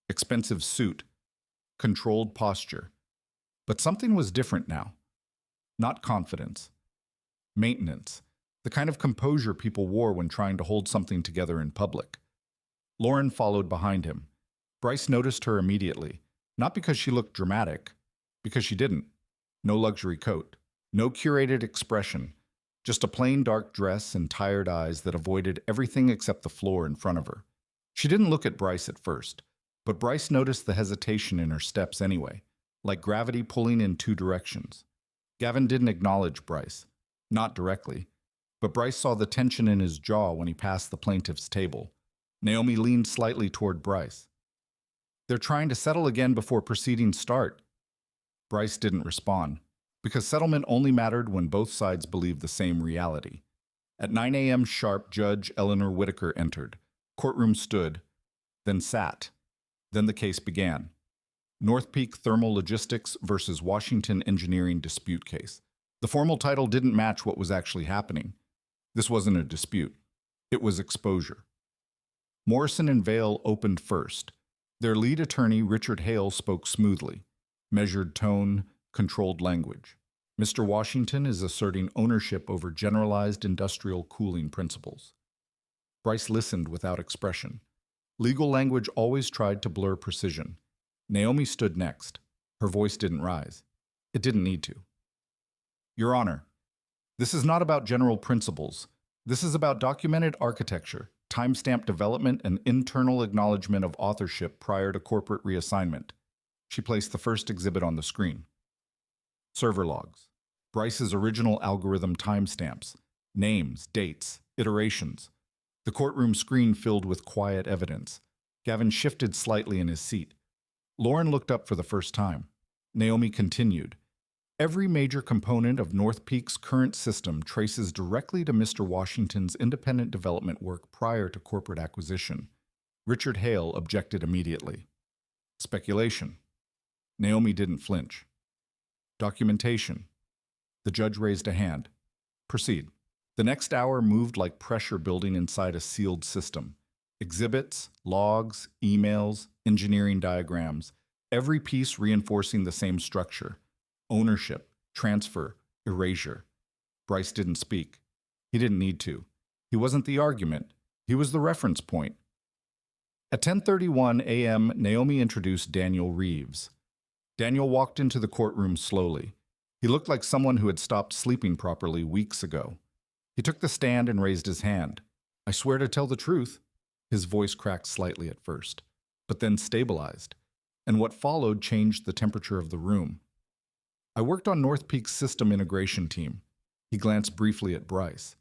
Expensive suit. Controlled posture. But something was different now. Not confidence. Maintenance. The kind of composure people wore when trying to hold something together in public. Lauren followed behind him. Bryce noticed her immediately, not because she looked dramatic, because she didn't. No luxury coat, no curated expression, just a plain dark dress and tired eyes that avoided everything except the floor in front of her. She didn't look at Bryce at first, but Bryce noticed the hesitation in her steps anyway, like gravity pulling in two directions. Gavin didn't acknowledge Bryce, not directly, but Bryce saw the tension in his jaw when he passed the plaintiff's table. Naomi leaned slightly toward Bryce. They're trying to settle again before proceedings start. Bryce didn't respond, because settlement only mattered when both sides believed the same reality. At 9 a.m. sharp, Judge Eleanor Whitaker entered. Courtroom stood, then sat. Then the case began. North Peak Thermal Logistics versus Washington Engineering dispute case. The formal title didn't match what was actually happening. This wasn't a dispute. It was exposure. Morrison and Vale opened first. Their lead attorney, Richard Hale, spoke smoothly. Measured tone, controlled language. Mr. Washington is asserting ownership over generalized industrial cooling principles. Bryce listened without expression. Legal language always tried to blur precision. Naomi stood next. Her voice didn't rise. It didn't need to. Your Honor, this is not about general principles. This is about documented architecture, timestamp development, and internal acknowledgement of authorship prior to corporate reassignment. She placed the first exhibit on the screen. Server logs. Bryce's original algorithm timestamps. Names, dates, iterations. The courtroom screen filled with quiet evidence. Gavin shifted slightly in his seat. Lauren looked up for the first time. Naomi continued. Every major component of North Peak's current system traces directly to Mr. Washington's independent development work prior to corporate acquisition. Richard Hale objected immediately. Speculation. Naomi didn't flinch. Documentation. The judge raised a hand. Proceed. The next hour moved like pressure building inside a sealed system. Exhibits, logs, emails, engineering diagrams, every piece reinforcing the same structure. Ownership, transfer, erasure. Bryce didn't speak. He didn't need to. He wasn't the argument. He was the reference point. At 10:31 a.m., Naomi introduced Daniel Reeves. Daniel walked into the courtroom slowly. He looked like someone who had stopped sleeping properly weeks ago. He took the stand and raised his hand. I swear to tell the truth. His voice cracked slightly at first, but then stabilized, and what followed changed the temperature of the room. I worked on North Peak's system integration team. He glanced briefly at Bryce.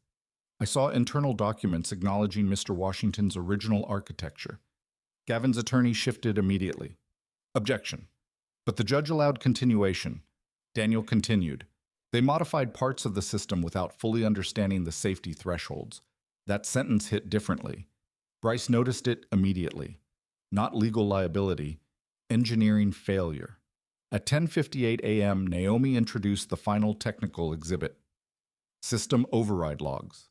I saw internal documents acknowledging Mr. Washington's original architecture. Gavin's attorney shifted immediately. Objection. But the judge allowed continuation. Daniel continued. They modified parts of the system without fully understanding the safety thresholds. That sentence hit differently. Bryce noticed it immediately. Not legal liability, engineering failure. At 10:58 a.m., Naomi introduced the final technical exhibit. System override logs.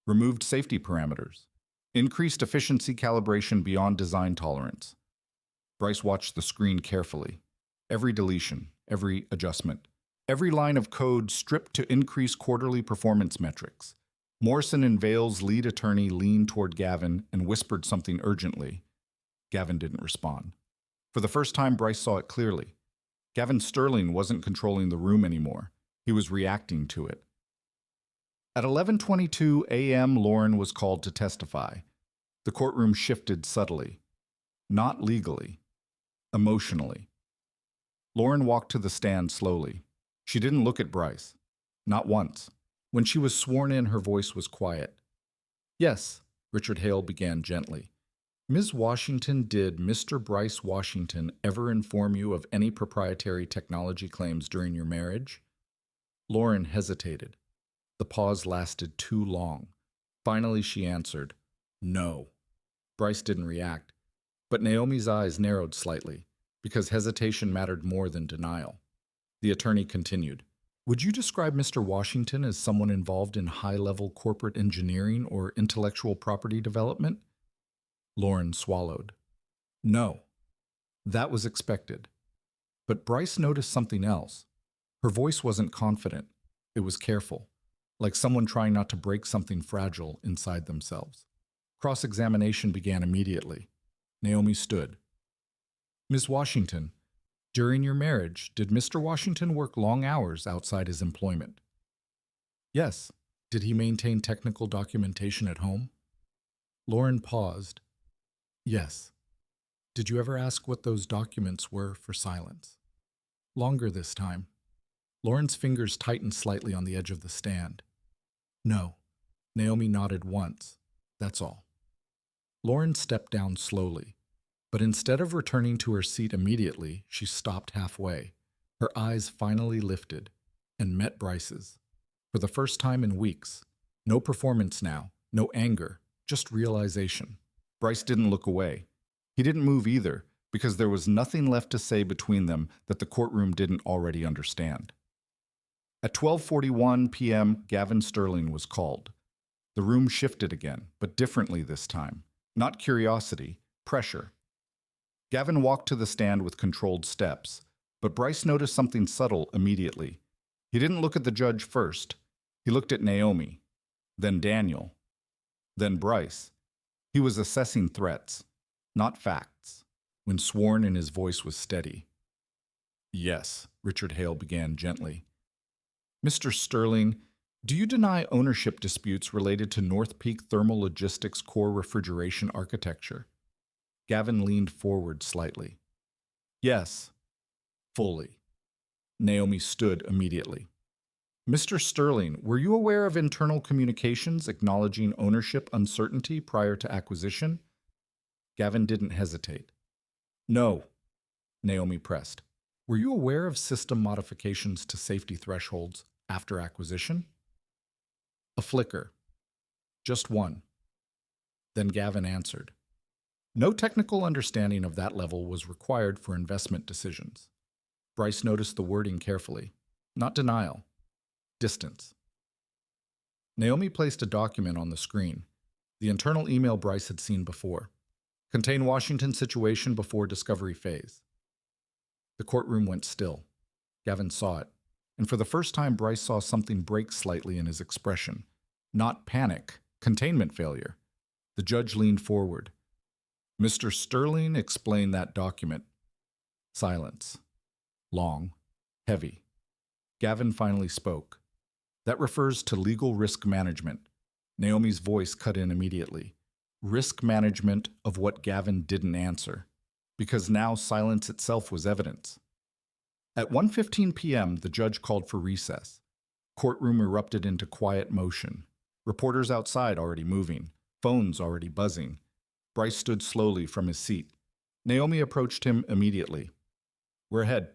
Removed safety parameters. Increased efficiency calibration beyond design tolerance. Bryce watched the screen carefully. Every deletion, every adjustment, every line of code stripped to increase quarterly performance metrics. Morrison and Vale's lead attorney leaned toward Gavin and whispered something urgently. Gavin didn't respond. For the first time, Bryce saw it clearly. Gavin Sterling wasn't controlling the room anymore. He was reacting to it. At 11:22 a.m., Lauren was called to testify. The courtroom shifted subtly. Not legally. Emotionally. Lauren walked to the stand slowly. She didn't look at Bryce. Not once. When she was sworn in, her voice was quiet. Yes, Richard Hale began gently. Ms. Washington, did Mr. Bryce Washington ever inform you of any proprietary technology claims during your marriage? Lauren hesitated. The pause lasted too long. Finally, she answered, No. Bryce didn't react, but Naomi's eyes narrowed slightly, because hesitation mattered more than denial. The attorney continued, Would you describe Mr. Washington as someone involved in high-level corporate engineering or intellectual property development? Lauren swallowed. No. That was expected. But Bryce noticed something else. Her voice wasn't confident. It was careful, like someone trying not to break something fragile inside themselves. Cross-examination began immediately. Naomi stood. Ms. Washington, during your marriage, did Mr. Washington work long hours outside his employment? Yes. Did he maintain technical documentation at home? Lauren paused. Yes. Did you ever ask what those documents were for silence? Longer this time. Lauren's fingers tightened slightly on the edge of the stand. No. Naomi nodded once. That's all. Lauren stepped down slowly, but instead of returning to her seat immediately, she stopped halfway. Her eyes finally lifted and met Bryce's. For the first time in weeks. No performance now, no anger, just realization. Bryce didn't look away. He didn't move either, because there was nothing left to say between them that the courtroom didn't already understand. At 12:41 p.m., Gavin Sterling was called. The room shifted again, but differently this time. Not curiosity, pressure. Gavin walked to the stand with controlled steps, but Bryce noticed something subtle immediately. He didn't look at the judge first. He looked at Naomi, then Daniel, then Bryce. He was assessing threats, not facts, when sworn and his voice was steady. Yes, Richard Hale began gently. Mr. Sterling, do you deny ownership disputes related to North Peak Thermal Logistics core refrigeration architecture? Gavin leaned forward slightly. Yes, fully. Naomi stood immediately. Mr. Sterling, were you aware of internal communications acknowledging ownership uncertainty prior to acquisition? Gavin didn't hesitate. No, Naomi pressed. Were you aware of system modifications to safety thresholds after acquisition? A flicker. Just one. Then Gavin answered. No technical understanding of that level was required for investment decisions. Bryce noticed the wording carefully. Not denial. Distance. Naomi placed a document on the screen, the internal email Bryce had seen before. Contain Washington situation before discovery phase. The courtroom went still. Gavin saw it, and for the first time Bryce saw something break slightly in his expression. Not panic, containment failure. The judge leaned forward. Mr. Sterling, explain that document. Silence. Long. Heavy. Gavin finally spoke. That refers to legal risk management. Naomi's voice cut in immediately. Risk management of what Gavin didn't answer, because now silence itself was evidence. At 1:15 p.m., the judge called for recess. Courtroom erupted into quiet motion. Reporters outside already moving, phones already buzzing. Bryce stood slowly from his seat. Naomi approached him immediately. We're ahead.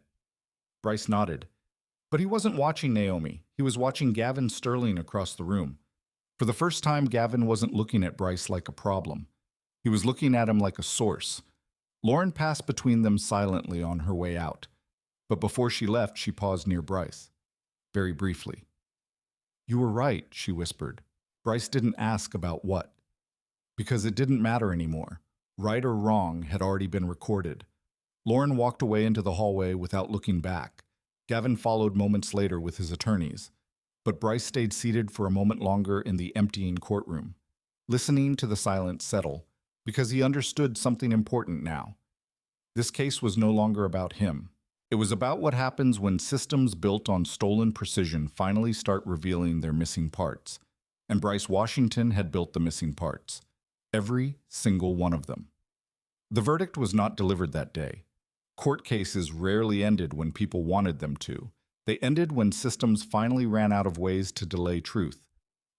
Bryce nodded. But he wasn't watching Naomi. He was watching Gavin Sterling across the room. For the first time, Gavin wasn't looking at Bryce like a problem. He was looking at him like a source. Lauren passed between them silently on her way out. But before she left, she paused near Bryce. Very briefly. You were right, she whispered. Bryce didn't ask about what. Because it didn't matter anymore. Right or wrong had already been recorded. Lauren walked away into the hallway without looking back. Gavin followed moments later with his attorneys, but Bryce stayed seated for a moment longer in the emptying courtroom, listening to the silence settle, because he understood something important now. This case was no longer about him. It was about what happens when systems built on stolen precision finally start revealing their missing parts. and Bryce Washington had built the missing parts. Every single one of them. The verdict was not delivered that day. Court cases rarely ended when people wanted them to. They ended when systems finally ran out of ways to delay truth.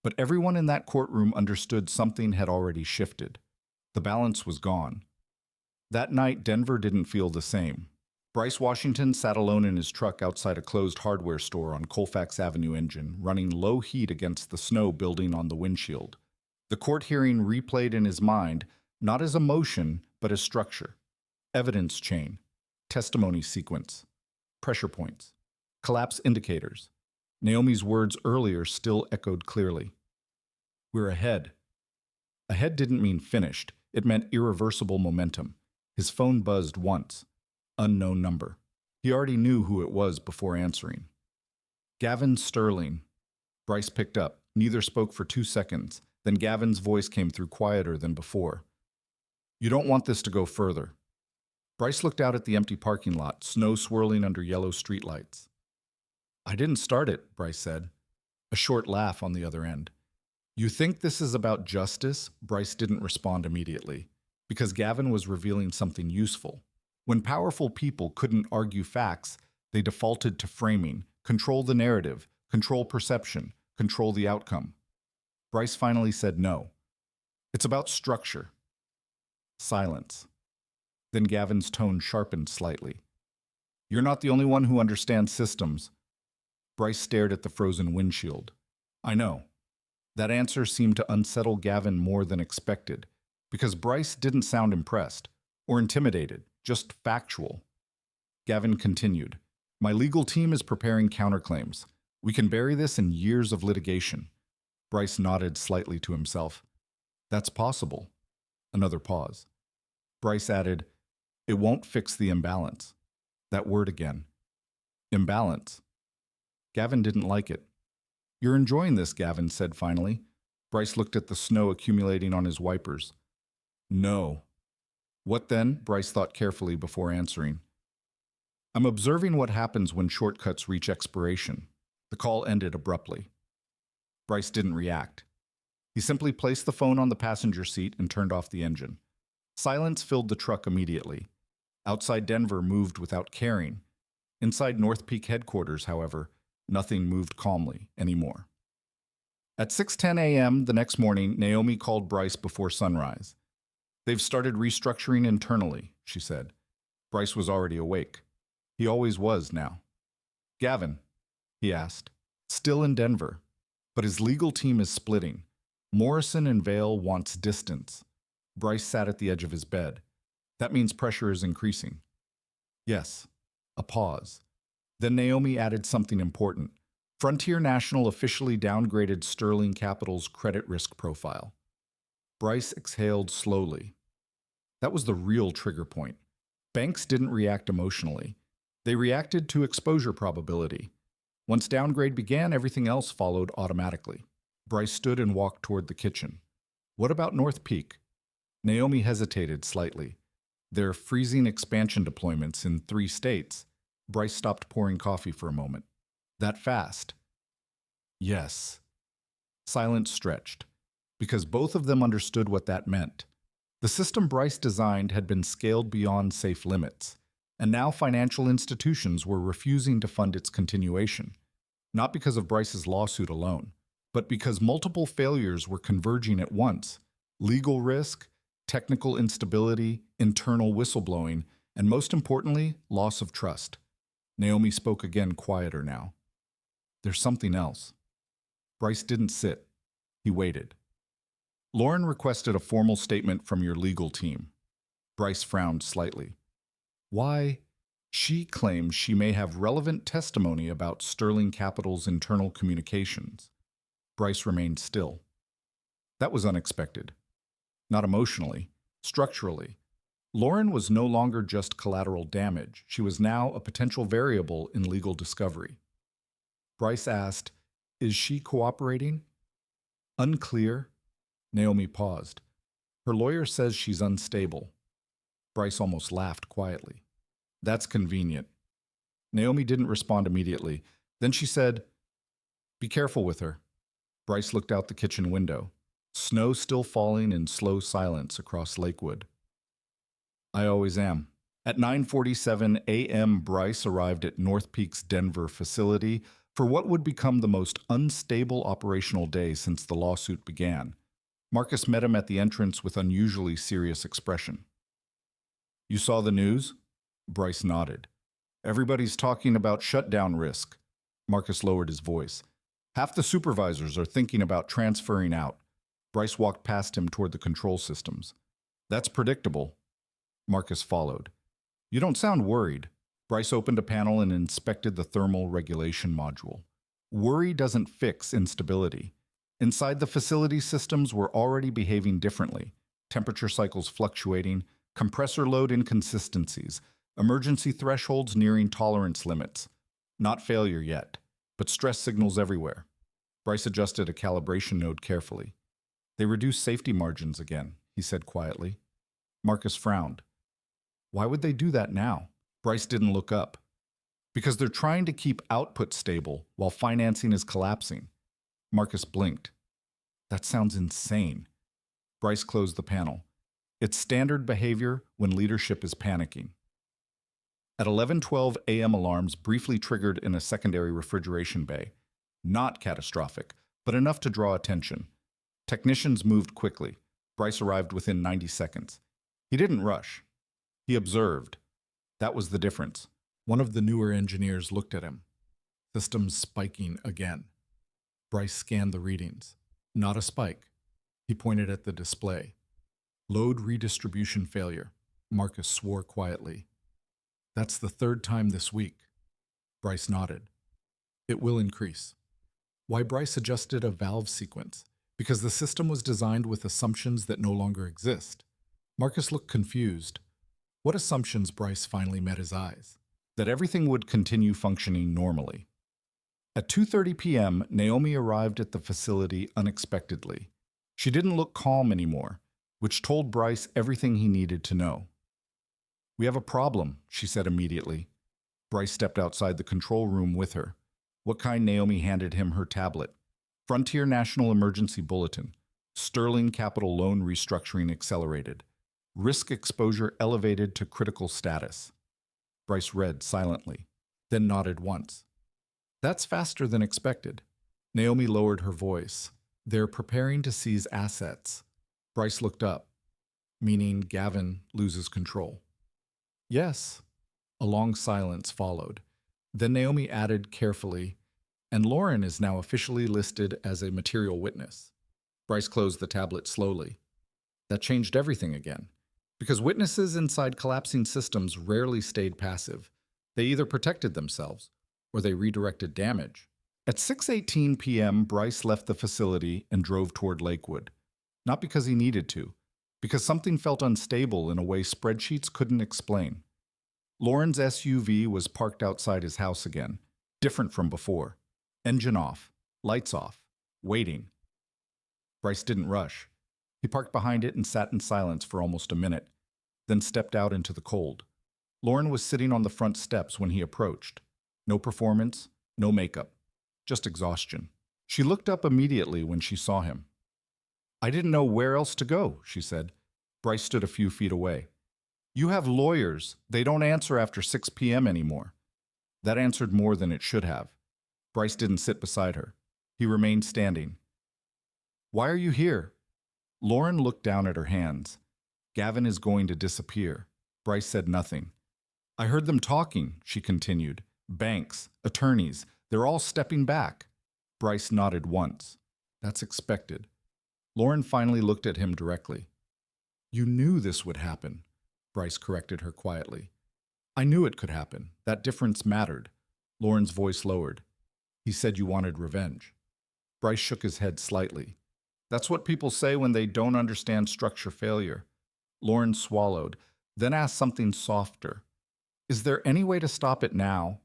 But everyone in that courtroom understood something had already shifted. The balance was gone. That night, Denver didn't feel the same. Bryce Washington sat alone in his truck outside a closed hardware store on Colfax Avenue engine, running low heat against the snow building on the windshield. The court hearing replayed in his mind, not as emotion, but as structure. Evidence chain, testimony sequence, pressure points, collapse indicators. Naomi's words earlier still echoed clearly. We're ahead. Ahead didn't mean finished. It meant irreversible momentum. His phone buzzed once. Unknown number. He already knew who it was before answering. Gavin Sterling. Bryce picked up. Neither spoke for 2 seconds. Then Gavin's voice came through quieter than before. You don't want this to go further. Bryce looked out at the empty parking lot, snow swirling under yellow streetlights. I didn't start it, Bryce said. A short laugh on the other end. You think this is about justice? Bryce didn't respond immediately, because Gavin was revealing something useful. When powerful people couldn't argue facts, they defaulted to framing, control the narrative, control perception, control the outcome. Bryce finally said no. It's about structure. Silence. Then Gavin's tone sharpened slightly. You're not the only one who understands systems. Bryce stared at the frozen windshield. I know. That answer seemed to unsettle Gavin more than expected, because Bryce didn't sound impressed or intimidated, just factual. Gavin continued. My legal team is preparing counterclaims. We can bury this in years of litigation. Bryce nodded slightly to himself. That's possible. Another pause. Bryce added, it won't fix the imbalance. That word again. Imbalance. Gavin didn't like it. You're enjoying this, Gavin said finally. Bryce looked at the snow accumulating on his wipers. No. What then? Bryce thought carefully before answering. I'm observing what happens when shortcuts reach expiration. The call ended abruptly. Bryce didn't react. He simply placed the phone on the passenger seat and turned off the engine. Silence filled the truck immediately. Outside Denver moved without caring. Inside North Peak headquarters, however, nothing moved calmly anymore. At 6:10 a.m. the next morning, Naomi called Bryce before sunrise. They've started restructuring internally, she said. Bryce was already awake. He always was now. Gavin, he asked, still in Denver, but his legal team is splitting. Morrison and Vale wants distance. Bryce sat at the edge of his bed. That means pressure is increasing. Yes. A pause. Then Naomi added something important. Frontier National officially downgraded Sterling Capital's credit risk profile. Bryce exhaled slowly. That was the real trigger point. Banks didn't react emotionally. They reacted to exposure probability. Once downgrade began, everything else followed automatically. Bryce stood and walked toward the kitchen. What about North Peak? Naomi hesitated slightly. Their freezing expansion deployments in 3 states. Bryce stopped pouring coffee for a moment. That fast? Yes. Silence stretched, because both of them understood what that meant. The system Bryce designed had been scaled beyond safe limits, and now financial institutions were refusing to fund its continuation, not because of Bryce's lawsuit alone, but because multiple failures were converging at once: legal risk, technical instability, internal whistleblowing, and most importantly, loss of trust. Naomi spoke again, quieter now. There's something else. Bryce didn't sit. He waited. Lauren requested a formal statement from your legal team. Bryce frowned slightly. Why? She claims she may have relevant testimony about Sterling Capital's internal communications. Bryce remained still. That was unexpected. Not emotionally, structurally. Lauren was no longer just collateral damage. She was now a potential variable in legal discovery. Bryce asked, is she cooperating? Unclear. Naomi paused. Her lawyer says she's unstable. Bryce almost laughed quietly. That's convenient. Naomi didn't respond immediately. Then she said, be careful with her. Bryce looked out the kitchen window. Snow still falling in slow silence across Lakewood. I always am. At 9:47 a.m., Bryce arrived at North Peak's Denver facility for what would become the most unstable operational day since the lawsuit began. Marcus met him at the entrance with unusually serious expression. You saw the news? Bryce nodded. Everybody's talking about shutdown risk. Marcus lowered his voice. Half the supervisors are thinking about transferring out. Bryce walked past him toward the control systems. That's predictable. Marcus followed. You don't sound worried. Bryce opened a panel and inspected the thermal regulation module. Worry doesn't fix instability. Inside the facility, systems were already behaving differently. Temperature cycles fluctuating, compressor load inconsistencies, emergency thresholds nearing tolerance limits. Not failure yet, but stress signals everywhere. Bryce adjusted a calibration node carefully. They reduced safety margins again, he said quietly. Marcus frowned. Why would they do that now? Bryce didn't look up. Because they're trying to keep output stable while financing is collapsing. Marcus blinked. That sounds insane. Bryce closed the panel. It's standard behavior when leadership is panicking. At 11:12 a.m. alarms briefly triggered in a secondary refrigeration bay. Not catastrophic, but enough to draw attention. Technicians moved quickly. Bryce arrived within 90 seconds. He didn't rush. He observed. That was the difference. One of the newer engineers looked at him. Systems spiking again. Bryce scanned the readings. Not a spike. He pointed at the display. Load redistribution failure. Marcus swore quietly. That's the third time this week. Bryce nodded. It will increase. Why Bryce adjusted a valve sequence? Because the system was designed with assumptions that no longer exist. Marcus looked confused. What assumptions? Bryce finally met his eyes. That everything would continue functioning normally. At 2:30 p.m., Naomi arrived at the facility unexpectedly. She didn't look calm anymore, which told Bryce everything he needed to know. We have a problem, she said immediately. Bryce stepped outside the control room with her. What kind? Naomi handed him her tablet. Frontier National Emergency Bulletin. Sterling Capital Loan Restructuring Accelerated. Risk exposure elevated to critical status. Bryce read silently, then nodded once. That's faster than expected. Naomi lowered her voice. They're preparing to seize assets. Bryce looked up, meaning Gavin loses control. Yes. A long silence followed. Then Naomi added carefully, and Lauren is now officially listed as a material witness. Bryce closed the tablet slowly. That changed everything again. Because witnesses inside collapsing systems rarely stayed passive. They either protected themselves or they redirected damage. At 6:18 p.m., Bryce left the facility and drove toward Lakewood. Not because he needed to, because something felt unstable in a way spreadsheets couldn't explain. Lauren's SUV was parked outside his house again, different from before. Engine off, lights off, waiting. Bryce didn't rush. He parked behind it and sat in silence for almost a minute, then stepped out into the cold. Lauren was sitting on the front steps when he approached. No performance, no makeup, just exhaustion. She looked up immediately when she saw him. I didn't know where else to go, she said. Bryce stood a few feet away. You have lawyers. They don't answer after 6 p.m. anymore. That answered more than it should have. Bryce didn't sit beside her. He remained standing. Why are you here? Lauren looked down at her hands. Gavin is going to disappear. Bryce said nothing. I heard them talking, she continued. Banks, attorneys, they're all stepping back. Bryce nodded once. That's expected. Lauren finally looked at him directly. You knew this would happen, Bryce corrected her quietly. I knew it could happen. That difference mattered. Lauren's voice lowered. He said you wanted revenge. Bryce shook his head slightly. That's what people say when they don't understand structure failure. Lauren swallowed, then asked something softer. Is there any way to stop it now?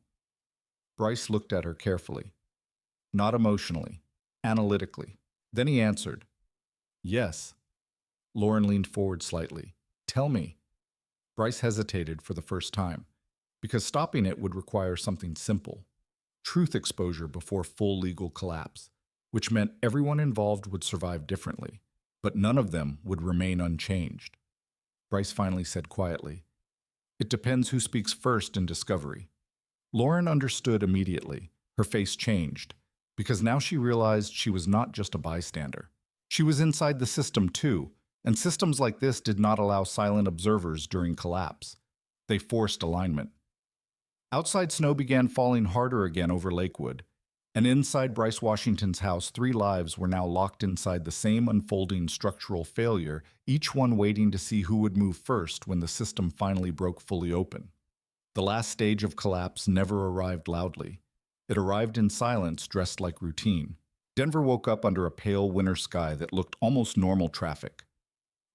Bryce looked at her carefully. Not emotionally, analytically. Then he answered. Yes. Lauren leaned forward slightly. Tell me. Bryce hesitated for the first time, because stopping it would require something simple. Truth exposure before full legal collapse. which meant everyone involved would survive differently, but none of them would remain unchanged. Bryce finally said quietly, "It depends who speaks first in discovery." Lauren understood immediately. Her face changed, because now she realized she was not just a bystander. She was inside the system too, and systems like this did not allow silent observers during collapse. They forced alignment. Outside, snow began falling harder again over Lakewood, and inside Bryce Washington's house, 3 lives were now locked inside the same unfolding structural failure, each one waiting to see who would move first when the system finally broke fully open. The last stage of collapse never arrived loudly. It arrived in silence, dressed like routine. Denver woke up under a pale winter sky that looked almost normal traffic.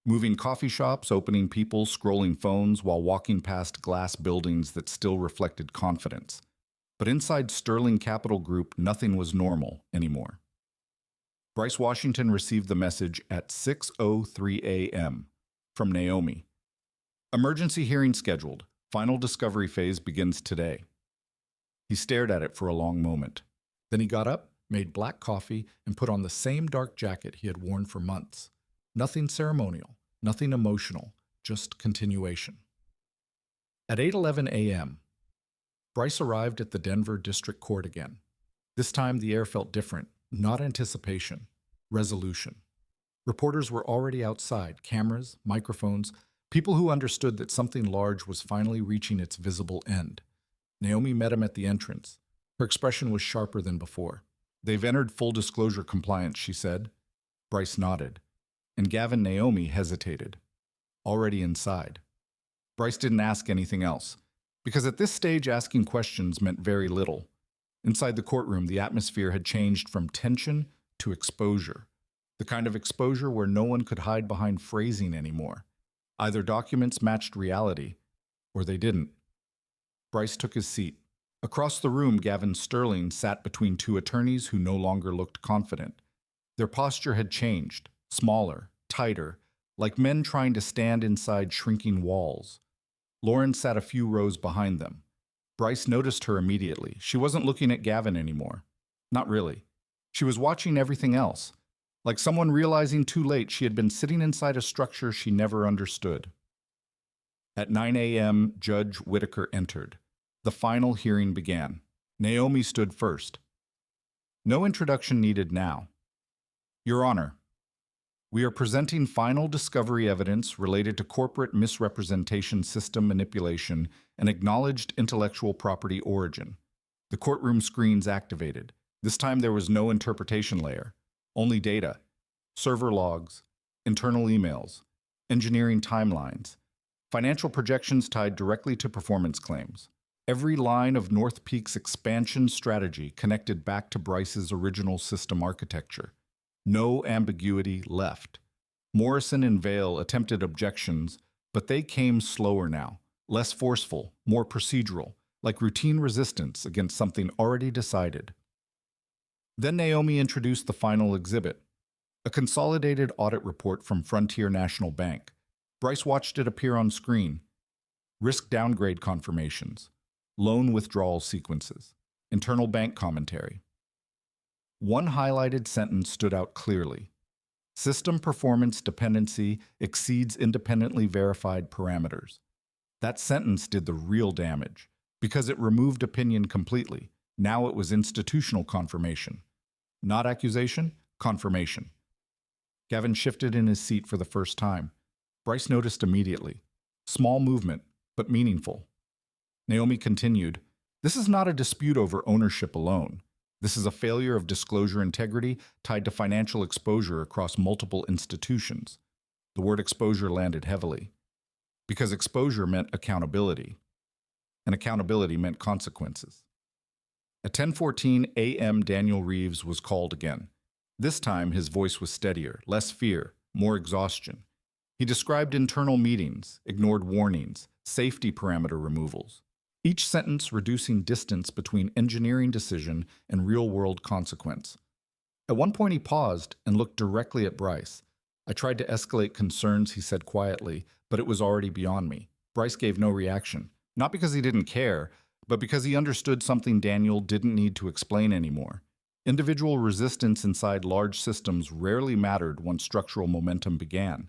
Moving coffee shops, opening people, scrolling phones while walking past glass buildings that still reflected confidence. But inside Sterling Capital Group, nothing was normal anymore. Bryce Washington received the message at 6:03 a.m. from Naomi. "Emergency hearing scheduled. Final discovery phase begins today." He stared at it for a long moment. Then he got up, made black coffee, and put on the same dark jacket he had worn for months. Nothing ceremonial, nothing emotional, just continuation. At 8:11 a.m., Bryce arrived at the Denver District Court again. This time the air felt different, not anticipation, resolution. Reporters were already outside, cameras, microphones, people who understood that something large was finally reaching its visible end. Naomi met him at the entrance. Her expression was sharper than before. "They've entered full disclosure compliance," she said. Bryce nodded, and Gavin and Naomi hesitated. Already inside. Bryce didn't ask anything else, because at this stage asking questions meant very little. Inside the courtroom, the atmosphere had changed from tension to exposure, the kind of exposure where no one could hide behind phrasing anymore. Either documents matched reality, or they didn't. Bryce took his seat. Across the room, Gavin Sterling sat between 2 attorneys who no longer looked confident. Their posture had changed, smaller, tighter, like men trying to stand inside shrinking walls. Lauren sat a few rows behind them. Bryce noticed her immediately. She wasn't looking at Gavin anymore. Not really. She was watching everything else. Like someone realizing too late she had been sitting inside a structure she never understood. At 9 a.m., Judge Whitaker entered. The final hearing began. Naomi stood first. No introduction needed now. "Your Honor, we are presenting final discovery evidence related to corporate misrepresentation system manipulation and acknowledged intellectual property origin." The courtroom screens activated. This time there was no interpretation layer, only data, server logs, internal emails, engineering timelines, financial projections tied directly to performance claims. Every line of North Peak's expansion strategy connected back to Bryce's original system architecture. No ambiguity left. Morrison and Vale attempted objections, but they came slower now, less forceful, more procedural, like routine resistance against something already decided. Then Naomi introduced the final exhibit, a consolidated audit report from Frontier National Bank. Bryce watched it appear on screen. Risk downgrade confirmations, loan withdrawal sequences, internal bank commentary. One highlighted sentence stood out clearly. System performance dependency exceeds independently verified parameters. That sentence did the real damage, because it removed opinion completely. Now it was institutional confirmation. Not accusation, confirmation. Gavin shifted in his seat for the first time. Bryce noticed immediately. Small movement, but meaningful. Naomi continued, "This is not a dispute over ownership alone. This is a failure of disclosure integrity tied to financial exposure across multiple institutions." The word exposure landed heavily, because exposure meant accountability, and accountability meant consequences. At 10:14 a.m., Daniel Reeves was called again. This time, his voice was steadier, less fear, more exhaustion. He described internal meetings, ignored warnings, safety parameter removals, each sentence reducing distance between engineering decision and real-world consequence. At one point he paused and looked directly at Bryce. "I tried to escalate concerns," he said quietly, "but it was already beyond me." Bryce gave no reaction, not because he didn't care, but because he understood something Daniel didn't need to explain anymore. Individual resistance inside large systems rarely mattered once structural momentum began.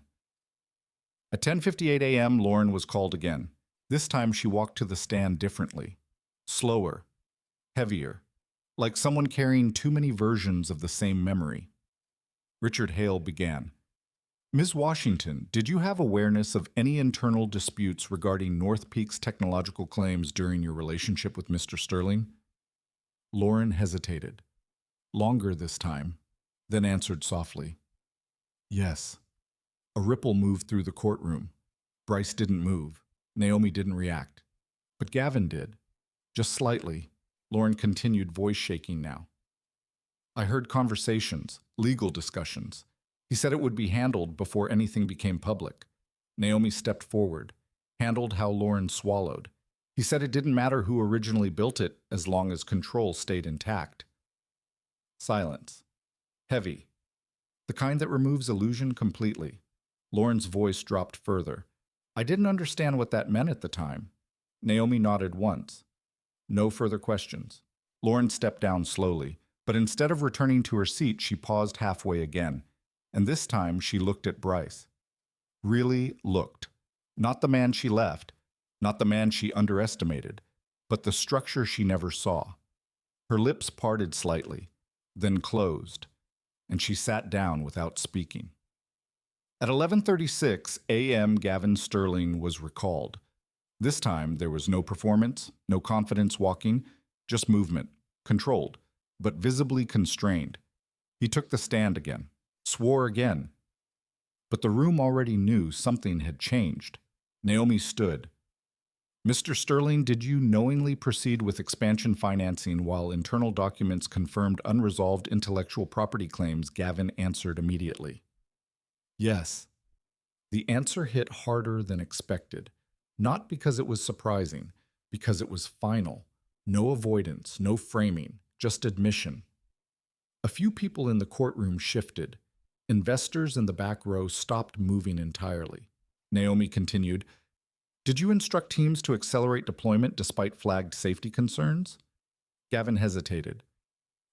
At 10:58 a.m., Lauren was called again. This time she walked to the stand differently. Slower. Heavier. Like someone carrying too many versions of the same memory. Richard Hale began. Ms. Washington, did you have awareness of any internal disputes regarding North Peak's technological claims during your relationship with Mr. Sterling? Lauren hesitated. Longer this time, then answered softly. Yes. A ripple moved through the courtroom. Bryce didn't move. Naomi didn't react. But Gavin did. Just slightly. Lauren continued, voice shaking now. I heard conversations, legal discussions. He said it would be handled before anything became public. Naomi stepped forward, handled how Lauren swallowed. He said it didn't matter who originally built it as long as control stayed intact. Silence. Heavy. The kind that removes illusion completely. Lauren's voice dropped further. I didn't understand what that meant at the time. Naomi nodded once. No further questions. Lauren stepped down slowly, but instead of returning to her seat, she paused halfway again. And this time she looked at Bryce. Really looked. Not the man she left, not the man she underestimated, but the structure she never saw. Her lips parted slightly, then closed, and she sat down without speaking. At 11:36 a.m., Gavin Sterling was recalled. This time there was no performance, no confidence walking, just movement, controlled, but visibly constrained. He took the stand again, swore again. But the room already knew something had changed. Naomi stood. Mr. Sterling, did you knowingly proceed with expansion financing while internal documents confirmed unresolved intellectual property claims? Gavin answered immediately. Yes. The answer hit harder than expected, not because it was surprising, because it was final. No avoidance, no framing, just admission. A few people in the courtroom shifted. Investors in the back row stopped moving entirely. Naomi continued, did you instruct teams to accelerate deployment despite flagged safety concerns? Gavin hesitated,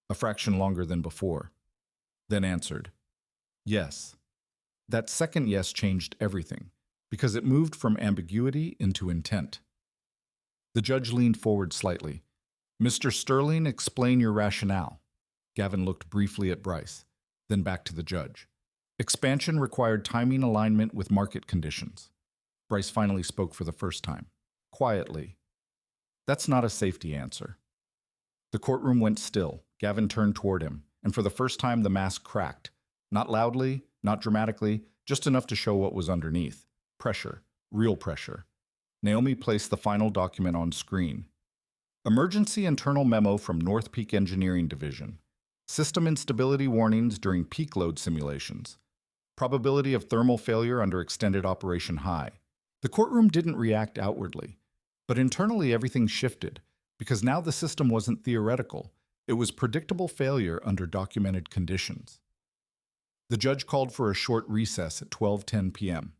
a fraction longer than before, then answered, yes. That second yes changed everything, because it moved from ambiguity into intent. The judge leaned forward slightly. Mr. Sterling, explain your rationale. Gavin looked briefly at Bryce, then back to the judge. Expansion required timing alignment with market conditions. Bryce finally spoke for the first time, quietly. That's not a safety answer. The courtroom went still. Gavin turned toward him, and for the first time the mask cracked. Not loudly, not dramatically, just enough to show what was underneath. Pressure, real pressure. Naomi placed the final document on screen. Emergency internal memo from North Peak Engineering Division. System instability warnings during peak load simulations. Probability of thermal failure under extended operation high. The courtroom didn't react outwardly, but internally everything shifted, because now the system wasn't theoretical. It was predictable failure under documented conditions. The judge called for a short recess at 12:10 p.m.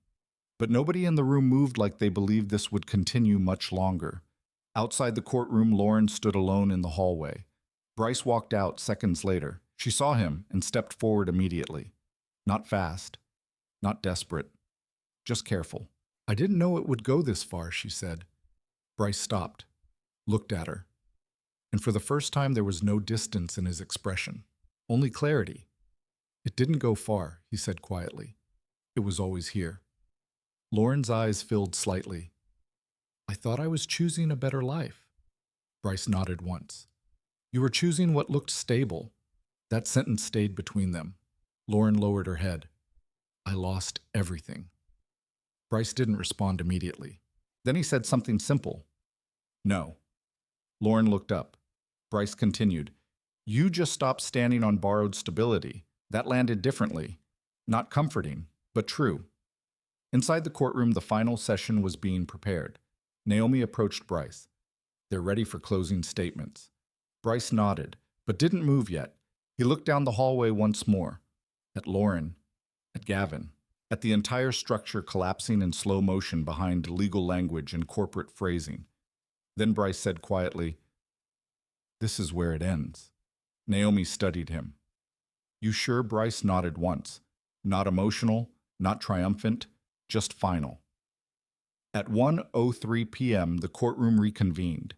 But nobody in the room moved like they believed this would continue much longer. Outside the courtroom, Lauren stood alone in the hallway. Bryce walked out seconds later. She saw him and stepped forward immediately. Not fast, not desperate, just careful. I didn't know it would go this far, she said. Bryce stopped, looked at her. And for the first time there was no distance in his expression, only clarity. It didn't go far, he said quietly. It was always here. Lauren's eyes filled slightly. I thought I was choosing a better life. Bryce nodded once. You were choosing what looked stable. That sentence stayed between them. Lauren lowered her head. I lost everything. Bryce didn't respond immediately. Then he said something simple. No. Lauren looked up. Bryce continued. You just stopped standing on borrowed stability. That landed differently. Not comforting, but true. Inside the courtroom, the final session was being prepared. Naomi approached Bryce. They're ready for closing statements. Bryce nodded, but didn't move yet. He looked down the hallway once more. At Lauren. At Gavin. At the entire structure collapsing in slow motion behind legal language and corporate phrasing. Then Bryce said quietly, This is where it ends. Naomi studied him. "You sure?" Bryce nodded once. Not emotional, not triumphant, just final. At 1:03 p.m., the courtroom reconvened.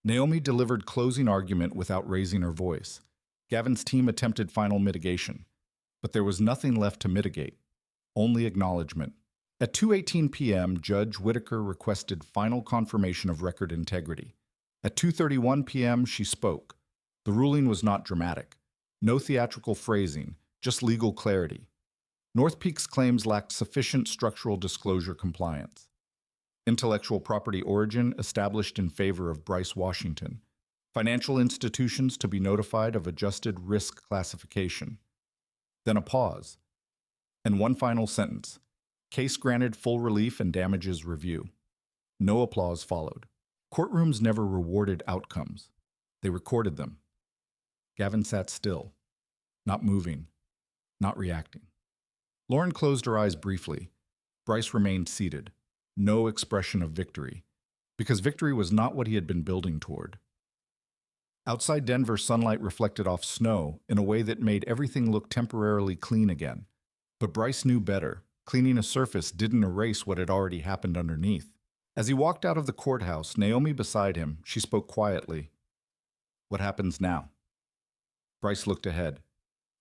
Naomi delivered closing argument without raising her voice. Gavin's team attempted final mitigation. But there was nothing left to mitigate, only acknowledgement. At 2:18 p.m., Judge Whitaker requested final confirmation of record integrity. At 2:31 p.m., she spoke. The ruling was not dramatic. No theatrical phrasing, just legal clarity. North Peak's claims lacked sufficient structural disclosure compliance. Intellectual property origin established in favor of Bryce Washington. Financial institutions to be notified of adjusted risk classification. Then a pause. And one final sentence. Case granted full relief and damages review. No applause followed. Courtrooms never rewarded outcomes. They recorded them. Gavin sat still, not moving, not reacting. Lauren closed her eyes briefly. Bryce remained seated. No expression of victory, because victory was not what he had been building toward. Outside Denver, sunlight reflected off snow in a way that made everything look temporarily clean again. But Bryce knew better. Cleaning a surface didn't erase what had already happened underneath. As he walked out of the courthouse, Naomi beside him, she spoke quietly. "What happens now?" Bryce looked ahead.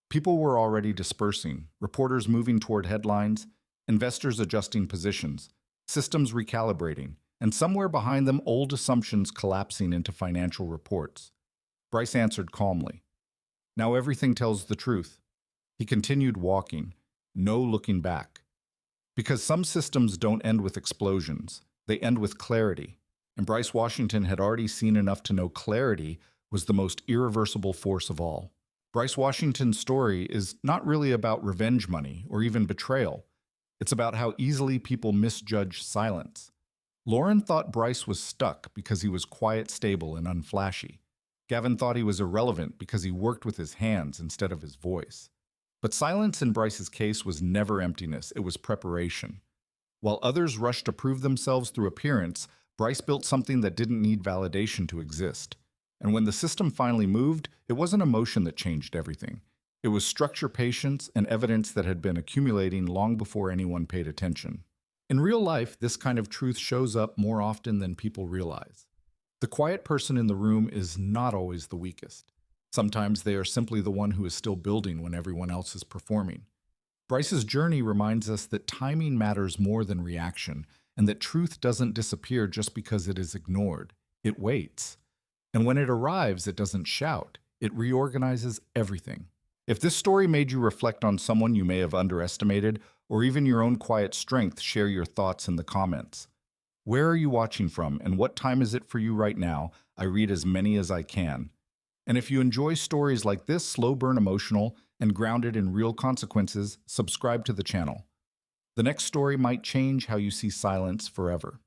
People were already dispersing, reporters moving toward headlines, investors adjusting positions, systems recalibrating, and somewhere behind them old assumptions collapsing into financial reports. Bryce answered calmly. "Now everything tells the truth." He continued walking, no looking back. Because some systems don't end with explosions, they end with clarity. And Bryce Washington had already seen enough to know clarity was the most irreversible force of all. Bryce Washington's story is not really about revenge money or even betrayal. It's about how easily people misjudge silence. Lauren thought Bryce was stuck because he was quiet, stable, and unflashy. Gavin thought he was irrelevant because he worked with his hands instead of his voice. But silence in Bryce's case was never emptiness, it was preparation. While others rushed to prove themselves through appearance, Bryce built something that didn't need validation to exist. And when the system finally moved, it wasn't emotion that changed everything. It was structure, patience, and evidence that had been accumulating long before anyone paid attention. In real life, this kind of truth shows up more often than people realize. The quiet person in the room is not always the weakest. Sometimes they are simply the one who is still building when everyone else is performing. Bryce's journey reminds us that timing matters more than reaction, and that truth doesn't disappear just because it is ignored. It waits. And when it arrives, it doesn't shout. It reorganizes everything. If this story made you reflect on someone you may have underestimated, or even your own quiet strength, share your thoughts in the comments. Where are you watching from, and what time is it for you right now? I read as many as I can. And if you enjoy stories like this, slow burn emotional, and grounded in real consequences, subscribe to the channel. The next story might change how you see silence forever.